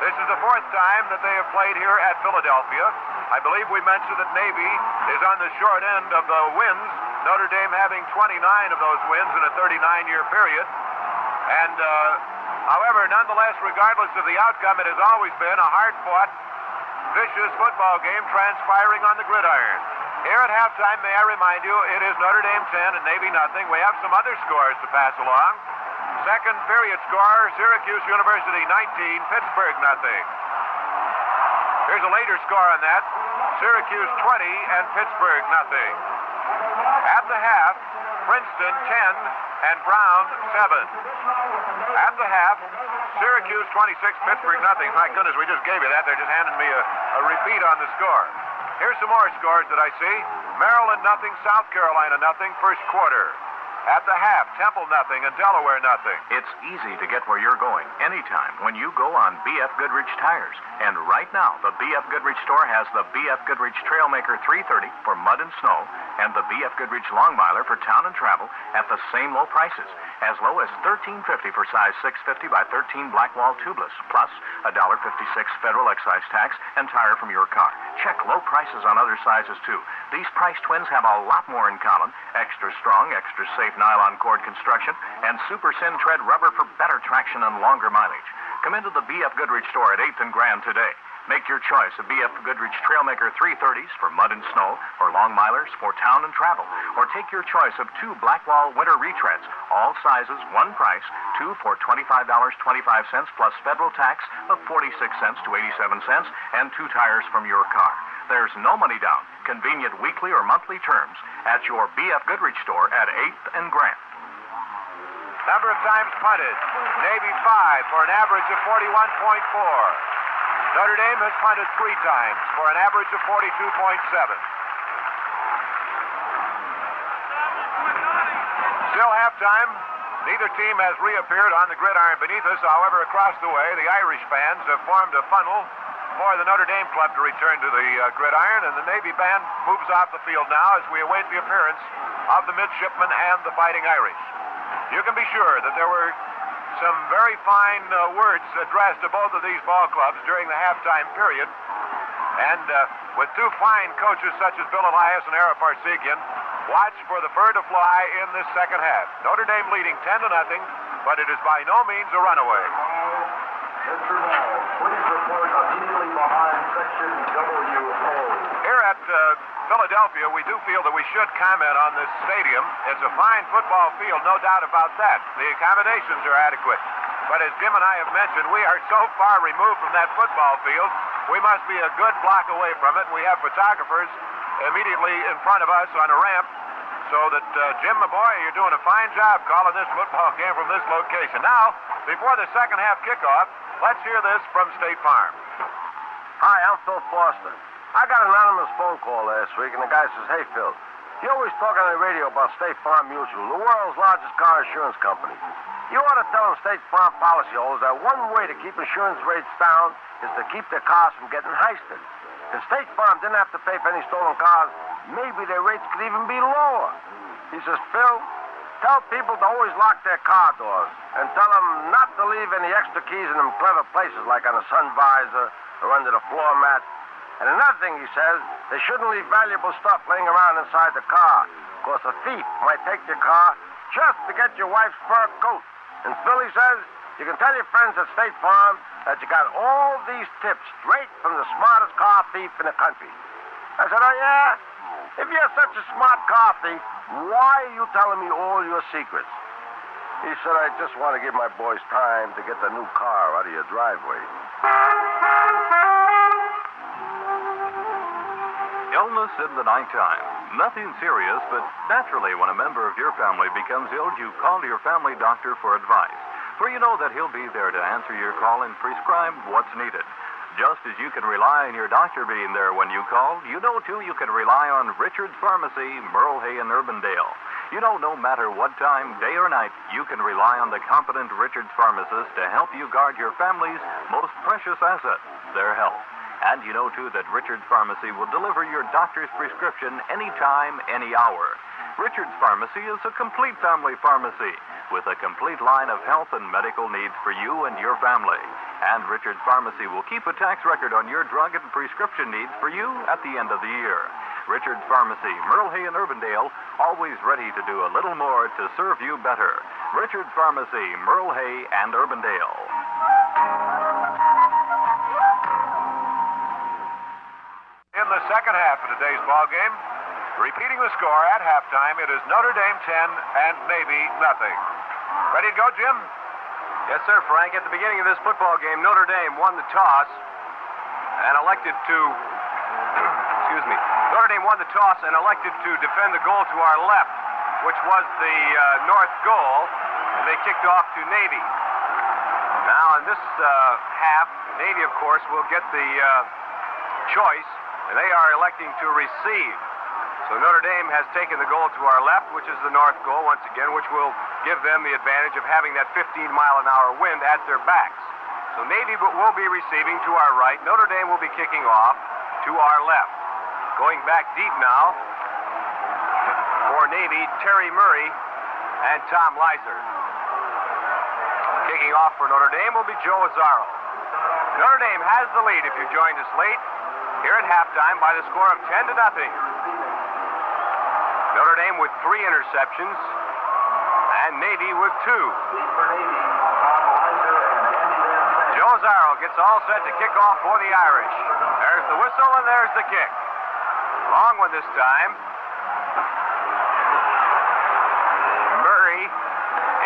Speaker 1: This is the 4th time that they have played here at Philadelphia. I believe we mentioned that Navy is on the short end of the wins, Notre Dame having 29 of those wins in a 39-year period. And, however, nonetheless, regardless of the outcome, it has always been a hard-fought, vicious football game transpiring on the gridiron. Here at halftime, may I remind you, it is Notre Dame 10 and Navy nothing. We have some other scores to pass along. Second period score, Syracuse University 19, Pittsburgh nothing. Here's a later score on that, Syracuse 20 and Pittsburgh nothing. At the half, Princeton 10 and Brown 7. At the half, Syracuse 26, Pittsburgh nothing. My goodness, we just gave you that. They're just handing me a repeat on the score. Here's some more scores that I see. Maryland nothing, South Carolina nothing, first quarter. At the half, Temple nothing and Delaware nothing.
Speaker 3: It's easy to get where you're going anytime when you go on BF Goodrich tires. And right now, the BF Goodrich store has the BF Goodrich Trailmaker 330 for mud and snow and the BF Goodrich Long Miler for town and travel at the same low prices, as low as $13.50 for size 650 by 13 Blackwall tubeless, plus $1.56 federal excise tax and tire from your car. Check low prices on other sizes, too. These price twins have a lot more in common: extra strong, extra safe nylon cord construction, and super sin tread rubber for better traction and longer mileage. Come into the BF Goodrich store at 8th and Grand today. Make your choice of BF Goodrich Trailmaker 330s for mud and snow, or long milers for town and travel. Or take your choice of 2 Blackwall winter retreads, all sizes, one price, 2 for $25.25 plus federal tax of 46 cents to 87 cents, and 2 tires from your car. There's no money down, convenient weekly or monthly terms at your BF Goodrich store at 8th and Grand.
Speaker 1: Number of times punted, Navy 5 for an average of 41.4. Notre Dame has punted 3 times for an average of 42.7. Still halftime. Neither team has reappeared on the gridiron beneath us. However, across the way, the Irish fans have formed a funnel for the Notre Dame club to return to the gridiron, and the Navy band moves off the field now as we await the appearance of the midshipmen and the Fighting Irish. You can be sure that there were some very fine words addressed to both of these ball clubs during the halftime period, and with two fine coaches such as Bill Elias and Ara Parsegian, watch for the fur to fly in this second half. Notre Dame leading 10-0, but it is by no means a runaway.
Speaker 5: Mr. Ball, please report immediately behind section WA.
Speaker 1: Here at Philadelphia, we do feel that we should comment on this stadium. It's a fine football field, no doubt about that. The accommodations are adequate. But as Jim and I have mentioned, we are so far removed from that football field, we must be a good block away from it. We have photographers immediately in front of us on a ramp, so that, Jim, my boy, you're doing a fine job calling this football game from this location. Now, before the second half kickoff, let's hear this from State Farm.
Speaker 8: Hi, I'm Phil Foster. I got an anonymous phone call last week, and the guy says, hey, Phil, you always talk on the radio about State Farm Mutual, the world's largest car insurance company. You ought to tell them State Farm policyholders that one way to keep insurance rates down is to keep their cars from getting heisted. If State Farm didn't have to pay for any stolen cars, maybe their rates could even be lower. He says, Phil, tell people to always lock their car doors and tell them not to leave any extra keys in them clever places like on the sun visor or under the floor mat. And another thing he says, they shouldn't leave valuable stuff laying around inside the car, because a thief might take your car just to get your wife's fur coat. And Phil, he says, you can tell your friends at State Farm that you got all these tips straight from the smartest car thief in the country. I said, oh, yeah? If you're such a smart car thief, why are you telling me all your secrets? He said, I just want to give my boys time to get the new car out of your driveway.
Speaker 3: Illness in the nighttime. Nothing serious, but naturally when a member of your family becomes ill, you call your family doctor for advice. For you know that he'll be there to answer your call and prescribe what's needed. Just as you can rely on your doctor being there when you call, you know, too, you can rely on Richard's Pharmacy, Merle Hay and Urbandale. You know, no matter what time, day or night, you can rely on the competent Richard's pharmacist to help you guard your family's most precious asset, their health. And you know, too, that Richard's Pharmacy will deliver your doctor's prescription anytime, any hour. Richard's Pharmacy is a complete family pharmacy with a complete line of health and medical needs for you and your family. And Richard's Pharmacy will keep a tax record on your drug and prescription needs for you at the end of the year. Richard's Pharmacy, Merle Hay and Urbandale, always ready to do a little more to serve you better. Richard's Pharmacy, Merle Hay and Urbandale.
Speaker 1: In the second half of today's ball game, repeating the score at halftime, it is Notre Dame 10 and Navy nothing. Ready to go, Jim?
Speaker 2: Yes, sir, Frank. At the beginning of this football game, Notre Dame won the toss and elected to, Notre Dame won the toss and elected to defend the goal to our left, which was the north goal, and they kicked off to Navy. Now, in this half, Navy, of course, will get the choice, and they are electing to receive. So Notre Dame has taken the goal to our left, which is the north goal once again, which will give them the advantage of having that 15-mile-an-hour wind at their backs. So Navy will be receiving to our right. Notre Dame will be kicking off to our left. Going back deep now for Navy, Terry Murray and Tom Leiser. Kicking off for Notre Dame will be Joe Azzaro. Notre Dame has the lead if you joined us late here at halftime by the score of 10-0. Notre Dame with 3 interceptions and Navy with 2. Joe Azzaro gets all set to kick off for the Irish. There's the whistle and there's the kick. Long one this time. Murray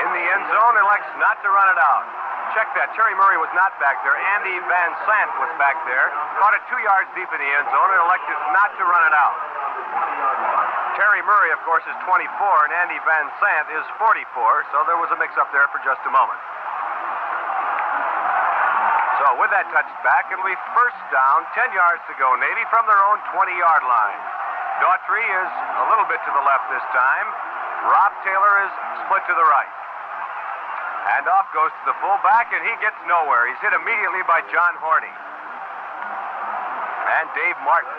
Speaker 2: in the end zone elects not to run it out. Check that. Terry Murray was not back there. Andy Van Sant was back there. Caught it 2 yards deep in the end zone and elected not to run it out. Terry Murray, of course, is 24, and Andy Van Sant is 44, so there was a mix-up there for just a moment. So with that touchback, it'll be first down, 10 yards to go, Navy from their own 20-yard line. Daughtry is a little bit to the left this time. Rob Taylor is split to the right. Handoff goes to the fullback, and he gets nowhere. He's hit immediately by John Horney. And Dave Martin.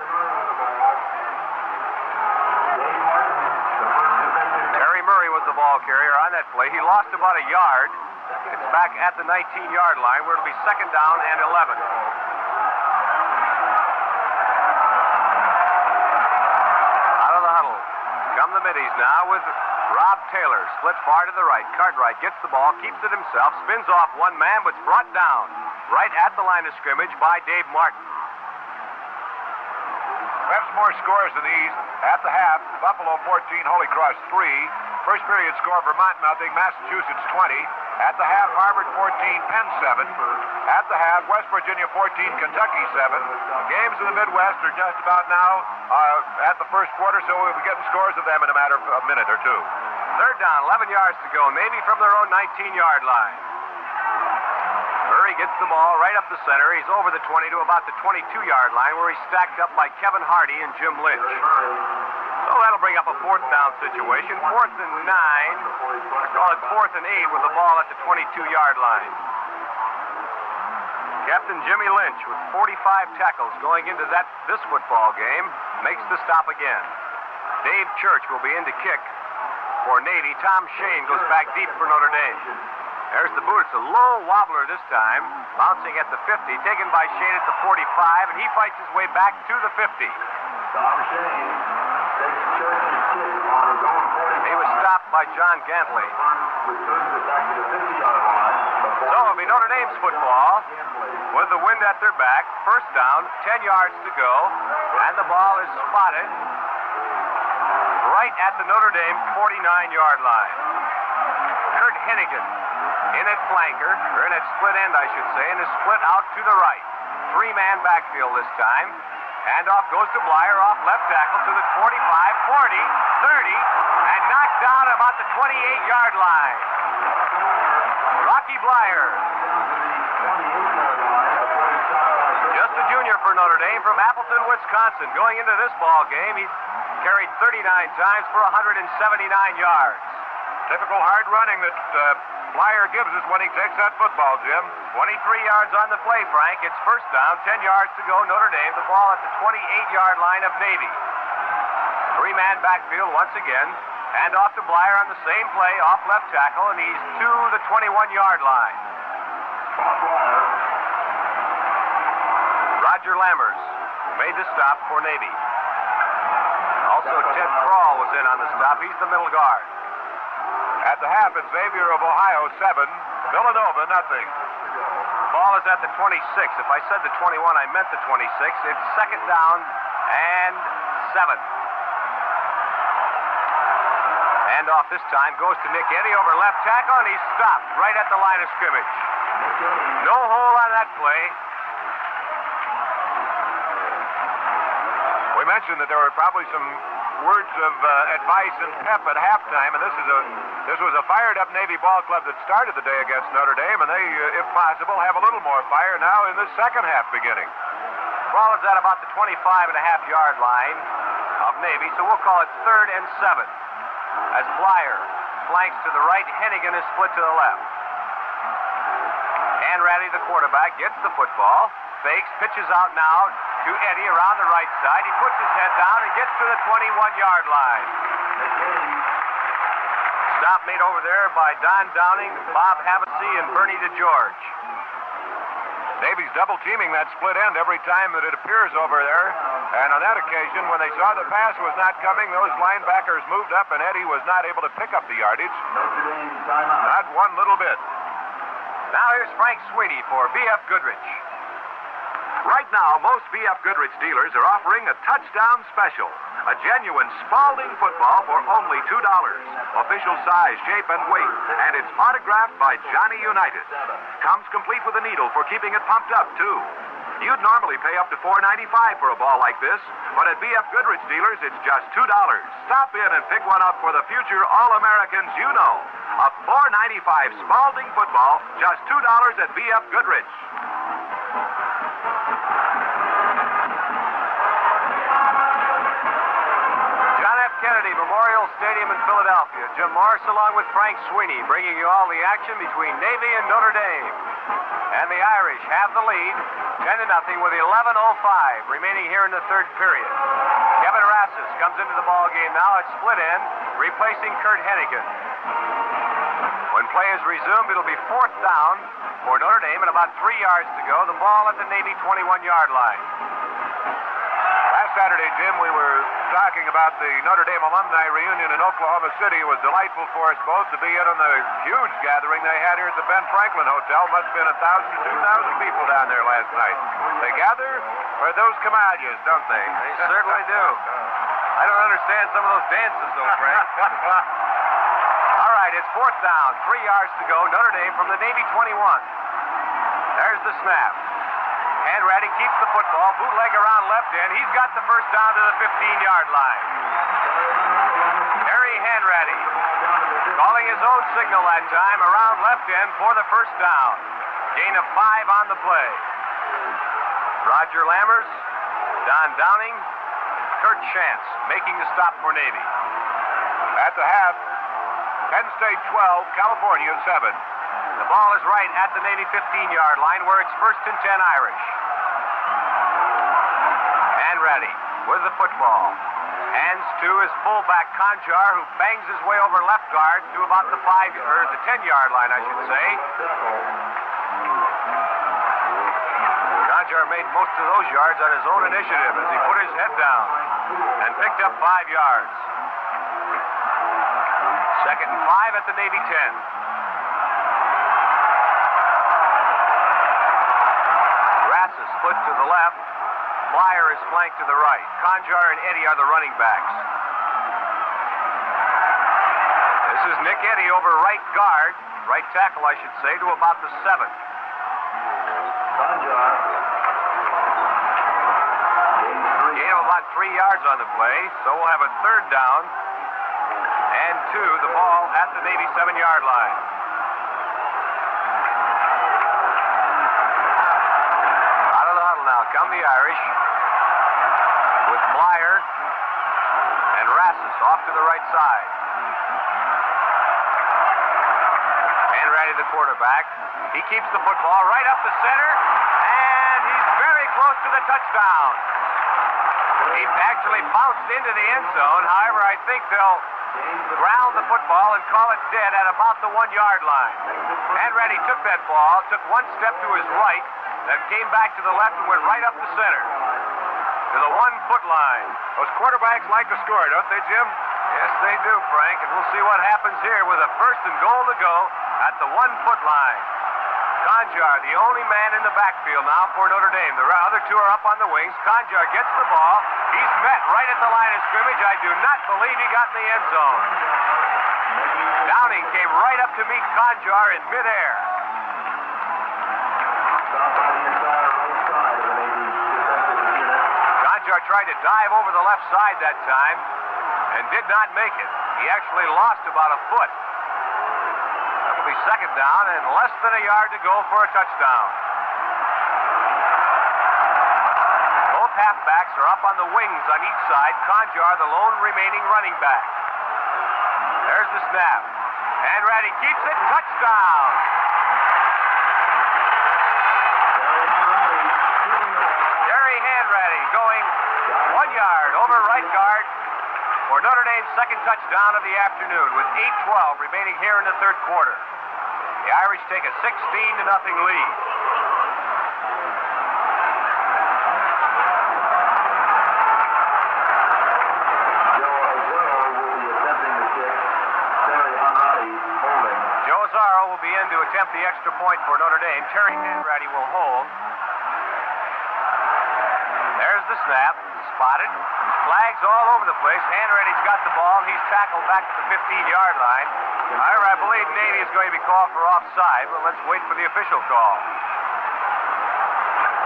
Speaker 2: Terry Murray was the ball carrier on that play. He lost about a yard. It's back at the 19-yard line where it'll be second down and 11. Out of the huddle come the middies now with Rob Taylor, split far to the right. Cartwright gets the ball, keeps it himself, spins off one man, but's brought down right at the line of scrimmage by Dave Martin.
Speaker 1: We have some more scores in the East. At the half, Buffalo 14, Holy Cross 3. First period score, Vermont nothing, Massachusetts 20. At the half, Harvard 14, Penn 7. At the half, West Virginia 14, Kentucky 7. Games in the Midwest are just about now at the first quarter, so we'll be getting scores of them in a matter of a minute or two.
Speaker 2: Third down, 11 yards to go, Navy from their own 19-yard line. Murray gets the ball right up the center. He's over the 20 to about the 22-yard line where he's stacked up by Kevin Hardy and Jim Lynch. So that'll bring up a fourth down situation. 4th and 9. Call it 4th and 8 with the ball at the 22-yard line. Captain Jimmy Lynch with 45 tackles going into this football game makes the stop again. Dave Church will be in to kick for Navy. Tom Shane goes back deep for Notre Dame. There's the boot. It's a low wobbler this time. Bouncing at the 50. Taken by Shane at the 45, and he fights his way back to the 50.
Speaker 5: Tom Shane takes Church's kick on his own 45.
Speaker 2: He was stopped by John Gantley.
Speaker 5: Returns it back to the 50-yard line.
Speaker 2: So it'll be Notre Dame's football with the wind at their back. First down, 10 yards to go, and the ball is spotted right at the Notre Dame 49-yard line. Kurt Hennigan in at flanker, or in at split end, I should say, and is split out to the right. Three-man backfield this time. Handoff goes to Blyer off left tackle to the 45, 40, 30, and knocked down about the 28-yard line. Rocky Blyer. Just a junior for Notre Dame from Appleton, Wisconsin. Going into this ball game, he carried 39 times for 179 yards.
Speaker 1: Typical hard running that Blyer gives us when he takes that football, Jim.
Speaker 2: 23 yards on the play, Frank. It's first down, 10 yards to go. Notre Dame, the ball at the 28-yard line of Navy. Three-man backfield once again. Hand off to Blyer on the same play, off left tackle, and he's to the 21-yard line. Roger Lammers made the stop for Navy. Also, Ted Kroll was in on the stop. He's the middle guard.
Speaker 1: At the half, it's Xavier of Ohio 7, Villanova nothing.
Speaker 2: Ball is at the 26. If I said the 21, I meant the 26. It's second down and 7. Handoff this time goes to Nick Eddy over left tackle, and he's stopped right at the line of scrimmage. No hole on that play.
Speaker 1: We mentioned that there were probably some words of advice and pep at halftime, and this was a fired-up Navy ball club that started the day against Notre Dame, and they, if possible, have a little more fire now in the second half beginning.
Speaker 2: Ball is at about the 25.5-yard line of Navy, so we'll call it 3rd and 7. As Blyer flanks to the right, Hennigan is split to the left. Hanratty, the quarterback, gets the football, fakes, pitches out now to Eddy around the right side. He puts his head down and gets to the 21-yard line. Stop made over there by Don Downing, Bob Havassey, and Bernie DeGeorge.
Speaker 1: Navy's double-teaming that split end every time that it appears over there. And on that occasion, when they saw the pass was not coming, those linebackers moved up, and Eddy was not able to pick up the yardage. Not one little bit.
Speaker 2: Now here's Frank Sweeney for B.F. Goodrich.
Speaker 4: Right now, most B.F. Goodrich dealers are offering a touchdown special. A genuine Spalding football for only $2. Official size, shape, and weight. And it's autographed by Johnny Unitas. Comes complete with a needle for keeping it pumped up, too. You'd normally pay up to $4.95 for a ball like this, but at B.F. Goodrich dealers, it's just $2. Stop in and pick one up for the future All-Americans you know. A $4.95 Spalding football, just $2 at B.F. Goodrich.
Speaker 2: Kennedy Memorial Stadium in Philadelphia. Jim Morris along with Frank Sweeney bringing you all the action between Navy and Notre Dame. And the Irish have the lead 10-0 with 11:05 remaining here in the third period. Kevin Rassis comes into the ball game now at split end, replacing Kurt Hennigan. When play is resumed, it'll be 4th down for Notre Dame and about 3 yards to go. The ball at the Navy 21-yard line.
Speaker 1: Last Saturday, Jim, we were talking about the Notre Dame alumni reunion in Oklahoma City. It was delightful for us both to be in on the huge gathering they had here at the Ben Franklin Hotel. Must have been 1,000 to 2,000 people down there last night. They gather for those camellias, don't they?
Speaker 2: They certainly do. I don't understand some of those dances, though, Frank. All right, it's 4th down, 3 yards to go. Notre Dame from the Navy 21. There's the snap. Hanratty keeps the football, bootleg around left end. He's got the first down to the 15-yard line. Terry Hanratty calling his own signal that time around left end for the first down. Gain of 5 on the play. Roger Lammers, Don Downing, Kurt Shantz making the stop for Navy.
Speaker 1: At the half, Penn State 12, California 7.
Speaker 2: The ball is right at the Navy 15-yard line where it's 1st and 10 Irish. Hanratty with the football. Hands to his fullback Conjar, who bangs his way over left guard to about the 10-yard line, I should say. Conjar made most of those yards on his own initiative as he put his head down and picked up 5 yards. 2nd and 5 at the Navy 10. Rassis split to the left. Blyer is flanked to the right. Conjar and Eddy are the running backs. This is Nick Eddy over right guard, right tackle, I should say, to about the 7. Gain of about 3 yards on the play, so we'll have a 3rd down and 2, the ball at the Navy 7-yard line. Out of the huddle now come the Irish with Blyer and Rassis off to the right side. Hanratty, the quarterback. He keeps the football right up the center, and he's very close to the touchdown. He actually bounced into the end zone. However, I think they'll ground the football and call it dead at about the 1-yard line. Hanratty took that ball, took 1 step to his right, then came back to the left and went right up the center to the 1-foot line.
Speaker 1: Those quarterbacks like to score, don't they, Jim?
Speaker 2: Yes, they do, Frank, and we'll see what happens here with a 1st and goal to go at the 1-foot line. Conjar, the only man in the backfield now for Notre Dame. The other 2 are up on the wings. Conjar gets the ball. He's met right at the line of scrimmage. I do not believe he got in the end zone. Downing came right up to meet Conjar in midair. Conjar tried to dive over the left side that time and did not make it. He actually lost about a foot. That'll be 2nd down and less than a yard to go for a touchdown. Both halfbacks are up on the wings on each side. Conjar, the lone remaining running back. There's the snap. Hanratty keeps it. Touchdown! Terry Hanratty going 1 yard over right guard for Notre Dame's 2nd touchdown of the afternoon with 8:12 remaining here in the 3rd quarter. The Irish take a 16-0 lead. Joe Azzaro will be in to attempt the extra point for Notre Dame. Terry Hanratty will hold. There's the snap. Spotted. Flags all over the place. Hanratty's got the ball. He's tackled back at the 15-yard line. However, I believe Navy is going to be called for offside, but let's wait for the official call.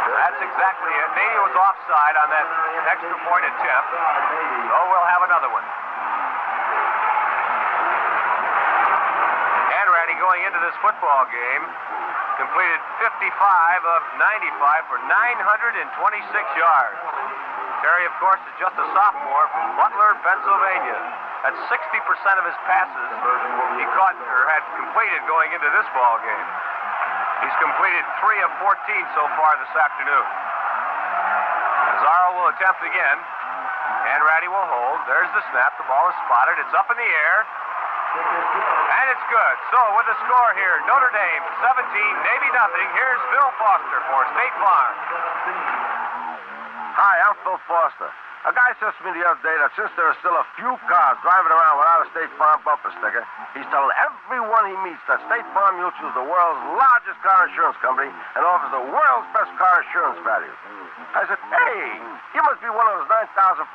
Speaker 2: That's exactly it. Navy was offside on that extra point attempt, so we'll have another one. Hanratty going into this football game completed 55 of 95 for 926 yards. Terry, of course, is just a sophomore from Butler, Pennsylvania. That's 60% of his passes he caught or had completed going into this ball game. He's completed 3 of 14 so far this afternoon. Zarro will attempt again. Hanratty will hold. There's the snap. The ball is spotted. It's up in the air. And it's good. So with the score here, Notre Dame 17, Navy nothing. Here's Phil Foster for State Farm.
Speaker 8: Hi, I'm Phil Foster. A guy says to me the other day that since there are still a few cars driving around without a State Farm bumper sticker, he's telling everyone he meets that State Farm Mutual is the world's largest car insurance company and offers the world's best car insurance value. I said, hey, you must be one of those 9,500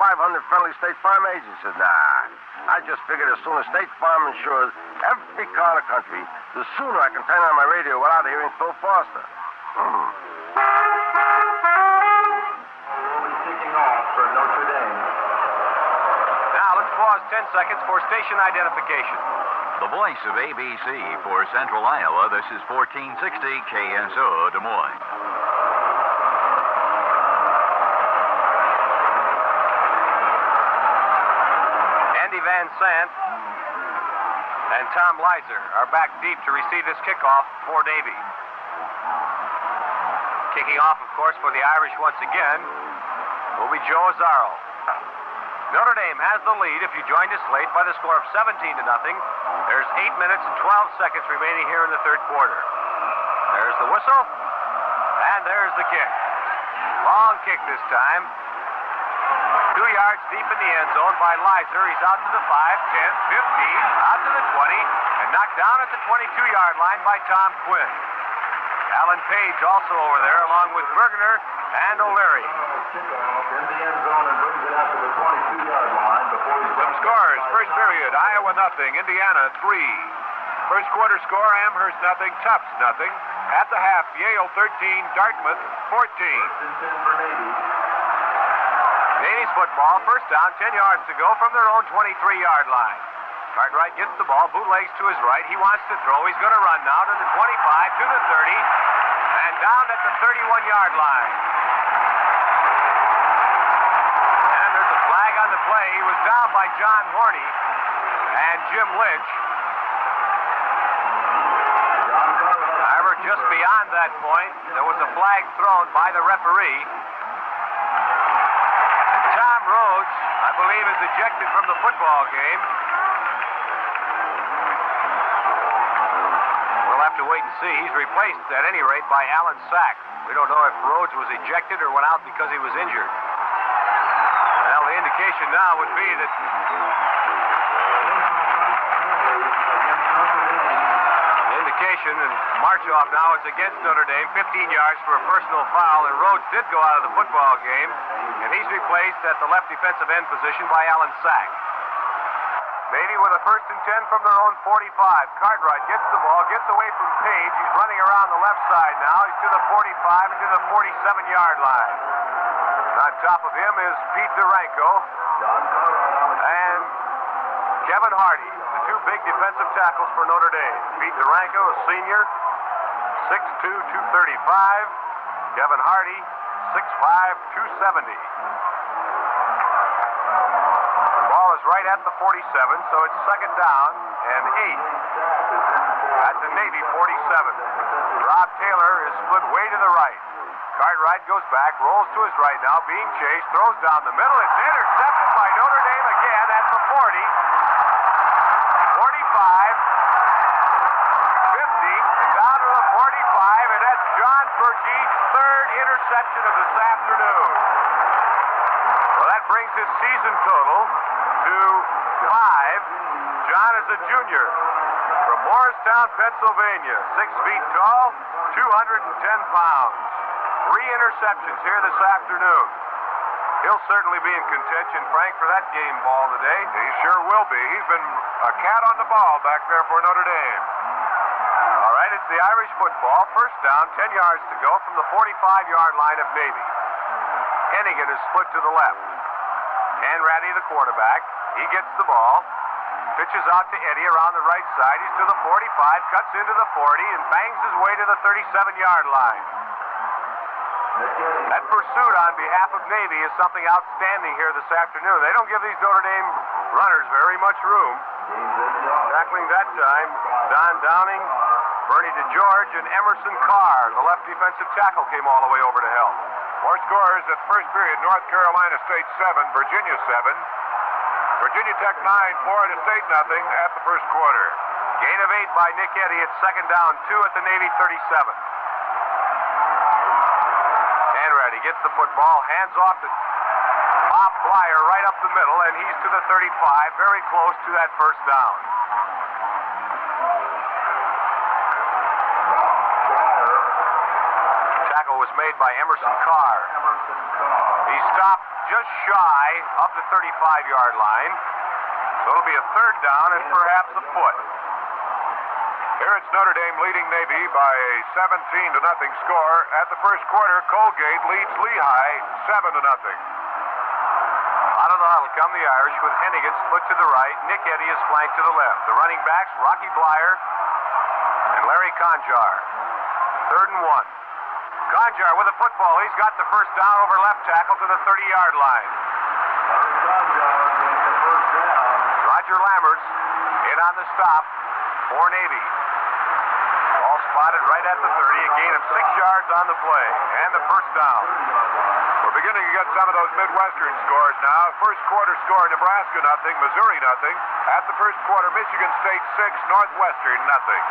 Speaker 8: friendly State Farm agents. He said, nah. I just figured as soon as State Farm insures every car in the country, the sooner I can turn on my radio without hearing Phil Foster.
Speaker 5: Kicking off for Notre Dame.
Speaker 2: Now let's pause 10 seconds for station identification.
Speaker 9: The voice of ABC for Central Iowa, this is 1460 KSO Des Moines.
Speaker 2: Andy Van Sant and Tom Leiser are back deep to receive this kickoff for Navy. Kicking off, of course, for the Irish once again will be Joe Zarro. Notre Dame has the lead if you joined us late by the score of 17-0. There's 8 minutes and 12 seconds remaining here in the third quarter. There's the whistle, and there's the kick. Long kick this time. 2 yards deep in the end zone by Leiser. He's out to the 5, 10, 15, out to the 20, and knocked down at the 22-yard line by Tom Quinn. Alan Page also over there, along with Bergener and O'Leary.
Speaker 5: Kickoff in the end zone and brings it out to the 22-yard line before he's
Speaker 1: Some scores. First period, Iowa nothing, Indiana 3. First quarter score, Amherst nothing, Tufts nothing. At the half, Yale 13, Dartmouth 14.
Speaker 5: First and 10 for Navy.
Speaker 2: Navy's football, first down, 10 yards to go from their own 23-yard line. Cartwright gets the ball, bootlegs to his right. He wants to throw. He's going to run now to the 25, to the 30, and down at the 31-yard line. And there's a flag on the play. He was down by John Horney and Jim Lynch. However, just beyond that point, there was a flag thrown by the referee. And Tom Rhodes, I believe, is ejected from the football game. We'll have to wait and see. He's replaced, at any rate, by Alan Sack. We don't know if Rhodes was ejected or went out because he was injured. Well, the indication now would be that and march-off now is against Notre Dame, 15 yards for a personal foul, and Rhodes did go out of the football game, and he's replaced at the left defensive end position by Alan Sack. Navy with a first and 10 from their own 45. Cartwright gets the ball, gets away from Page. He's running around the left side now. He's to the 45 and to the 47-yard line. And on top of him is Pete Duranko and Kevin Hardy, the two big defensive tackles for Notre Dame. Pete Duranko, a senior, 6'2", 235. Kevin Hardy, 6'5", 270. The ball is right at the 47, so it's second down and 8 at the Navy 47. Rob Taylor is split way to the right. Cartwright goes back, rolls to his right now, being chased, throws down the middle. It's intercepted by Notre Dame again at the 40. 45, 50, and down to the 45, and that's John Berkey's third interception of this afternoon. Well, that brings his season total to 5. John is a junior from Morristown, Pennsylvania, 6 feet tall, 210 pounds. 3 interceptions here this afternoon. He'll certainly be in contention, Frank, for that game ball today.
Speaker 1: He sure will be. He's been a cat on the ball back there for Notre Dame.
Speaker 2: All right, it's the Irish football. First down, 10 yards to go from the 45-yard line of Navy. Hennigan is split to the left. Hanratty, the quarterback. He gets the ball. Pitches out to Eddie around the right side. He's to the 45, cuts into the 40, and bangs his way to the 37-yard line. That pursuit on behalf of Navy is something outstanding here this afternoon. They don't give these Notre Dame runners very much room. Tackling that time, Don Downing, Bernie DeGeorge, and Emerson Carr, the left defensive tackle, came all the way over to help.
Speaker 1: More scores at first period. North Carolina State 7, Virginia 7. Virginia Tech 9, Florida State nothing at the first quarter.
Speaker 2: Gain of 8 by Nick Eddy at second down, 2 at the Navy 37. Hanratty gets the football, hands off to Bob Blyer right up the middle, and he's to the 35, very close to that first down. Tackle was made by Emerson Carr. He stopped just shy of the 35-yard line, so it'll be a third down and perhaps a foot.
Speaker 1: Here it's Notre Dame leading Navy by a 17-0 score. At the first quarter, Colgate leads Lehigh 7-0.
Speaker 2: Out of the huddle come the Irish with Hennigan split to the right. Nick Eddy is flanked to the left. The running backs, Rocky Blyer and Larry Conjar. 3rd and 1. Conjar with the football. He's got the first down over left tackle to the 30-yard line. Roger Lammers in on the stop for Navy. Ball spotted right at the 30. A gain of 6 yards on the play. And the first down.
Speaker 1: We're beginning to get some of those Midwestern scores now. First quarter score, Nebraska nothing, Missouri nothing. At the first quarter, Michigan State 6, Northwestern nothing.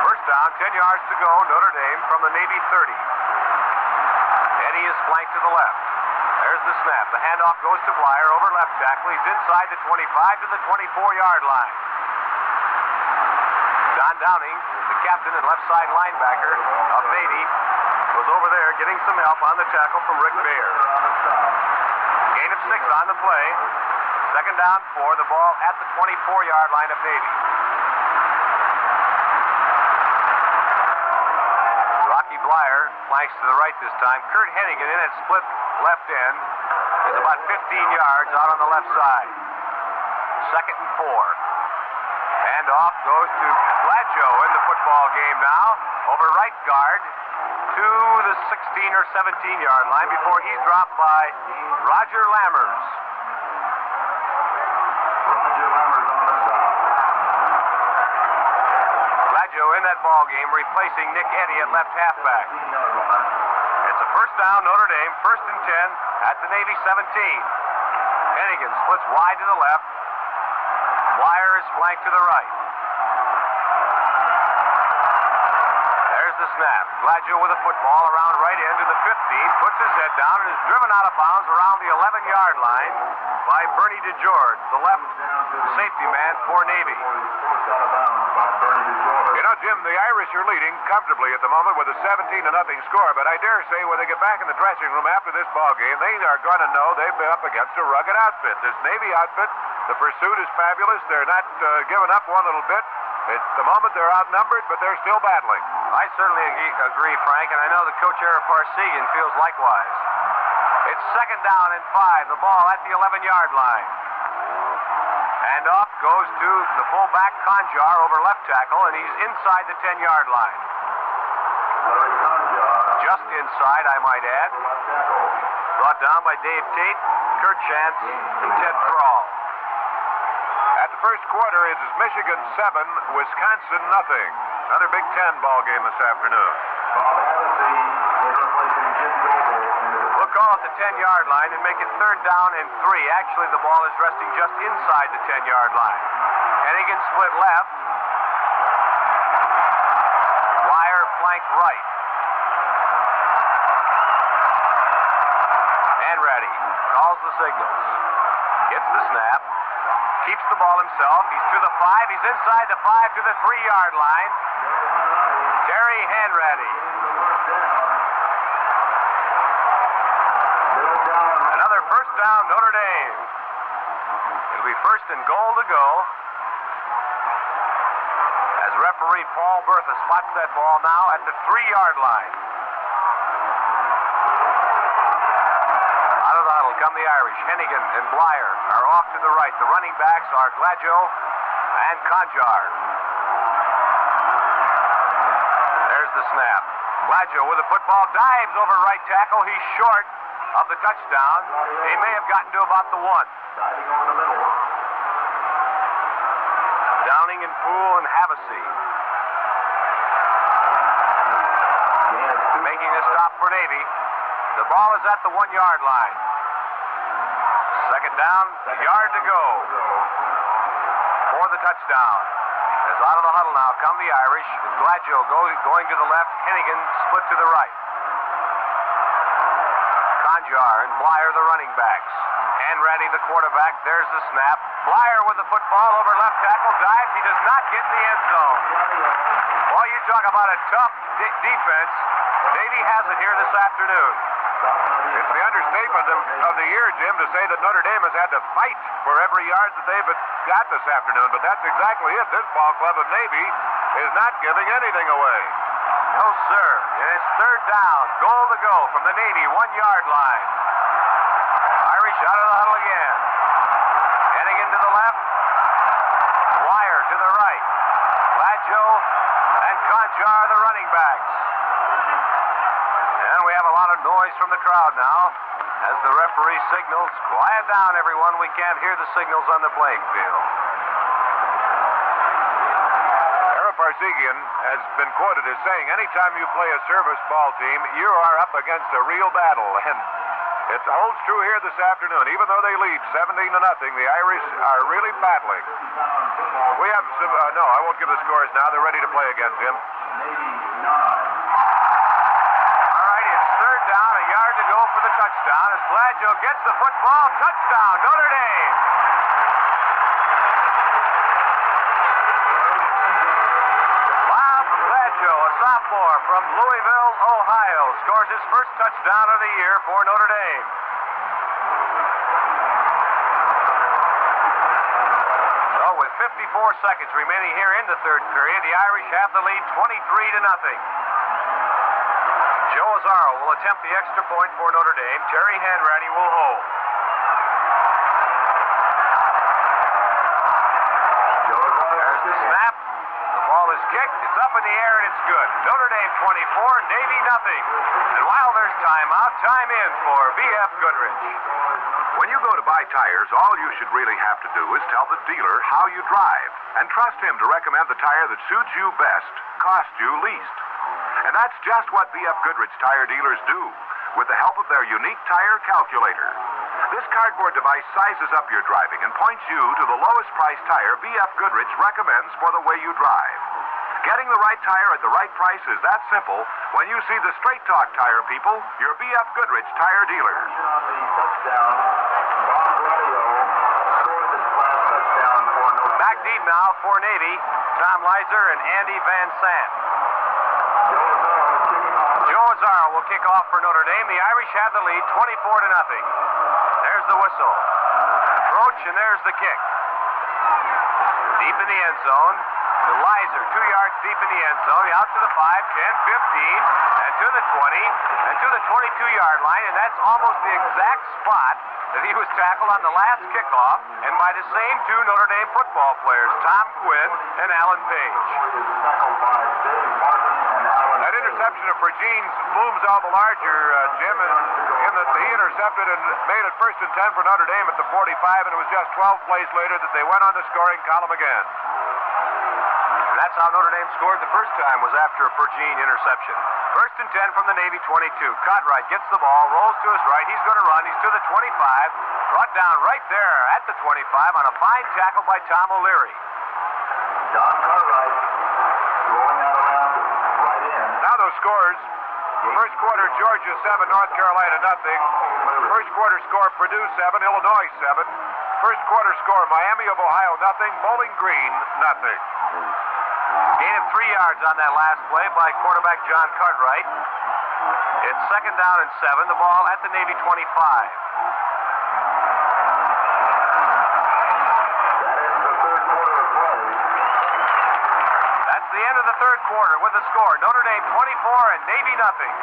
Speaker 2: First down, 10 yards to go, Notre Dame from the Navy 30. Eddy is flanked to the left. There's the snap. The handoff goes to Blyer over left tackle. He's inside the 25 to the 24-yard line. Don Downing, the captain and left side linebacker of Navy, was over there getting some help on the tackle from Rick Baer. Gain of 6 on the play. Second down 4. The ball at the 24-yard line of Navy. Rocky Blyer flanks to the right this time. Kurt Hennigan in at split left end is about 15 yards out on the left side. 2nd and 4. Handoff goes to Gladjo in the football game now. Over right guard to the 16 or 17-yard line before he's dropped by Roger Lammers. Gladjo in that ball game replacing Nick Eddy at left halfback. It's a first down, Notre Dame, 1st and 10 at the Navy 17. Hennigan splits wide to the left. Blyer is flanked to the right. There's the snap. Gladjo with a football around right end to the 15, puts his head down and is driven out of bounds around the 11-yard line by Bernie DeGeorge, the left safety man for Navy.
Speaker 1: You know, Jim, the Irish are leading comfortably at the moment with a 17-0 score, but I dare say when they get back in the dressing room after this ball game, they are going to know they've been up against a rugged outfit. This Navy outfit, the pursuit is fabulous. They're not giving up one little bit. At the moment, they're outnumbered, but they're still battling.
Speaker 2: I certainly agree, Frank, and I know that Coach Eric Parsegian feels likewise. It's 2nd down and 5. The ball at the 11-yard line. Handoff goes to the fullback Conjar over left tackle, and he's inside the 10-yard line. Just inside, I might add. Brought down by Dave Tate, Kurt Chance, and Ted Kroll.
Speaker 1: At the first quarter, it is Michigan 7, Wisconsin nothing. Another Big Ten ball game this afternoon.
Speaker 2: We'll call it the 10-yard line and make it 3rd down and 3. Actually, the ball is resting just inside the 10-yard line. Hennigan split left. Blyer flanked right. Hanratty calls the signals. Gets the snap. Keeps the ball himself. He's to the 5. He's inside the 5 to the 3-yard line. Terry Hanratty. Another first down, Notre Dame. It'll be 1st and goal to go. As referee Paul Bertha spots that ball now at the 3-yard line. Out of the huddle come the Irish. Hennigan and Blyer are off to the right. The running backs are Gladjo and Conjar. There's the snap. Gladjo with the football, dives over right tackle. He's short of the touchdown. He may have gotten to about the 1. Downing and Poole and Havasu. Making a stop for Navy. The ball is at the 1-yard line. Second down, a yard to go for the touchdown. As out of the huddle now come the Irish. Gladjo going to the left. Hennigan split to the right. Conjar and Blyer the running backs. Hanratty the quarterback. There's the snap. Blyer with the football over left tackle. Dives. He does not get in the end zone. Boy, you talk about a tough defense. Navy has it here this afternoon.
Speaker 1: It's the understatement of the year, Jim, to say that Notre Dame has had to fight for every yard that they've got this afternoon, but that's exactly it. This ball club of Navy is not giving anything away.
Speaker 2: No, sir. And it's third down. Goal to go from the Navy 1-yard line. Irish out of the huddle again. Hennigan to the left. Blyer to the right. Gladjo and Conjar the running backs. And we have a lot of noise from the crowd now as the referee signals, quiet down, everyone. We can't hear the signals on the playing field.
Speaker 1: Parsegian has been quoted as saying, anytime you play a service ball team, you are up against a real battle. And it holds true here this afternoon. Even though they lead 17-0, the Irish are really battling. We have some, no, I won't give the scores now. They're ready to play again, Jim.
Speaker 2: All right, it's third down, a yard to go for the touchdown. As Gladjo gets the football, touchdown, Notre Dame. Sophomore from Louisville, Ohio, scores his first touchdown of the year for Notre Dame. So with 54 seconds remaining here in the third period, the Irish have the lead 23-0. Joe Doyle will attempt the extra point for Notre Dame. Terry Hanratty will hold. There's the snap. Ball is kicked, it's up in the air, and it's good. Notre Dame 24, Navy nothing. And while there's timeout, time in for B.F. Goodrich.
Speaker 4: When you go to buy tires, all you should really have to do is tell the dealer how you drive and trust him to recommend the tire that suits you best, costs you least. And that's just what B.F. Goodrich tire dealers do with the help of their unique tire calculator. This cardboard device sizes up your driving and points you to the lowest price tire B.F. Goodrich recommends for the way you drive. Getting the right tire at the right price is that simple when you see the Straight Talk Tire people, your B.F. Goodrich tire dealer.
Speaker 2: Back deep now for Navy, Tom Leiser and Andy Van Sant. Joe Doyle will kick off for Notre Dame. The Irish have the lead 24-0. There's the whistle. Approach, and there's the kick. Deep in the end zone. To Leiser, 2 yards deep in the end zone. Out to the 5, 10, 15, and to the 20, and to the 22-yard line. And that's almost the exact spot that he was tackled on the last kickoff, and by the same two Notre Dame football players, Tom Quinn and Alan Page.
Speaker 1: That interception of Perjeans looms all the larger, Jim, in that he intercepted and made it 1st and 10 for Notre Dame at the 45, and it was just 12 plays later that they went on the scoring column again.
Speaker 2: And that's how Notre Dame scored the first time, was after a Perjean interception. 1st and 10 from the Navy 22. Cartwright gets the ball, rolls to his right. He's going to run. He's to the 25. Brought down right there at the 25 on a fine tackle by Tom O'Leary.
Speaker 5: John Cartwright rolling out around right in.
Speaker 1: Now those scores. First quarter, Georgia 7, North Carolina nothing. First quarter score, Purdue 7, Illinois 7. First quarter score, Miami of Ohio nothing, Bowling Green nothing.
Speaker 2: Gain of 3 yards on that last play by quarterback John Cartwright. It's 2nd down and 7. The ball at the Navy 25. That's the end of the third quarter with the score. Notre Dame 24 and Navy nothing.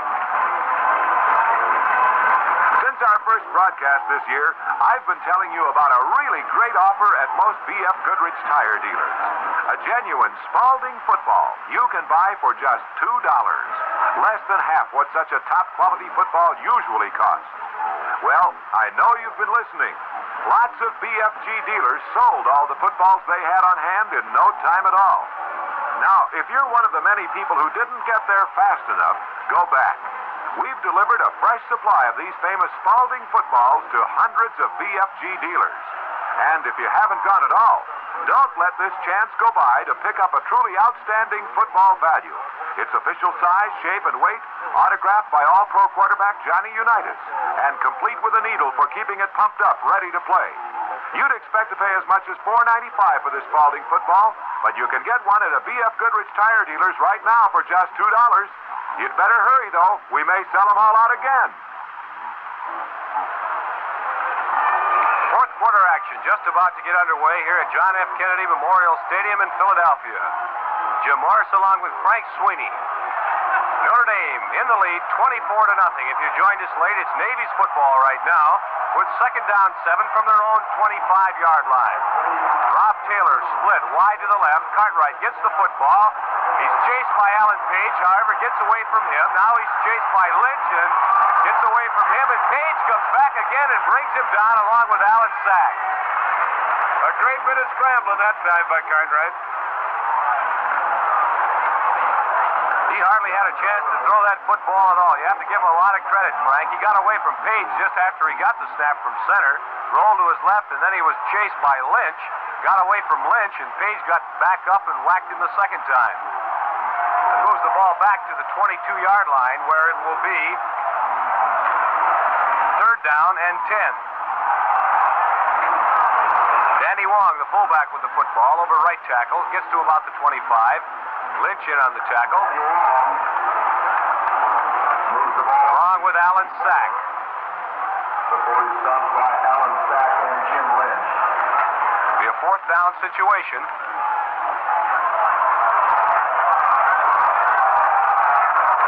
Speaker 4: Since
Speaker 1: Since our first broadcast this year, I've been telling you about a really great offer at most BF Goodrich tire dealers. A genuine Spalding football you can buy for just $2. Less than half what such a top-quality football usually costs. Well, I know you've been listening. Lots of BFG dealers sold all the footballs they had on hand in no time at all. Now, if you're one of the many people who didn't get there fast enough, go back. We've delivered a fresh supply of these famous Spalding footballs to hundreds of BFG dealers. And if you haven't gone at all, don't let this chance go by to pick up a truly outstanding football value. Its official size, shape, and weight, autographed by All-Pro quarterback Johnny Unitas, and complete with a needle for keeping it pumped up, ready to play. You'd expect to pay as much as $4.95 for this Spalding football, but you can get one at a BF Goodrich tire dealers right now for just $2. You'd better hurry, though. We may sell them all out again.
Speaker 2: Fourth quarter action just about to get underway here at John F. Kennedy Memorial Stadium in Philadelphia. Jim Morris along with Frank Sweeney. Notre Dame in the lead, 24-0. If you joined us late, it's Navy's football right now with second down 7 from their own 25-yard line. Rob Taylor split wide to the left. Cartwright gets the football. He's chased by Alan Page, however, gets away from him. Now he's chased by Lynch and gets away from him, and Page comes back again and brings him down along with Alan Sack.
Speaker 1: A great bit of scrambling that time by Cartwright.
Speaker 2: He hardly had a chance to throw that football at all. You have to give him a lot of credit, Frank. He got away from Page just after he got the snap from center, rolled to his left, and then he was chased by Lynch, got away from Lynch, and Page got back up and whacked him the second time. And moves the ball back to the 22-yard line where it will be third down and 10. Danny Wong, the fullback with the football, over right tackle, gets to about the 25. Lynch in on the tackle. Along with Alan Sack.
Speaker 5: Before he's stopped by Alan Sack and Jim Lynch.
Speaker 2: Be a fourth down situation.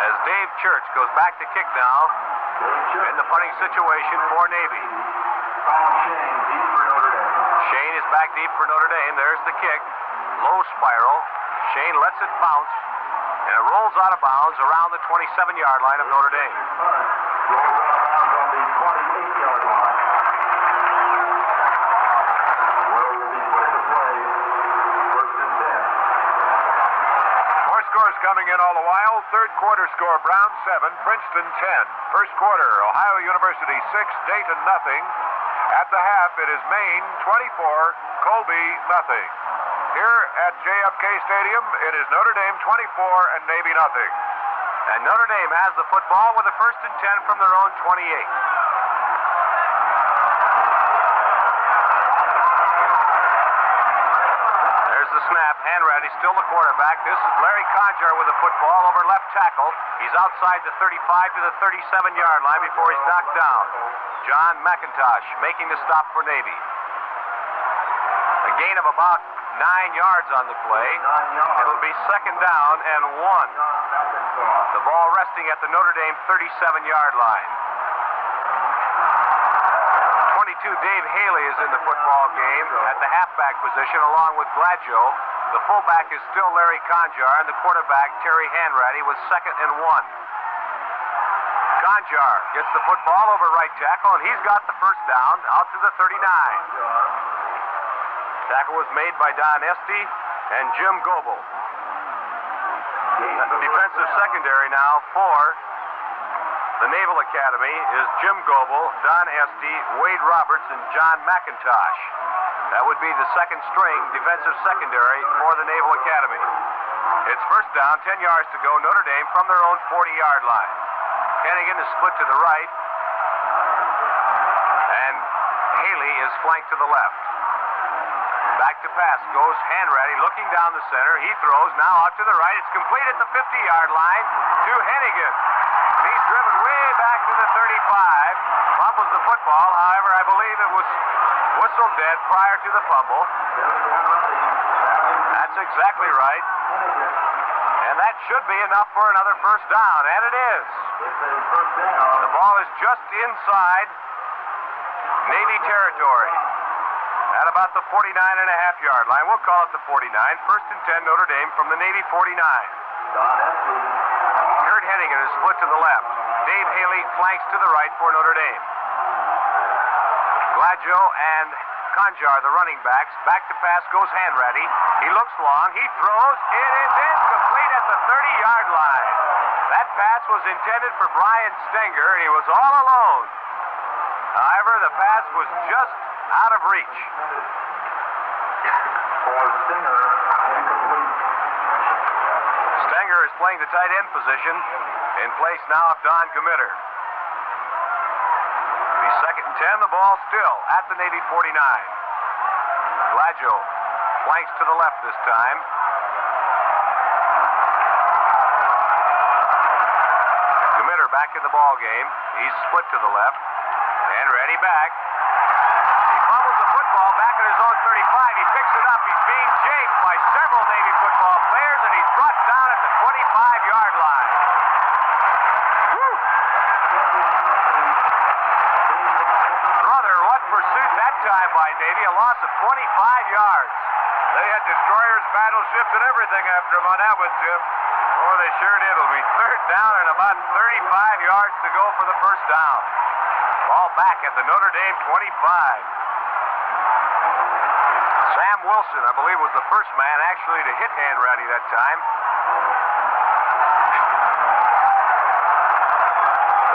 Speaker 2: As Dave Church goes back to kick now in the punting situation for Navy.
Speaker 5: Shane deep for Notre Dame.
Speaker 2: Shane is back deep for Notre Dame. There's the kick. Low spiral. Shane lets it bounce, and it rolls out of bounds around the 27-yard line of Notre Dame.
Speaker 5: Rolls out of bounds on the 28-yard line. Where will be put into play first and 10.
Speaker 1: More scores coming in all the while. Third quarter score, Brown 7, Princeton 10. First quarter, Ohio University 6, Dayton nothing. At the half, it is Maine 24, Colby nothing. Here at JFK Stadium, it is Notre Dame 24 and Navy nothing.
Speaker 2: And Notre Dame has the football with a first and 10 from their own 28. There's the snap. Hanratty still the quarterback. This is Larry Conjar with the football over left tackle. He's outside the 35 to the 37-yard line before he's knocked down. John McIntosh making the stop for Navy. A gain of about 9 yards on the play. It'll be second down and 1. The ball resting at the Notre Dame 37-yard line. 22, Dave Haley is in the football game at the halfback position along with Gladjo. The fullback is still Larry Conjar, and the quarterback, Terry Hanratty, with second and 1. Conjar gets the football over right tackle, and he's got the first down out to the 39. Tackle was made by Don Esty and Jim Goebel. The defensive secondary now for the Naval Academy is Jim Goebel, Don Esty, Wade Roberts, and John McIntosh. That would be the second string defensive secondary for the Naval Academy. It's first down, 10 yards to go, Notre Dame from their own 40-yard line. Hennigan is split to the right, and Haley is flanked to the left. Back to pass goes Hanratty looking down the center. He throws now out to the right. It's complete at the 50-yard line to Hennigan. He's driven way back to the 35. Fumbles the football. However, I believe it was whistled dead prior to the fumble. That's exactly right. And that should be enough for another first down, and it is. The ball is just inside Navy territory at about the 49.5-yard line. We'll call it the 49. First and 10, Notre Dame from the Navy 49. Kurt Hennigan is split to the left. Dave Haley flanks to the right for Notre Dame. Gladjo and Conjar, the running backs. Back to pass goes Hanratty. He looks long. He throws. It is incomplete at the 30-yard line. That pass was intended for Brian Stenger, and he was all alone. However, the pass was just out of reach. Stenger is playing the tight end position in place now of Don Gamitter. The second and 10, the ball still at the Navy 49. Gladjo flanks to the left this time. Gamitter back in the ball game. He's split to the left. And ready back. He fumbles the football back at his own 35. He picks it up. He's being chased by several Navy football players, and he's brought down at the 25-yard line. Brother, what pursuit that time by Navy? A loss of 25 yards.
Speaker 1: They had destroyers, battleships, and everything after him on that one, Jim.
Speaker 2: Oh, they sure did. It'll be third down and about 35 yards to go for the first down. Ball back at the Notre Dame 25. Sam Wilson, I believe, was the first man actually to hit Hanratty that time.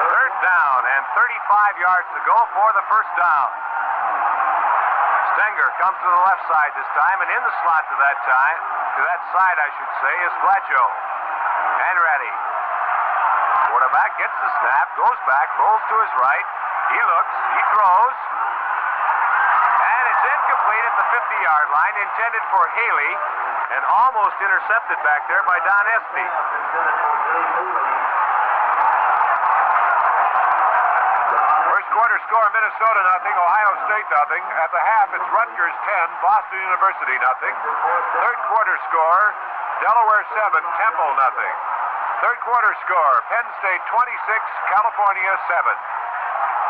Speaker 2: Third down and 35 yards to go for the first down. Stenger comes to the left side this time, and in the slot to that side, I should say, is Gladjo. Hanratty. Quarterback gets the snap, goes back, rolls to his right. He looks, he throws, and it's incomplete at the 50-yard line, intended for Haley, and almost intercepted back there by Don Espy.
Speaker 1: First quarter score, Minnesota nothing, Ohio State nothing. At the half, it's Rutgers 10, Boston University nothing. Third quarter score, Delaware 7, Temple nothing. Third quarter score, Penn State 26, California 7.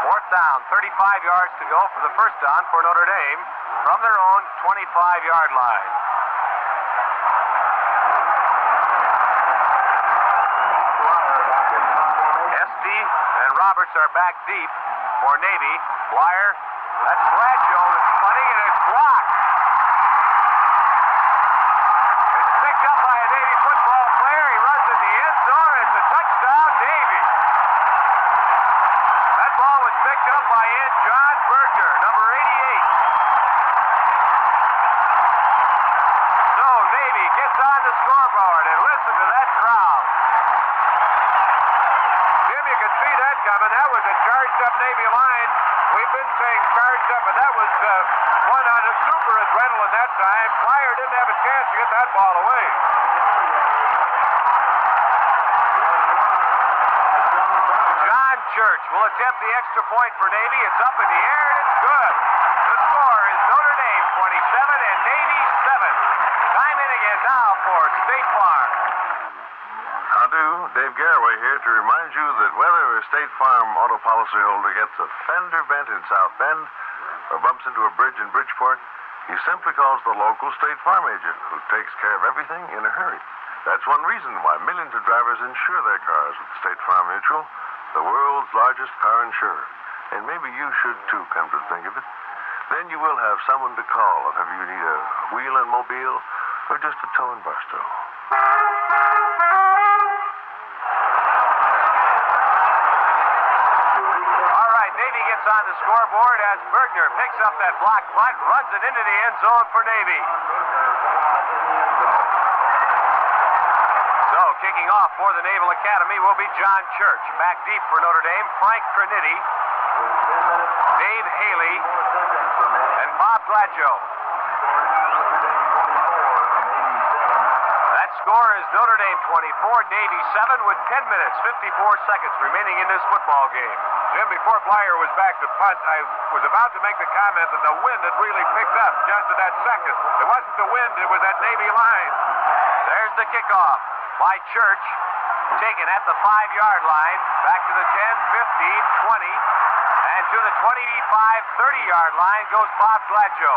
Speaker 2: Fourth down, 35 yards to go for the first down for Notre Dame from their own 25-yard line. Esty and Roberts are back deep for Navy. Blyer, that's Gladjo, it's funny, and it's blocked. It's picked up by a Navy football player. He runs in the end zone, and it's a touchdown, Navy. That ball was picked up by John Bergner, number 88. So Navy gets on the scoreboard, and listen to that crowd.
Speaker 1: Jim, you could see that coming. That was a charged-up Navy line. We've been saying charged up, but that was one on a super adrenaline that time. Blyer didn't have a chance to get that ball away.
Speaker 2: John Church will attempt the extra point for Navy. It's up in the air, and it's good. The score is Notre Dame 27 and Navy 7. Time in again now for State Farm.
Speaker 8: How do? Dave Garraway here to remind you that whether a State Farm auto policyholder gets a fender bent in South Bend or bumps into a bridge in Bridgeport, he simply calls the local State Farm agent, who takes care of everything in a hurry. That's one reason why millions of drivers insure their cars with State Farm Mutual, the world's largest car insurer. And maybe you should too, come to think of it. Then you will have someone to call if ever you need a wheel and mobile or just a tow and barstow.
Speaker 2: All right, Navy gets on the scoreboard as Bergner picks up that block punt, runs it into the end zone for Navy. So, kicking off for the Naval Academy will be John Church. Back deep for Notre Dame, Frank Cranitti, Dave Haley, and Bob Gladjo. That score is Notre Dame 24, Navy 7 with 10 minutes, 54 seconds remaining in this football game.
Speaker 1: Jim, before Blyer was back to punt, I was about to make the comment that the wind had really picked up just at that second. It wasn't the wind, it was that Navy line.
Speaker 2: There's the kickoff by Church. Taken at the 5-yard line. Back to the 10, 15, 20. And to the 25, 30-yard line goes Bob Gladjo.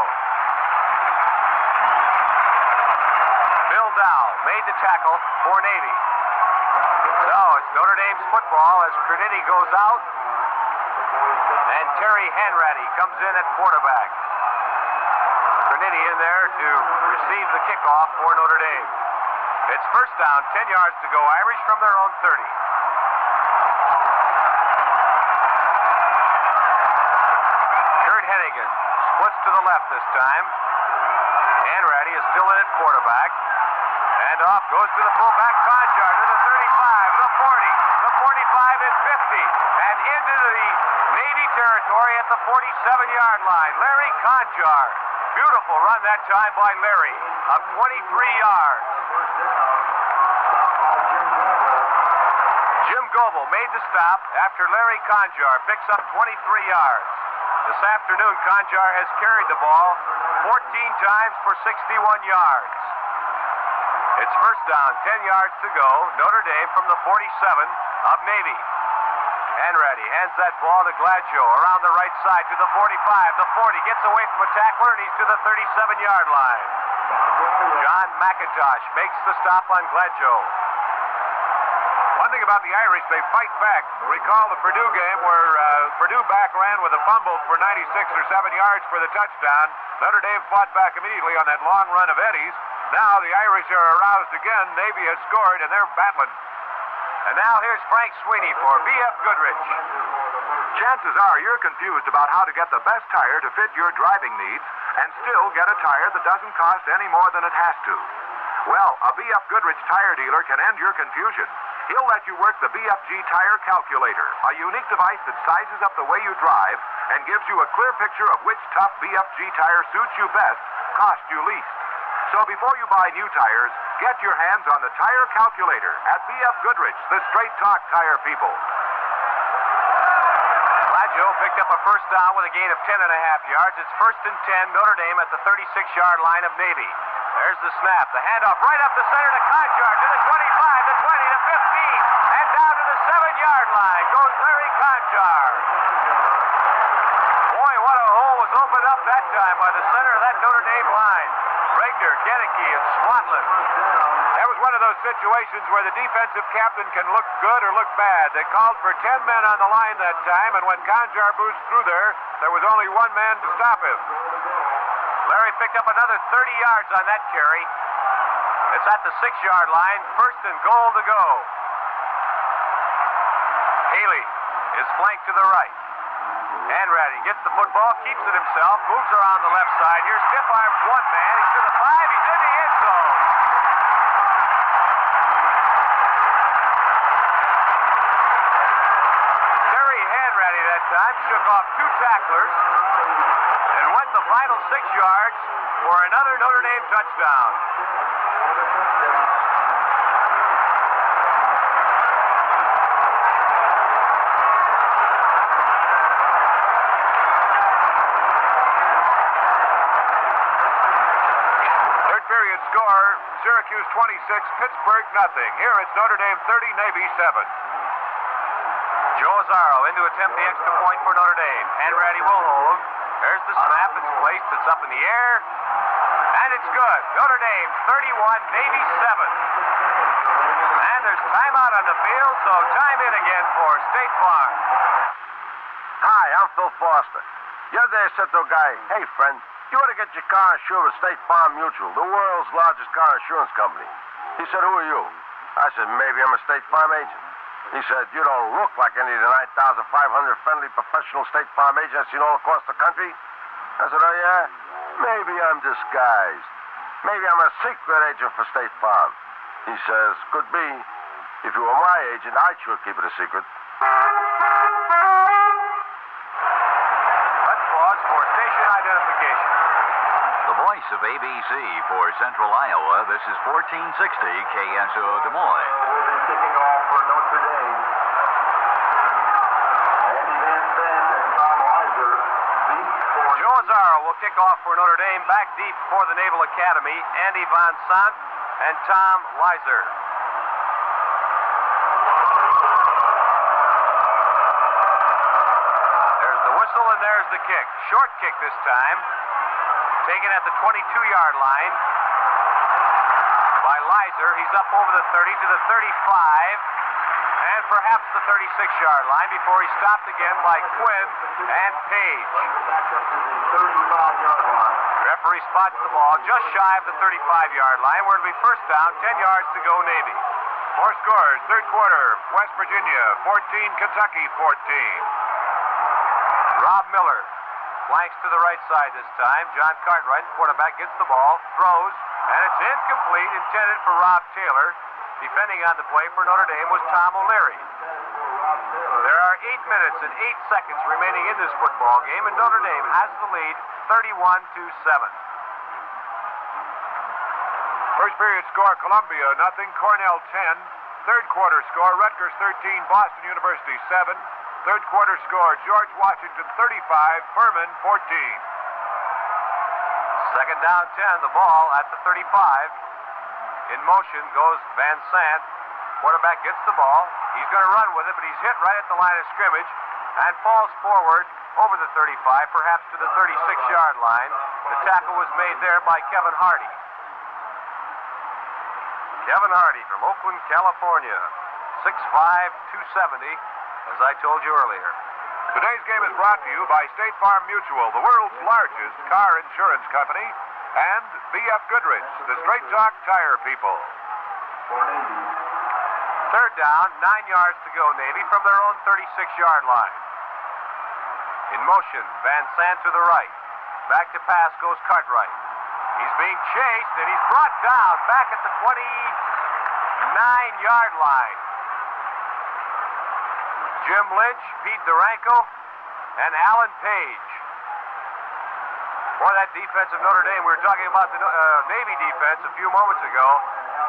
Speaker 2: Bill Dow made the tackle for Navy. So it's Notre Dame's football as Trinity goes out. And Terry Hanratty comes in at quarterback. Trinity in there to receive the kickoff for Notre Dame. It's first down, 10 yards to go. Irish from their own 30. Kurt Hennigan splits to the left this time. Hanratty is still in at quarterback. And off goes to the fullback, Conjar, to the 35, the 40, the 45, and 50. And into the Navy territory at the 47-yard line. Larry Conjar. Beautiful run that time by Larry of 23 yards. Jim Goebel made the stop after Larry Conjar picks up 23 yards. This afternoon, Conjar has carried the ball 14 times for 61 yards. It's first down, 10 yards to go. Notre Dame from the 47 of Navy. Hanratty hands that ball to Gladjo around the right side to the 45. The 40 gets away from a tackler and he's to the 37-yard line. John McIntosh makes the stop on Gladjo.
Speaker 1: One thing about the Irish, they fight back. Recall the Purdue game where Purdue back ran with a fumble for 96 or 7 yards for the touchdown. Notre Dame fought back immediately on that long run of Eddie's. Now the Irish are aroused again. Navy has scored, and they're battling.
Speaker 2: And now here's Frank Sweeney for B.F. Goodrich.
Speaker 6: Chances are you're confused about how to get the best tire to fit your driving needs and still get a tire that doesn't cost any more than it has to. Well, a B.F. Goodrich tire dealer can end your confusion. He'll let you work the Bfg Tire Calculator, a unique device that sizes up the way you drive and gives you a clear picture of which tough Bfg tire suits you best, costs you least. So before you buy new tires, get your hands on the Tire Calculator at B.F. Goodrich, the straight talk tire people.
Speaker 2: Gladjo picked up a first down with a gain of 10.5 yards. It's first and 10, Notre Dame at the 36-yard line of Navy. There's the snap, the handoff right up the center to Conjar, to the 25, the 20, the 15, and down to the 7-yard line goes Larry Conjar. Boy, what a hole was opened up that time by the center of that Notre Dame line. Regner, Gedeke, and Swatlin.
Speaker 1: That was one of those situations where the defensive captain can look good or look bad. They called for 10 men on the line that time, and when Conjar boots through there was only one man to stop him.
Speaker 2: Larry picked up another 30 yards on that carry. It's at the 6-yard line, first and goal to go. Haley is flanked to the right. Hanratty gets the football, keeps it himself, moves around the left side. Here, stiff arms one man. He's to the 5. He's in the end zone. Terry Hanratty that time shook off 2 tacklers and went the final 6 yards for another Notre Dame touchdown.
Speaker 1: Score, Syracuse 26, Pittsburgh nothing. Here it's Notre Dame 30, Navy 7.
Speaker 2: Joe Azzaro in to attempt the extra point for Notre Dame. Hanratty will hold. There's the snap. It's placed. It's up in the air. And it's good. Notre Dame 31, Navy 7. And there's timeout on the field, so time in again for State Farm.
Speaker 8: Hi, I'm Phil Foster. The other day I said to a guy, hey, friend, you ought to get your car insured with State Farm Mutual, the world's largest car insurance company. He said, who are you? I said, maybe I'm a State Farm agent. He said, you don't look like any of the 9,500 friendly professional State Farm agents I've seen all across the country. I said, oh, yeah? Maybe I'm disguised. Maybe I'm a secret agent for State Farm. He says, could be. If you were my agent, I'd sure keep it a secret.
Speaker 2: Let's pause for station identification.
Speaker 9: The voice of ABC for Central Iowa, this is 1460 KSO Des Moines.
Speaker 5: Kicking off for Notre Dame. Andy Van Zandt and Tom Lizer deep for...
Speaker 2: Joe Azzaro will kick off for Notre Dame. Back deep for the Naval Academy, Andy Van Sant and Tom Lizer. There's the whistle and there's the kick. Short kick this time. Taken at the 22-yard line by Lizer. He's up over the 30 to the 35 and perhaps the 36-yard line before he's stopped again by Quinn and Page. Referee spots the ball just shy of the 35-yard line where it'll be first down, 10 yards to go Navy.
Speaker 1: More scores. Third quarter, West Virginia 14, Kentucky 14.
Speaker 2: Rob Miller flanks to the right side this time. John Cartwright, quarterback, gets the ball, throws, and it's incomplete, intended for Rob Taylor. Defending on the play for Notre Dame was Tom O'Leary. There are 8 minutes and 8 seconds remaining in this football game, and Notre Dame has the lead 31-7.
Speaker 1: First period score, Columbia nothing, Cornell 10. Third quarter score, Rutgers 13, Boston University 7. Third quarter score, George Washington 35, Furman 14.
Speaker 2: Second down 10, the ball at the 35. In motion goes Van Sant. Quarterback gets the ball. He's going to run with it, but he's hit right at the line of scrimmage and falls forward over the 35, perhaps to the 36-yard line. The tackle was made there by Kevin Hardy. Kevin Hardy from Oakland, California. 6'5", 270, as I told you earlier.
Speaker 1: Today's game is brought to you by State Farm Mutual, the world's largest car insurance company, and B.F. Goodrich, the straight talk tire people.
Speaker 2: Third down, 9 yards to go, Navy, from their own 36-yard line. In motion, Van Sant to the right. Back to pass goes Cartwright. He's being chased, and he's brought down back at the 29-yard line. Jim Lynch, Pete Duranko, and Alan Page. Boy, that defense of Notre Dame, we were talking about the Navy defense a few moments ago,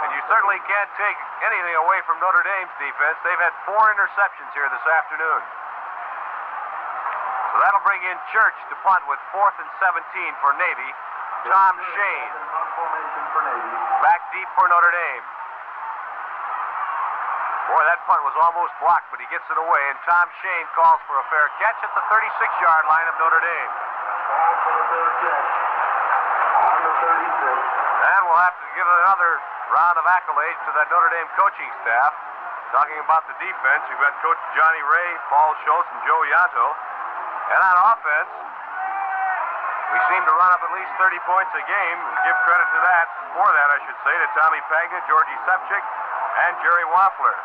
Speaker 2: and you certainly can't take anything away from Notre Dame's defense. They've had 4 interceptions here this afternoon. So that'll bring in Church to punt with 4th and 17 for Navy. Tom Shane back deep for Notre Dame. Boy, that punt was almost blocked, but he gets it away, and Tom Shane calls for a fair catch at the 36-yard line of Notre Dame. And we'll have to give another round of accolades to that Notre Dame coaching staff. Talking about the defense, you've got Coach Johnny Ray, Paul Schultz, and Joe Yanto. And on offense, we seem to run up at least 30 points a game. Give credit to that, for that, I should say, to Tommy Pagna, Georgie Sepchik, and Jerry Wampler.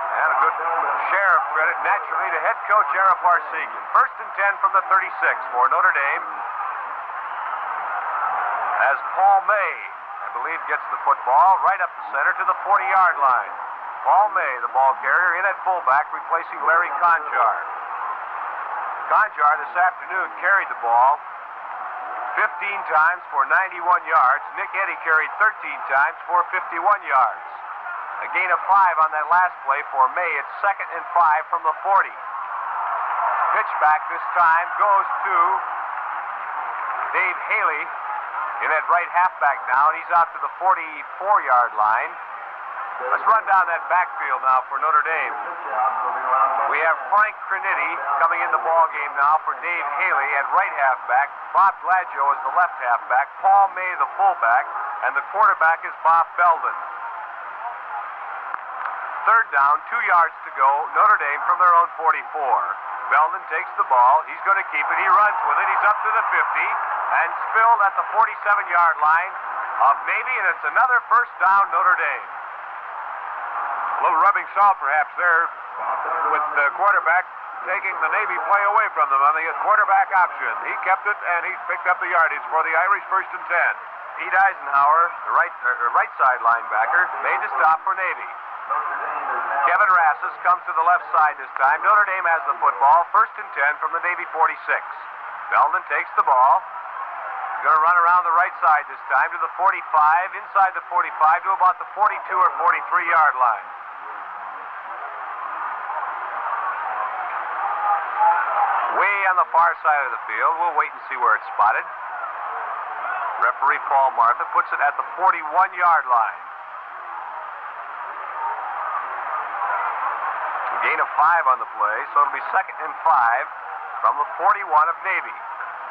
Speaker 2: And a good share of credit, naturally, to head coach Ara Parsegian. First and 10 from the 36 for Notre Dame. As Paul May, I believe, gets the football right up the center to the 40-yard line. Paul May, the ball carrier, in at fullback, replacing Larry Conjar. Conjar this afternoon carried the ball 15 times for 91 yards. Nick Eddy carried 13 times for 51 yards. A gain of 5 on that last play for May. It's 2nd and 5 from the 40. Pitch back this time goes to Dave Haley in at right halfback now, and he's out to the 44-yard line. Let's run down that backfield now for Notre Dame. We have Frank Crinitti coming in the ball game now for Dave Haley at right halfback. Bob Gladjo is the left halfback. Paul May the fullback, and the quarterback is Bob Belden. Third down, 2 yards to go. Notre Dame from their own 44. Belden takes the ball. He's going to keep it. He runs with it. He's up to the 50 and spilled at the 47-yard line of Navy, and it's another first down, Notre Dame.
Speaker 1: A little rubbing salt, perhaps, there with the quarterback taking the Navy play away from them on the quarterback option. He kept it, and he picked up the yardage for the Irish first and 10.
Speaker 2: Pete Eisenhower, the right side linebacker, made the stop for Navy. Kevin Rassis comes to the left side this time. Notre Dame has the football. First and 10 from the Navy 46. Belden takes the ball. He's going to run around the right side this time to the 45, inside the 45 to about the 42 or 43-yard line. Way on the far side of the field. We'll wait and see where it's spotted. Referee Paul Martha puts it at the 41-yard line. Gain of 5 on the play, so it'll be 2nd and 5 from the 41 of Navy.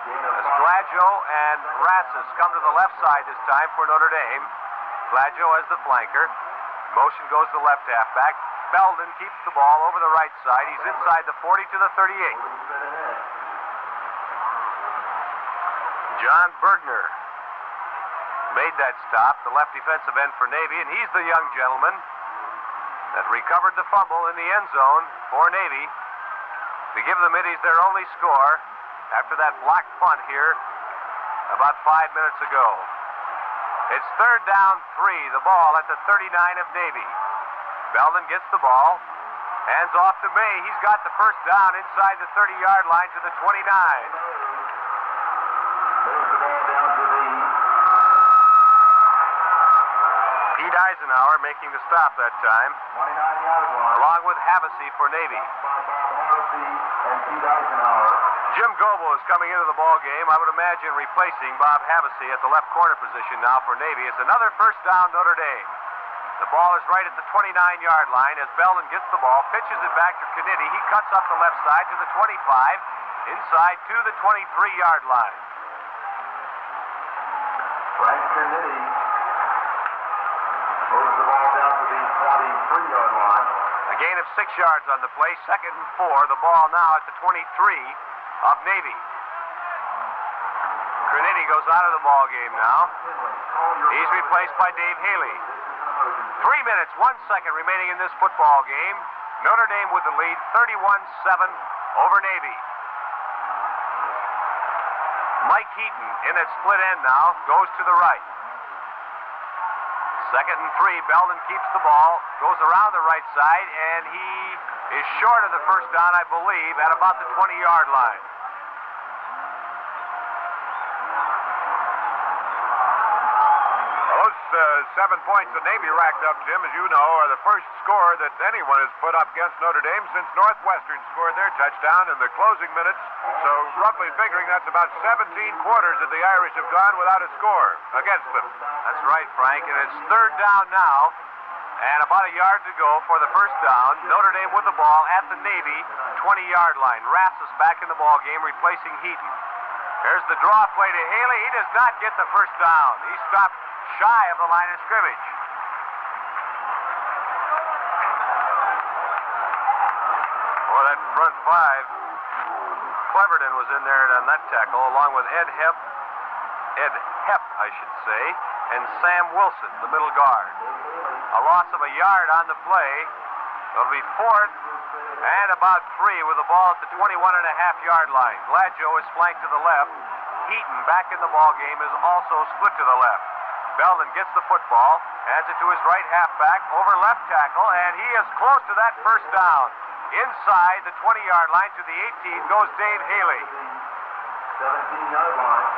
Speaker 2: As Gladjo and Rassus come to the left side this time for Notre Dame. Gladjo as the flanker. Motion goes to the left halfback. Belden keeps the ball over the right side. He's inside the 40 to the 38. John Bergner made that stop, the left defensive end for Navy, and he's the young gentleman that recovered the fumble in the end zone for Navy to give the Middies their only score after that blocked punt here about 5 minutes ago. It's 3rd down 3, the ball at the 39 of Navy. Belden gets the ball, hands off to May. He's got the first down inside the 30-yard line to the 29. Pete Eisenhower making the stop that time, along with Havasey for Navy. Jim Goebel is coming into the ball game, I would imagine replacing Bob Havasey at the left corner position now for Navy. It's another first down Notre Dame. The ball is right at the 29-yard line as Belden gets the ball, pitches it back to Kennedy. He cuts up the left side to the 25, inside to the 23-yard line.
Speaker 5: Frank Kennedy moves the ball down to the 23-yard line.
Speaker 2: A gain of 6 yards on the play, 2nd and 4. The ball now at the 23 of Navy. Kennedy goes out of the ball game now. He's replaced by Dave Haley. 3 minutes, 1 second remaining in this football game. Notre Dame with the lead, 31-7 over Navy. Mike Heaton in at split end now, goes to the right. 2nd and 3, Belden keeps the ball, goes around the right side, and he is short of the first down, I believe, at about the 20-yard line.
Speaker 1: Those 7 points that Navy racked up, Jim, as you know, are the first score that anyone has put up against Notre Dame since Northwestern scored their touchdown in the closing minutes. So roughly figuring that's about 17 quarters that the Irish have gone without a score against them.
Speaker 2: That's right, Frank, and it's 3rd down now, and about a yard to go for the first down. Notre Dame with the ball at the Navy 20-yard line. Rassus back in the ball game, replacing Heaton. Here's the draw play to Haley. He does not get the first down. He stopped shy of the line of scrimmage. Well, that front 5, Cleverton was in there on that tackle, along with Ed Hepp, I should say, and Sam Wilson, the middle guard. A loss of a yard on the play. It'll be 4th and about 3 with the ball at the 21.5-yard line. Gladjo is flanked to the left. Heaton back in the ball game is also split to the left. Belden gets the football, hands it to his right halfback, over left tackle, and he is close to that first down. Inside the 20-yard line to the 18 goes Dave Haley.
Speaker 5: 17-yard line.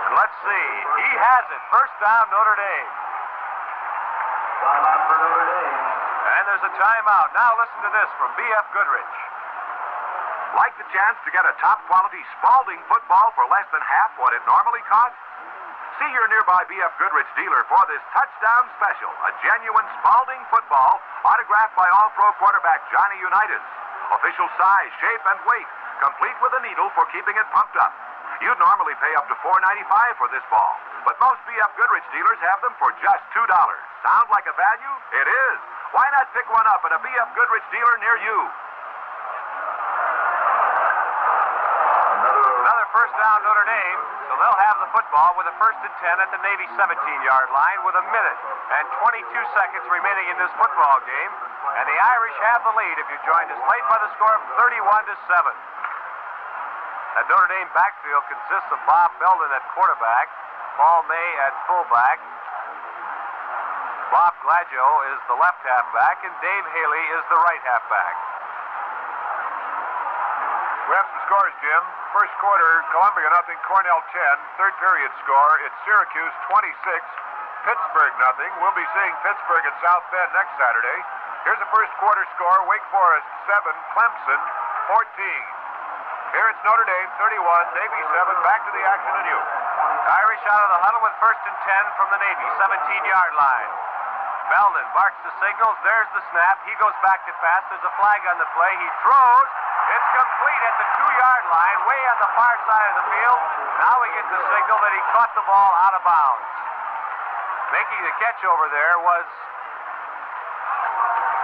Speaker 2: And let's see, he has it. First down, Notre Dame.
Speaker 5: Timeout for Notre Dame.
Speaker 2: And there's a timeout. Now listen to this from B.F. Goodrich.
Speaker 4: Like the chance to get a top-quality Spalding football for less than half what it normally costs? See your nearby B.F. Goodrich dealer for this touchdown special, a genuine Spalding football autographed by All-Pro quarterback Johnny Unitas. Official size, shape, and weight, complete with a needle for keeping it pumped up. You'd normally pay up to $4.95 for this ball, but most B.F. Goodrich dealers have them for just $2. Sound like a value? It is. Why not pick one up at a B.F. Goodrich dealer near you?
Speaker 2: Another first down, Notre Dame. So they'll have the football with a 1st and 10 at the Navy 17-yard line with 1 minute and 22 seconds remaining in this football game. And the Irish have the lead if you joined us late by the score of 31-7. That Notre Dame backfield consists of Bob Belden at quarterback, Paul May at fullback, Bob Gladjo is the left halfback, and Dave Haley is the right halfback.
Speaker 1: We have some scores, Jim. First quarter, Columbia 0, Cornell 10. Third period score, it's Syracuse 26, Pittsburgh 0. We'll be seeing Pittsburgh at South Bend next Saturday. Here's the first quarter score, Wake Forest 7, Clemson 14. Here it's Notre Dame 31, Navy 7. Back to the action anew.
Speaker 2: Irish out of the huddle with 1st and 10 from the Navy 17-yard line. Belden barks the signals. There's the snap. He goes back to pass. There's a flag on the play. He throws. It's complete at the 2-yard line, way on the far side of the field. Now we get the signal that he caught the ball out of bounds. Making the catch over there was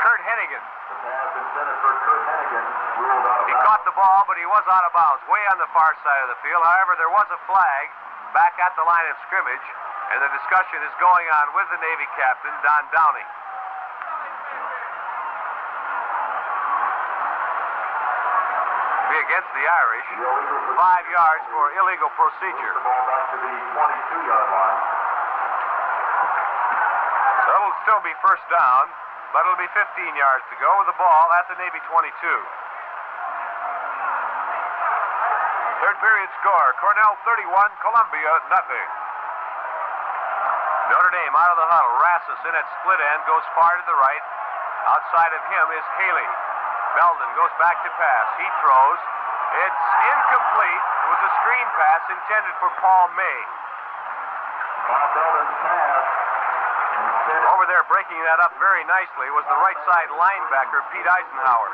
Speaker 2: Kurt Hennigan.
Speaker 5: The pass intended for Kurt Hennigan ruled out of
Speaker 2: He
Speaker 5: bounds.
Speaker 2: caught the ball, but he was out of bounds, way on the far side of the field. However, there was a flag back at the line of scrimmage, and the discussion is going on with the Navy captain, Don Downing. Be against the Irish. 5 yards for illegal procedure.
Speaker 5: The ball back to the 22-yard line.
Speaker 2: So it'll still be first down, but it'll be 15 yards to go with the ball at the Navy 22.
Speaker 1: Third period score, Cornell 31, Columbia nothing.
Speaker 2: Notre Dame out of the huddle. Rassus in at split end, goes far to the right. Outside of him is Haley. Belden goes back to pass. He throws. It's incomplete. It was a screen pass intended for Paul May.
Speaker 5: Bob Belden's pass.
Speaker 2: Over there breaking that up very nicely was the right side linebacker, Pete Eisenhower.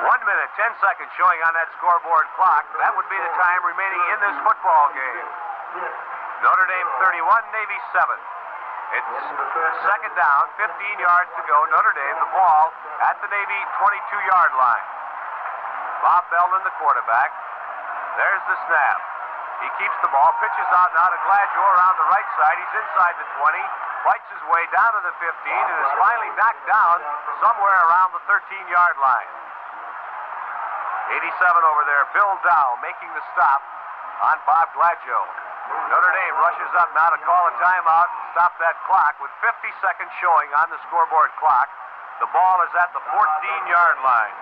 Speaker 2: 1 minute, 10 seconds showing on that scoreboard clock. That would be the time remaining in this football game. Notre Dame 31, Navy 7. It's second down, 15 yards to go. Notre Dame, the ball at the Navy 22-yard line. Bob Belden, the quarterback. There's the snap. He keeps the ball, pitches out now to Gladue around the right side. He's inside the 20, fights his way down to the 15, and is finally knocked down somewhere around the 13-yard line. 87 over there, Bill Dow making the stop on Bob Gladue. Notre Dame rushes up now to call a timeout and stop that clock with 50 seconds showing on the scoreboard clock. The ball is at the 14-yard line.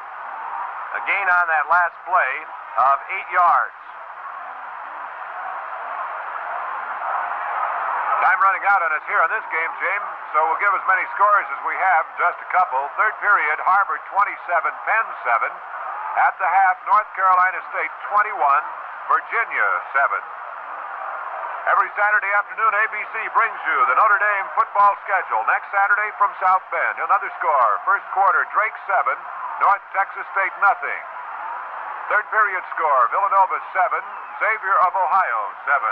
Speaker 2: A gain on that last play of 8 yards.
Speaker 1: Time running out on us here on this game, James, so we'll give as many scores as we have, just a couple. Third period, Harvard 27, Penn 7. At the half, North Carolina State 21, Virginia 7. Every Saturday afternoon, ABC brings you the Notre Dame football schedule. Next Saturday from South Bend, another score. First quarter, Drake 7, North Texas State nothing. Third period score, Villanova 7, Xavier of Ohio 7.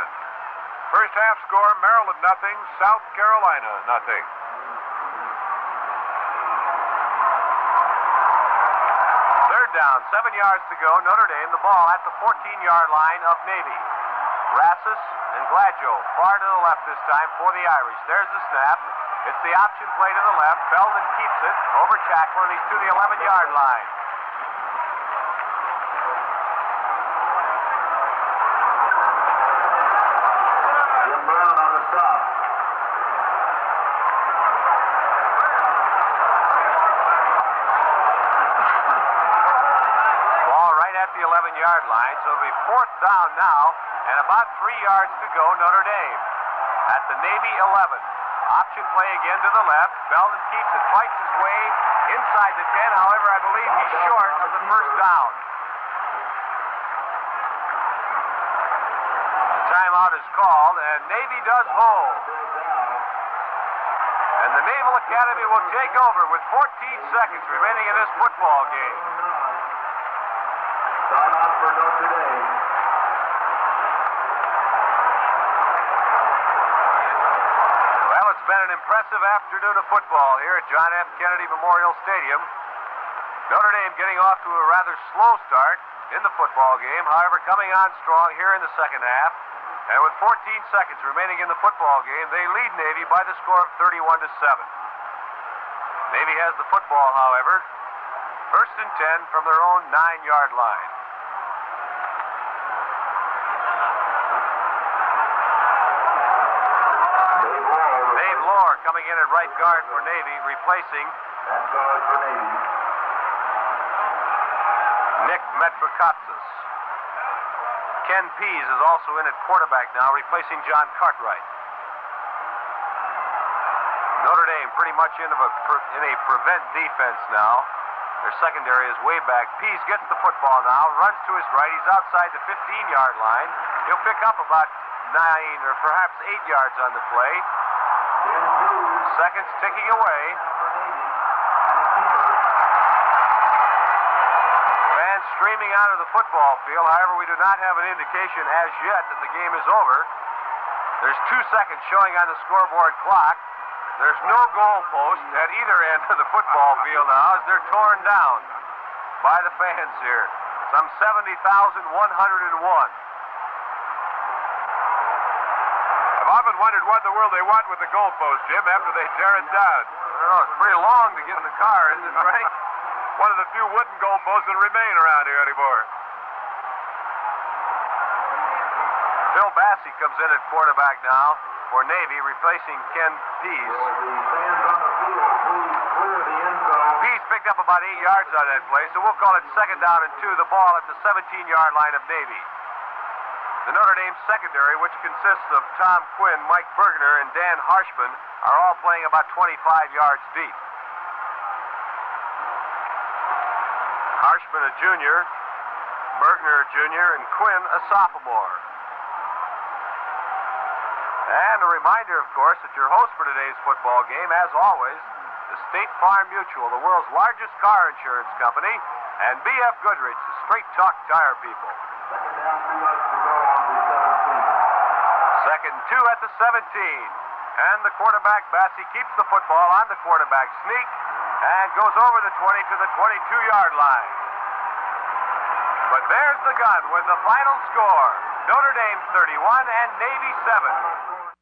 Speaker 1: First half score, Maryland nothing, South Carolina nothing.
Speaker 2: Third down, 7 yards to go. Notre Dame, the ball at the 14-yard line of Navy. Rassus and Gladue far to the left this time for the Irish. There's the snap. It's the option play to the left. Belden keeps it over Chackler, and he's to the 11-yard line.
Speaker 5: Jim Brown on the stop.
Speaker 2: Ball right at the 11-yard line, so it'll be fourth down now. And about 3 yards to go, Notre Dame at the Navy 11. Option play again to the left. Belden keeps it, fights his way inside the 10. However, I believe he's short of the first down. The timeout is called, and Navy does hold. And the Naval Academy will take over with 14 seconds remaining in this football game.
Speaker 5: Timeout for Notre Dame.
Speaker 2: It's been an impressive afternoon of football here at John F. Kennedy Memorial Stadium. Notre Dame getting off to a rather slow start in the football game, however, coming on strong here in the second half. And with 14 seconds remaining in the football game, they lead Navy by the score of 31-7. Navy has the football, however, first and 10 from their own 9-yard line. Coming in at right guard for Navy, replacing Nick Metrokatsis. Ken Pease is also in at quarterback now, replacing John Cartwright. Notre Dame pretty much in a prevent defense now. Their secondary is way back. Pease gets the football now, runs to his right. He's outside the 15-yard line. He'll pick up about or perhaps 8 yards on the play. Seconds ticking away. Fans streaming out of the football field. However, we do not have an indication as yet that the game is over. There's 2 seconds showing on the scoreboard clock. There's no goalpost at either end of the football field now as they're torn down by the fans here. Some 70,101.
Speaker 1: I've often wondered what in the world they want with the goalpost, Jim, after they tear it down.
Speaker 2: I don't know, it's pretty long to get in the car, isn't it, Frank?
Speaker 1: One of the few wooden goalposts that remain around here anymore.
Speaker 2: Phil Bassey comes in at quarterback now for Navy, replacing Ken Pease. Pease picked up about 8 yards on that play, so we'll call it 2nd down and 2. The ball at the 17-yard line of Navy. The Notre Dame secondary, which consists of Tom Quinn, Mike Bergener, and Dan Harshman, are all playing about 25 yards deep. Harshman, a junior, Bergener, a junior, and Quinn, a sophomore. And a reminder, of course, that your host for today's football game, as always, the State Farm Mutual, the world's largest car insurance company, and B.F. Goodrich, the straight-talk tire people. 2nd and 2 at the 17. And the quarterback, Bassey, keeps the football on the quarterback sneak and goes over the 20 to the 22-yard line. But there's the gun with the final score. Notre Dame 31 and Navy 7.